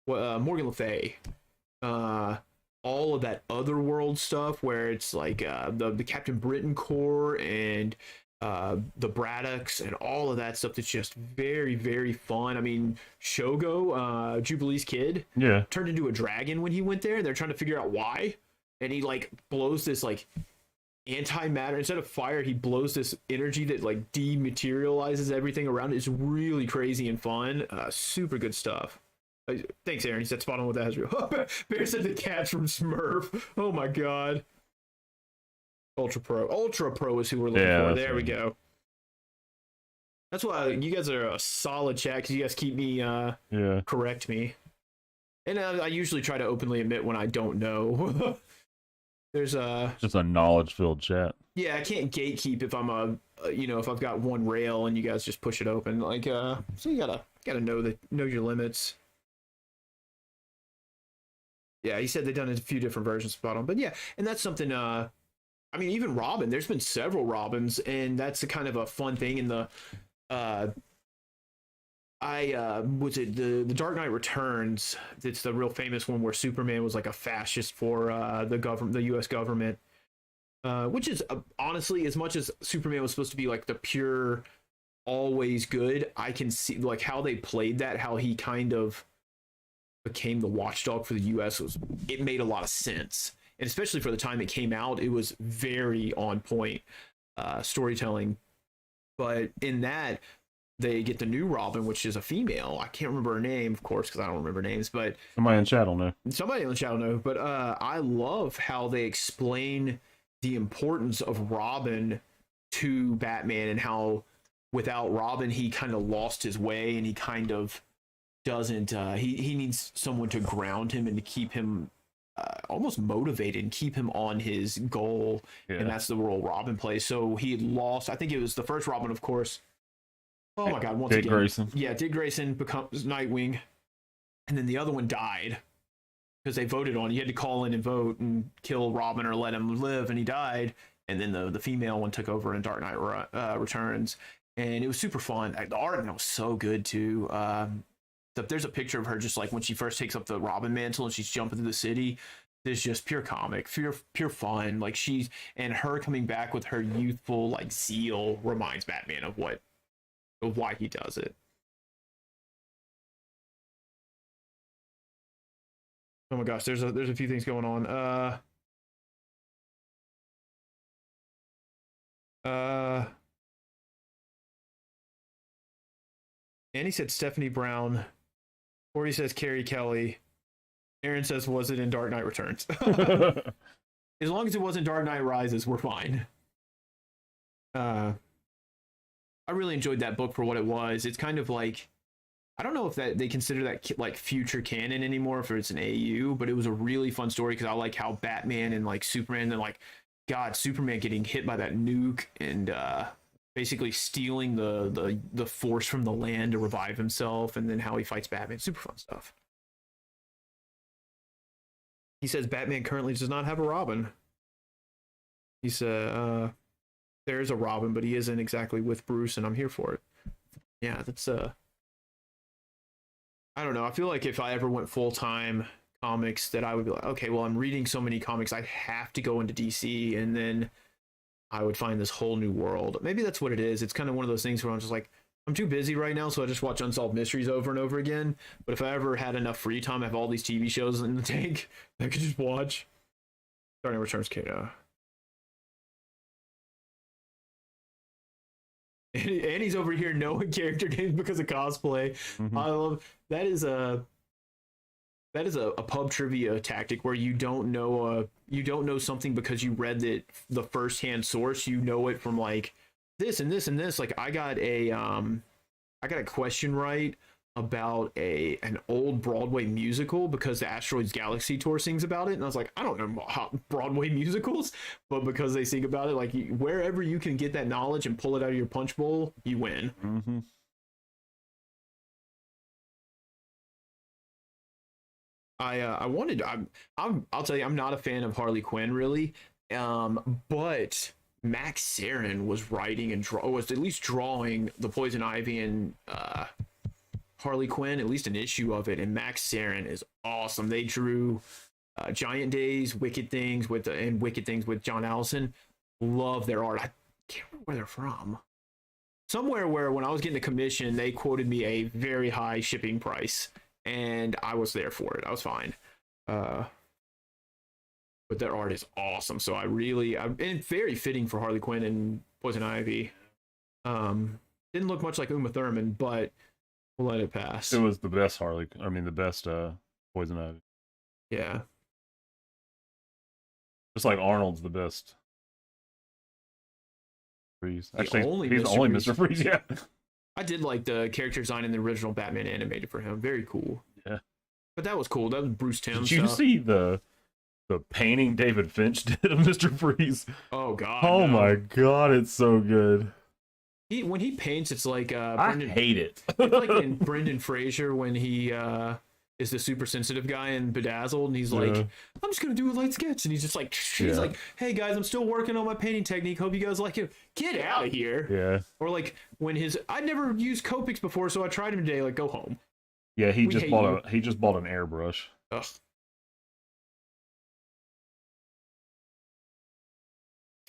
Morgan Le Fay. Uh, all of that otherworld stuff where it's like the Captain Britain Corps and the Braddocks and all of that stuff that's just very, very fun. I mean, Shogo, Jubilee's kid, Yeah. turned into a dragon when he went there. They're trying to figure out why. And he like blows this like antimatter instead of fire. He blows this energy that like dematerializes everything around it. It's really crazy and fun. Super good stuff. Thanks, Aaron. He said spot on with that. Bear said the cats from Smurf. Oh my god. Ultra Pro. Ultra Pro is who we're looking for. There we go. That's why you guys are a solid chat because you guys keep me correct me. And I usually try to openly admit when I don't know. There's just a knowledge filled chat. Yeah, I can't gatekeep if I'm if I've got one rail and you guys just push it open. Like so you gotta know your limits. Yeah, he said they've done a few different versions spot on. But yeah, and that's something I mean, even Robin, there's been several Robins, and that's a kind of a fun thing in the was it the Dark Knight Returns? It's the real famous one where Superman was like a fascist for the U.S. government, which is honestly, as much as Superman was supposed to be like the pure, always good, I can see like how they played that, how he kind of became the watchdog for the U.S. It made a lot of sense, and especially for the time it came out, it was very on point storytelling. But in that, they get the new Robin, which is a female. I can't remember her name, of course, because I don't remember names. But somebody in chat will know. Somebody in the chat will know. But I love how they explain the importance of Robin to Batman and how without Robin, he kind of lost his way and he kind of doesn't. He needs someone to ground him and to keep him almost motivated and keep him on his goal. Yeah. And that's the role Robin plays. So he had lost. I think it was the first Robin, of course. Oh my God! Dick Grayson. Yeah, Dick Grayson becomes Nightwing, and then the other one died because they voted on. You had to call in and vote and kill Robin or let him live, and he died. And then the female one took over in Dark Knight Returns, and it was super fun. The art was so good too. There's a picture of her just like when she first takes up the Robin mantle and she's jumping through the city. There's just pure comic, pure fun. Like her coming back with her youthful like zeal reminds Batman of why he does it. Oh my gosh, there's a few things going on. Annie said Stephanie Brown. Corey says Carrie Kelly. Aaron says, was it in Dark Knight Returns? As long as it wasn't Dark Knight Rises, we're fine. I really enjoyed that book for what it was. It's kind of like, I don't know if that they consider that like future canon anymore, if it's an AU, but it was a really fun story because I like how Batman and like Superman and like Superman getting hit by that nuke and basically stealing the force from the land to revive himself, and then how he fights Batman. Super fun stuff. He says Batman currently does not have a Robin. He said there's a Robin, but he isn't exactly with Bruce, and I'm here for it. Yeah, that's I don't know. I feel like if I ever went full-time comics, that I would be like, okay, well, I'm reading so many comics, I have to go into DC, and then I would find this whole new world. Maybe that's what it is. It's kind of one of those things where I'm just like, I'm too busy right now, so I just watch Unsolved Mysteries over and over again. But if I ever had enough free time, I have all these TV shows in the tank that I could just watch. Starting Returns Kato. And he's over here knowing character names because of cosplay. Mm-hmm. I love that is a pub trivia tactic where you don't know something because you read the first-hand source. You know it from like this and this and this. Like I got a question right about an old Broadway musical because the Asteroids Galaxy Tour sings about it, and I was like, I don't know Broadway musicals, but because they sing about it, like wherever you can get that knowledge and pull it out of your punch bowl, you win. Mm-hmm. I'll tell you, I'm not a fan of Harley Quinn really. But Max Sarin was writing and was at least drawing the Poison Ivy and Harley Quinn, at least an issue of it. And Max Sarin is awesome. They drew Giant Days, Wicked Things with John Allison. Love their art. I can't remember where they're from. Somewhere where when I was getting a commission, they quoted me a very high shipping price, and I was there for it. I was fine. But their art is awesome. So and very fitting for Harley Quinn and Poison Ivy. Didn't look much like Uma Thurman, but we'll let it pass. It was the best the best Poison Ivy. Yeah. Just like Arnold's the best. Freeze. Actually, he's Mr. only Freeze. Mr. Freeze, yeah. I did like the character design in the original Batman animated for him. Very cool. Yeah. But that was cool. That was Bruce Timm. Did you see the painting David Finch did of Mr. Freeze? Oh god. Oh no. my god, it's so good. When he paints, it's like I hate it. It's like in Brendan Fraser when he is the super sensitive guy in Bedazzled, and he's like, I'm just gonna do a light sketch, and he's like, hey guys, I'm still working on my painting technique, hope you guys like it. Get out of here. Yeah. Or like when I'd never used Copics before, so I tried him today, like, go home. Yeah, he just bought an airbrush. Ugh.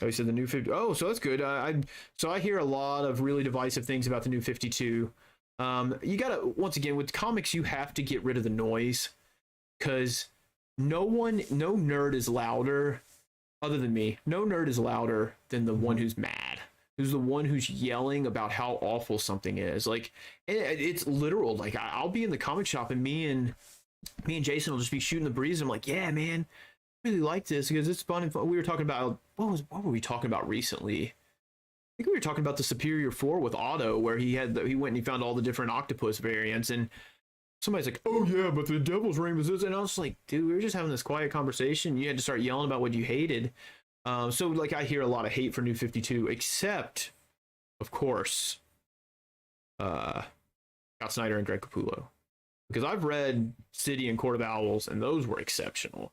Oh, he said the new 50. Oh, so that's good. So I hear a lot of really divisive things about the new 52. You gotta, once again, with comics, you have to get rid of the noise, because no nerd is louder, other than me. No nerd is louder than the one who's mad, who's the one who's yelling about how awful something is. Like, it's literal. Like, I'll be in the comic shop, and me and Jason will just be shooting the breeze. And I'm like, yeah, man, I really like this because it's fun. We were talking about what were we talking about recently? I think we were talking about the Superior 4 with Otto, where he went and he found all the different octopus variants, and somebody's like, oh yeah, but the Devil's Reign was this, and I was like, dude, we were just having this quiet conversation. You had to start yelling about what you hated. So like, I hear a lot of hate for New 52, except, of course, Scott Snyder and Greg Capullo, because I've read City and Court of Owls, and those were exceptional.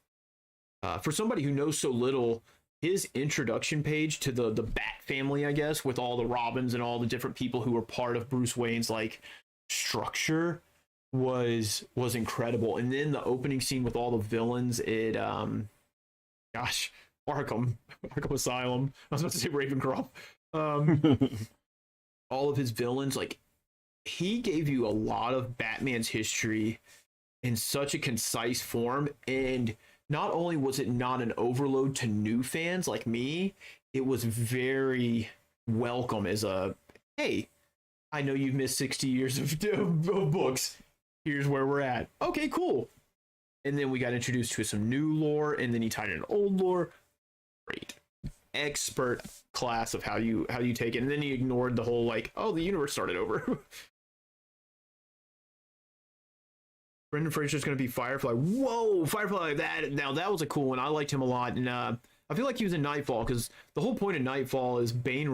For somebody who knows so little, his introduction page to the Bat family, I guess, with all the Robins and all the different people who were part of Bruce Wayne's like structure was incredible. And then the opening scene with all the villains, Arkham Asylum. I was about to say Ravencroft. All of his villains, like, he gave you a lot of Batman's history in such a concise form, and not only was it not an overload to new fans like me, it was very welcome as a, hey, I know you've missed 60 years of books. Here's where we're at. Okay, cool. And then we got introduced to some new lore, and then he tied in old lore. Great. Expert class of how you take it. And then he ignored the whole, like, oh, the universe started over. Brendan Fraser's going to be Firefly. Whoa, Firefly, that was a cool one. I liked him a lot, and I feel like he was in Nightfall, because the whole point of Nightfall is Bane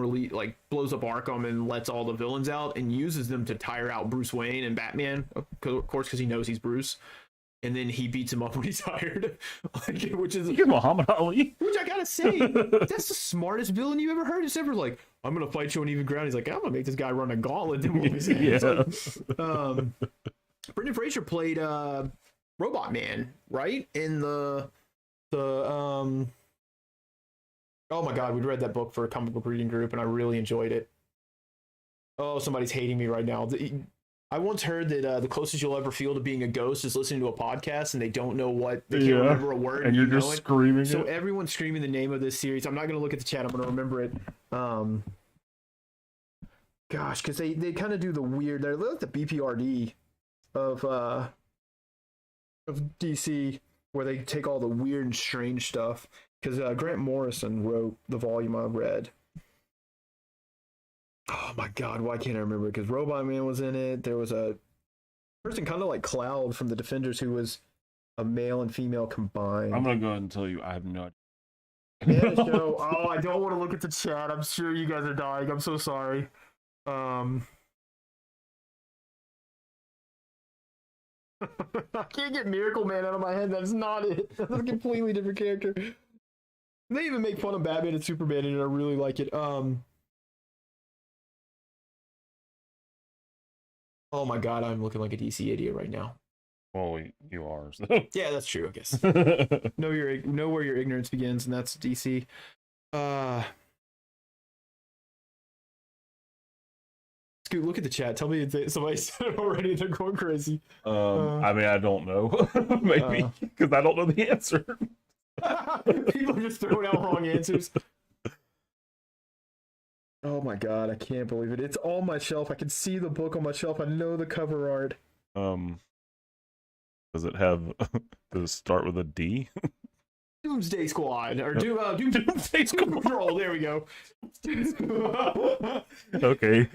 blows up Arkham and lets all the villains out and uses them to tire out Bruce Wayne and Batman, of course, because he knows he's Bruce, and then he beats him up when he's tired, which is Muhammad Ali. Which I gotta say, that's the smartest villain you ever heard. It's ever like, I'm gonna fight you on even ground. He's like, I'm gonna make this guy run a gauntlet. Then whoop his ass. Yeah. Brendan Fraser played Robot Man, right? In the oh my god, we read that book for a comic book reading group, and I really enjoyed it. Oh, somebody's hating me right now. I once heard that the closest you'll ever feel to being a ghost is listening to a podcast, and they don't know they can't remember a word, and you're just screaming. So everyone's screaming the name of this series. I'm not going to look at the chat. I'm going to remember it. Gosh, because they kind of do the weird. They're like the BPRD of DC, where they take all the weird and strange stuff. Because Grant Morrison wrote the volume I read. Oh my god, why can't I remember? Because Robot Man was in it. There was a person kind of like Cloud from the Defenders who was a male and female combined. I'm gonna go ahead and tell you, I have no idea. Show. Oh, I don't want to look at the chat. I'm sure you guys are dying. I'm so sorry. I can't get Miracle Man out of my head. That's not it. That's a completely different character. They even make fun of Batman and Superman, and I really like it. Oh my god, I'm looking like a DC idiot right now. Well, you are. So. Yeah, that's true. I guess. know where your ignorance begins, and that's DC. Scoot, look at the chat. Tell me if somebody said it already. They're going crazy. I mean, I don't know. Maybe because I don't know the answer. People just throwing out wrong answers. Oh my god, I can't believe it. It's on my shelf. I can see the book on my shelf. I know the cover art. Does it have does it start with a D? Doomsday Squad or Doomsday Squad. There we go. Okay.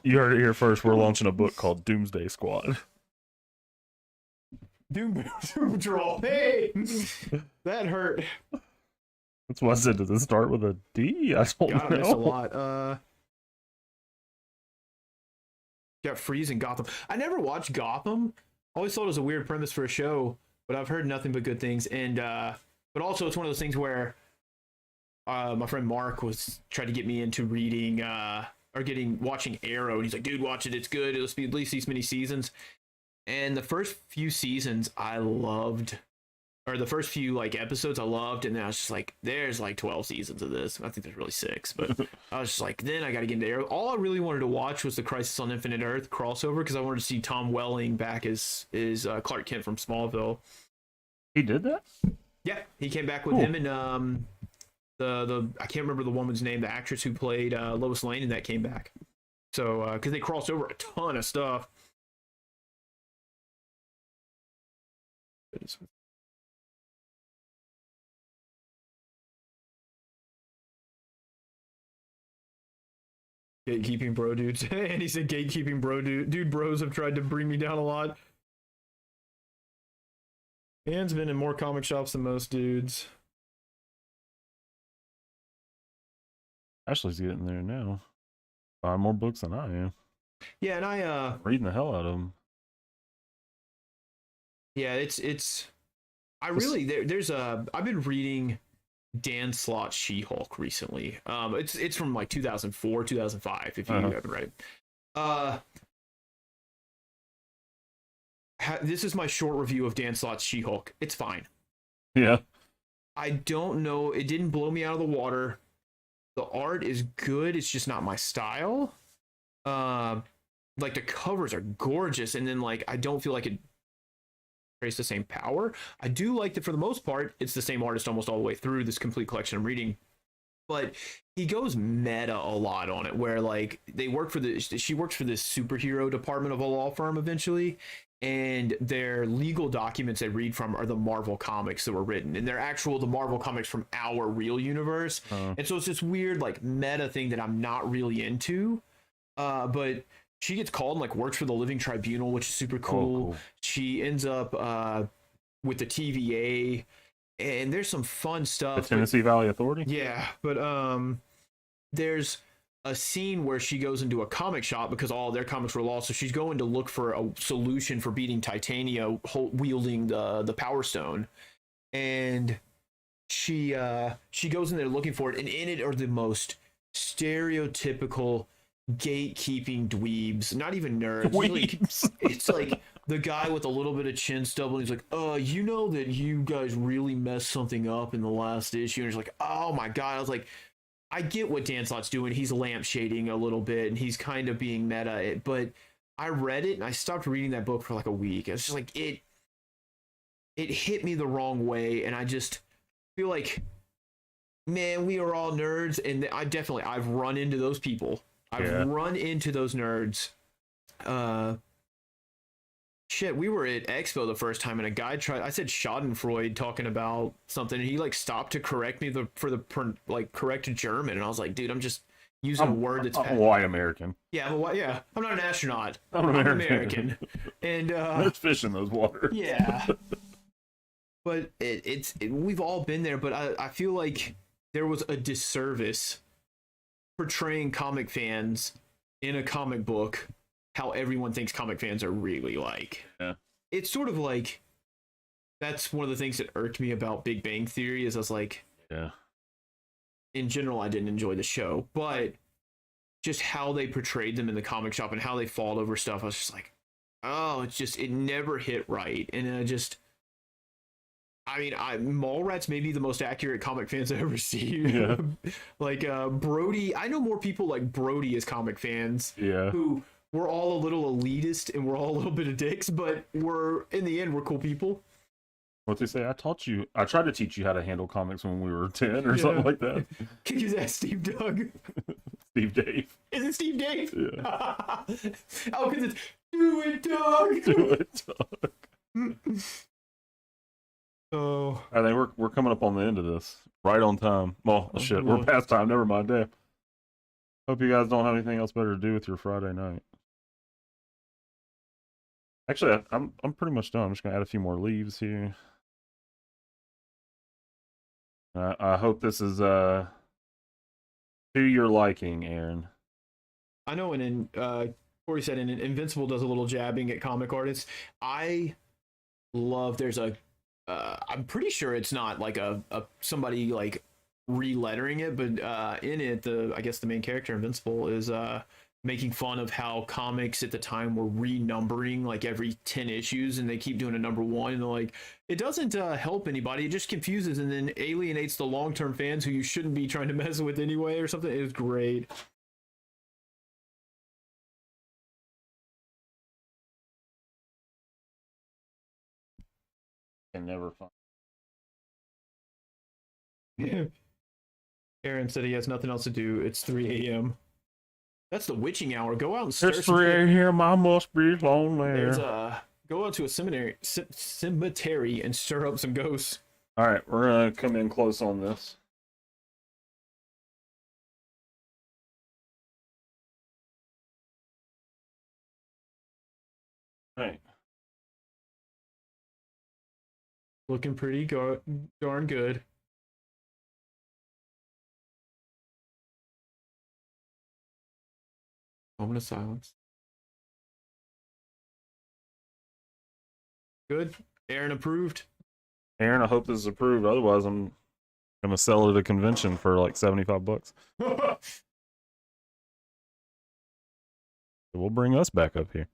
You heard it here first. We're launching a book called Doomsday Squad. Doom Troll. Hey, that hurt. That's why I said, does it start with a D? I don't know. I missed a lot. Got Freeze and Gotham. I never watched Gotham. Always thought it was a weird premise for a show, but I've heard nothing but good things. And but also it's one of those things where my friend Mark was trying to get me into reading watching Arrow, and he's like, "Dude, watch it. It's good. It'll be at least these many seasons." And the first few seasons I loved. Or the first few like episodes I loved, and then I was just like, there's like 12 seasons of this. I think there's really 6, but I was just like, then I got to get into Arrow. All I really wanted to watch was the Crisis on Infinite Earth crossover, because I wanted to see Tom Welling back as Clark Kent from Smallville. He did that? Yeah, he came back with him and the I can't remember the woman's name, the actress who played Lois Lane, and that came back. So because they crossed over a ton of stuff. Gatekeeping bro dudes. And he said gatekeeping bro dude bros have tried to bring me down a lot. Dan's been in more comic shops than most dudes. Ashley's getting there now. Buying more books than I am. Yeah, and I reading the hell out of them. Yeah, it's I really there's I've been reading Dan Slott's She-Hulk recently. It's from like 2004, 2005, if you haven't read it. This is my short review of Dan Slott's She-Hulk. It's fine. Yeah. I don't know. It didn't blow me out of the water. The art is good. It's just not my style. Like the covers are gorgeous, and then like I don't feel like it creates the same power. I do like that for the most part, it's the same artist almost all the way through this complete collection I'm reading. But he goes meta a lot on it, where like she works for this superhero department of a law firm eventually, and their legal documents they read from are the Marvel comics that were written, and they're the Marvel comics from our real universe. And so it's this weird like meta thing that I'm not really into. But she gets called and like works for the Living Tribunal, which is super cool. She ends up with the TVA, and there's some fun stuff. The Tennessee Valley Authority? Yeah, but there's a scene where she goes into a comic shop because all their comics were lost, so she's going to look for a solution for beating Titania wielding the Power Stone. And she goes in there looking for it, and in it are the most stereotypical gatekeeping dweebs, not even nerds. It's like the guy with a little bit of chin stubble, and he's like, you know that you guys really messed something up in the last issue. And he's like, oh my god. I was like, I get what Dan Slott's doing. He's lampshading a little bit, and he's kind of being meta, but I read it and I stopped reading that book for like a week. It's just like it hit me the wrong way, and I just feel like, man, we are all nerds, and I've run into those people. I've run into those nerds. We were at Expo the first time, and a guy I said Schadenfreude talking about something, and he like stopped to correct me for the correct German, and I was like, dude, I'm just using a word that's I'm a white American. Yeah, I'm not an astronaut. I'm an American. And let's fish in those waters. Yeah. But we've all been there, but I feel like there was a disservice portraying comic fans in a comic book how everyone thinks comic fans are really like. Yeah. It's sort of like, that's one of the things that irked me about Big Bang Theory, is I was like, Yeah. In general, I didn't enjoy the show, but just how they portrayed them in the comic shop and how they fought over stuff, I was just like, oh, it never hit right. And Mallrats may be the most accurate comic fans I've ever seen. Yeah. Like Brody, I know more people like Brody as comic fans. Yeah. Who we're all a little elitist and we're all a little bit of dicks, but in the end we're cool people. What they say? I tried to teach you how to handle comics when we were 10 or something like that. Kick his ass, Steve Doug. Steve Dave. Is it Steve Dave? Yeah. Oh, because it's do it, Doug. Do it, Doug. Oh, I think we're coming up on the end of this. Right on time. Well, shit, we're past time. Never mind. Damn. Hope you guys don't have anything else better to do with your Friday night. Actually, I'm pretty much done. I'm just gonna add a few more leaves here. I hope this is to your liking, Aaron. I know, and Corey said, and Invincible does a little jabbing at comic artists. I love. There's a. I'm pretty sure it's not like a somebody like re-lettering it, but in it, I guess the main character Invincible is making fun of how comics at the time were renumbering like every 10 issues, and they keep doing a number 1, and they're like, it doesn't help anybody, it just confuses and then alienates the long-term fans who you shouldn't be trying to mess with anyway or something. It was great. Can never find. Aaron said he has nothing else to do. It's 3 a.m. That's the witching hour. Go out and stir It's 3 a.m. I must be lonely. Go out to a cemetery and stir up some ghosts. All right, we're gonna come in close on this. All right. Looking pretty darn good. Moment of silence. Good. Aaron approved. Aaron, I hope this is approved. Otherwise, I'm gonna sell it at a convention for like $75. We'll bring us back up here.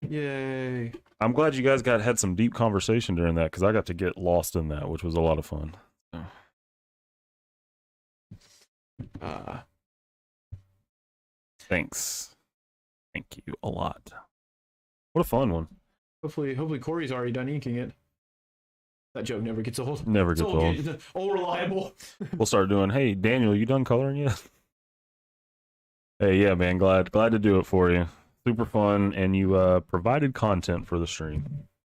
Yay. I'm glad you guys had some deep conversation during that, because I got to get lost in that, which was a lot of fun. Thanks. Thank you a lot. What a fun one. Hopefully Corey's already done inking it. That joke never gets old. Never gets old. It's all reliable. We'll start doing, hey, Daniel, you done coloring yet? Hey, yeah, man, glad to do it for you. Super fun, and you provided content for the stream.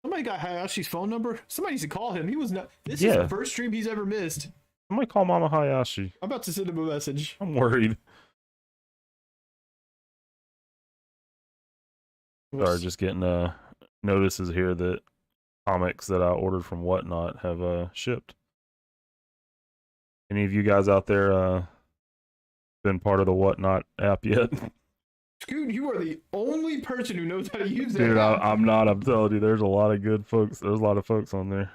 Somebody got Hayashi's phone number. Somebody needs to call him. He was not. This is the first stream he's ever missed. Somebody call Mama Hayashi. I'm about to send him a message. I'm worried. Sorry, just getting notices here that comics that I ordered from Whatnot have shipped. Any of you guys out there been part of the Whatnot app yet? Scoot, you are the only person who knows how to use that. Dude, I'm not. I'm telling you, there's a lot of good folks. There's a lot of folks on there.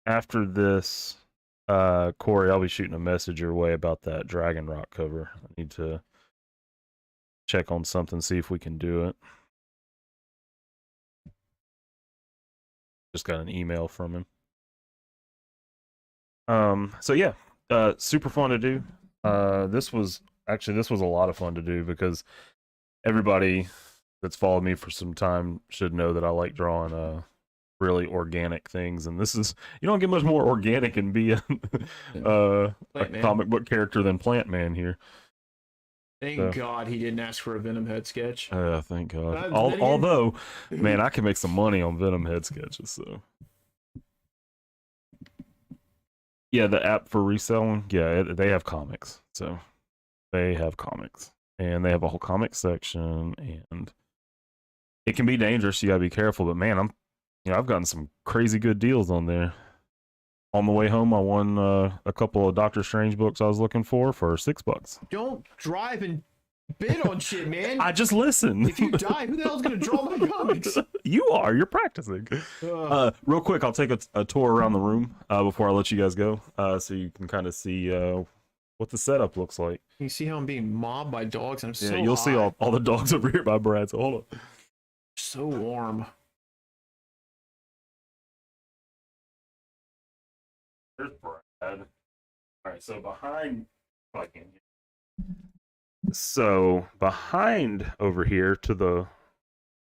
After this, Corey, I'll be shooting a message your way about that Dragon Rock cover. I need to check on something, see if we can do it. Just got an email from him. So yeah, super fun to do. This was a lot of fun to do, because everybody that's followed me for some time should know that I like drawing really organic things, and this is, you don't get much more organic and be a comic book character than Plant Man here. Thank God he didn't ask for a Venom head sketch. Thank God. Although, man, I can make some money on Venom head sketches. So, yeah, the app for reselling, yeah, they have comics. So, they have comics, and they have a whole comic section, and it can be dangerous. You gotta be careful. But man, I've gotten some crazy good deals on there. On the way home, I won a couple of Doctor Strange books I was looking for $6. Don't drive and bid on shit, man. I just listen. If you die, who the hell's gonna draw my comics? You are. You're practicing. Real quick, I'll take a tour around the room before I let you guys go, so you can kind of see what the setup looks like. You see how I'm being mobbed by dogs? I'm so You'll see hot. all the dogs over here by Brad. So hold on. So warm. There's Brad. All right, so behind, behind over here to the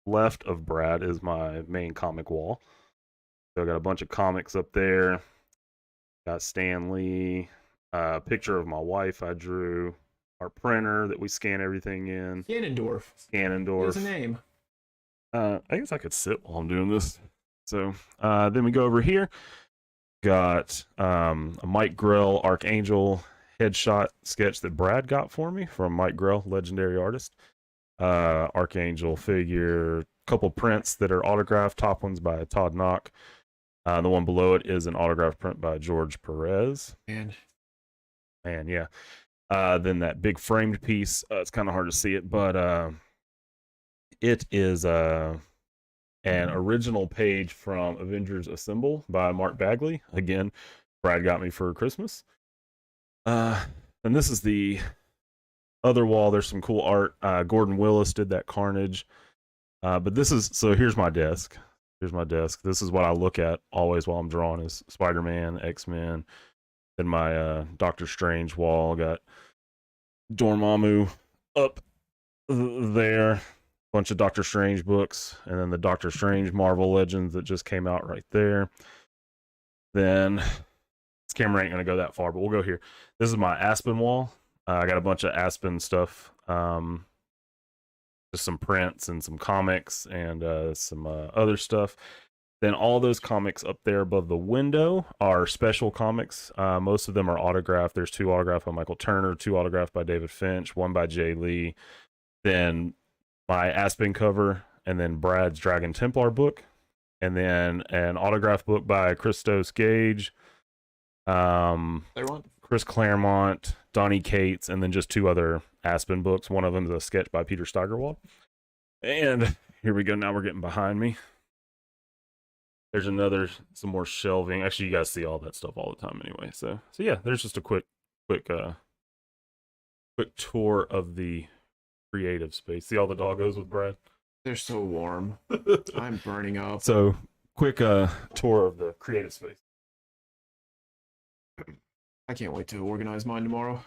left of Brad is my main comic wall. So I got a bunch of comics up there. Got Stan Lee, a picture of my wife I drew, our printer that we scan everything in. Ganondorf. Ganondorf. What's the name? I guess I could sit while I'm doing this. So then we go over here. Got a Mike Grell Archangel headshot sketch that Brad got for me from Mike Grell, legendary artist. Archangel figure, couple prints that are autographed, top ones by Todd Knock. The one below it is an autograph print by George Perez. And yeah. Then that big framed piece, it's kind of hard to see it, but it is an original page from Avengers Assemble by Mark Bagley. Again, Brad got me for Christmas. And this is the other wall. There's some cool art. Gordon Willis did that Carnage. But this is, so here's my desk. Here's my desk. This is what I look at always while I'm drawing is Spider-Man, X-Men. Then my Doctor Strange wall. Got Dormammu up there. Bunch of Doctor Strange books, and then the Doctor Strange Marvel Legends that just came out right there. Then this camera ain't gonna go that far, but we'll go here. This is my Aspen wall. I got a bunch of Aspen stuff, just some prints and some comics and some other stuff. Then all those comics up there above the window are special comics. Most of them are autographed. There's 2 autographed by Michael Turner, 2 autographed by David Finch, 1 by Jay Lee. Then my Aspen cover, and then Brad's Dragon Templar book, and then an autograph book by Christos Gage, Chris Claremont, Donnie Cates, and then just 2 other Aspen books. One of them is a sketch by Peter Steigerwald. And here we go. Now we're getting behind me. There's some more shelving. Actually, you guys see all that stuff all the time anyway. So yeah, there's just a quick tour of the creative space. See all the doggos with Brad? they're so warm. I'm burning up. So quick tour of the creative space. I can't wait to organize mine tomorrow.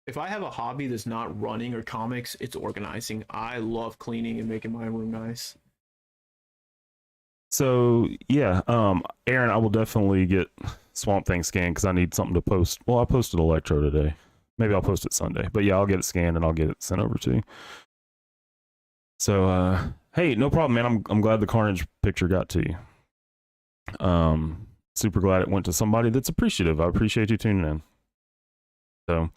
If I have a hobby that's not running or comics, it's organizing. I love cleaning and making my room nice. So yeah, Aaron, I will definitely get Swamp Thing scanned because I need something to post. Well, I posted Electro today. Maybe I'll post it Sunday. But yeah, I'll get it scanned and I'll get it sent over to you. So hey, no problem, man. I'm glad the Carnage picture got to you. Super glad it went to somebody that's appreciative. I appreciate you tuning in. So,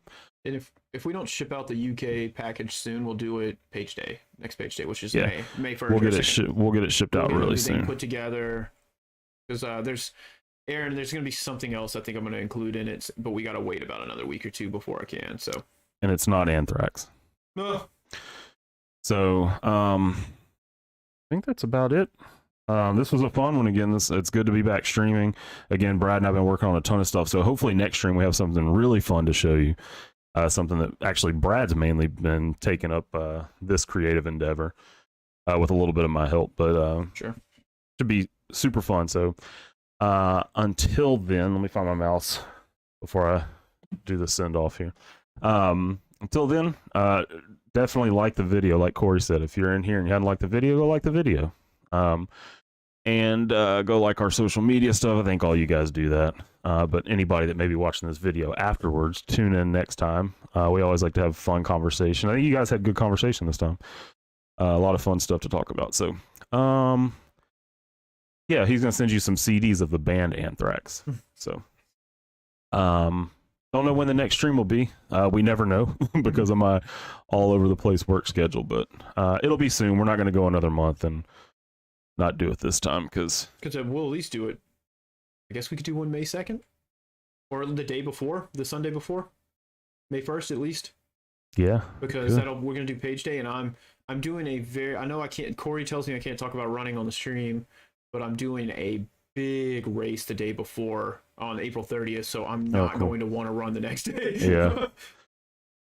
and if we don't ship out the UK package soon, we'll do it next page day, which is yeah, May 1st. We'll get it shipped out really soon. Put together because there's going to be something else I think I'm going to include in it, but we got to wait about another week or two before I can. So, and it's not Anthrax. So, I think that's about it. This was a fun one again. It's good to be back streaming again. Brad and I've been working on a ton of stuff, so hopefully next stream we have something really fun to show you. Something that actually Brad's mainly been taking up this creative endeavor with a little bit of my help, but sure, should be super fun. So until then, let me find my mouse before I do the send off here. Until then, definitely like the video. Like Corey said, if you're in here and you hadn't liked the video, go like the video. And go like our social media stuff. I think all you guys do that. But anybody that may be watching this video afterwards, tune in next time. We always like to have fun conversation. I think you guys had good conversation this time. A lot of fun stuff to talk about. So, yeah, he's gonna send you some CDs of the band Anthrax. So, don't know when the next stream will be. We never know because of my all over the place work schedule. But it'll be soon. We're not gonna go another month and not do it this time because we'll at least do it. I guess we could do one May 2nd or the day before, the Sunday before, May 1st at least. Yeah. because Good. we're gonna do page day, and I'm doing a I know I can't. Corey tells me I can't talk about running on the stream, but I'm doing a big race the day before on April 30th, so I'm not cool. going to want to run the next day. Yeah.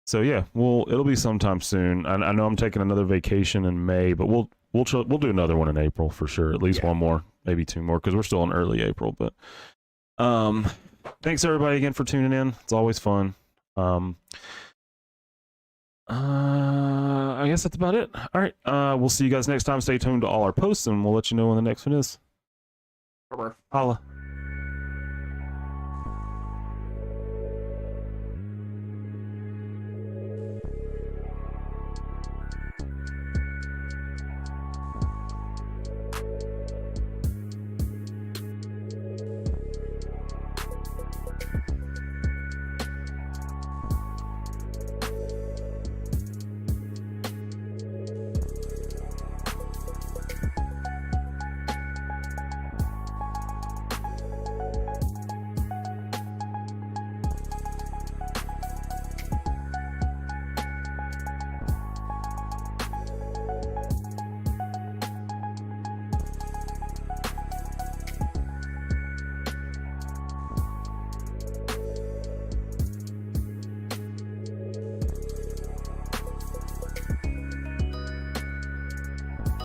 So yeah, it'll be sometime soon. I know I'm taking another vacation in May, but we'll do another one in April for sure. At least one more, maybe two more, because we're still in early April. But thanks everybody again for tuning in. It's always fun. I guess that's about it. All right. We'll see you guys next time. Stay tuned to all our posts, and we'll let you know when the next one is. Holla.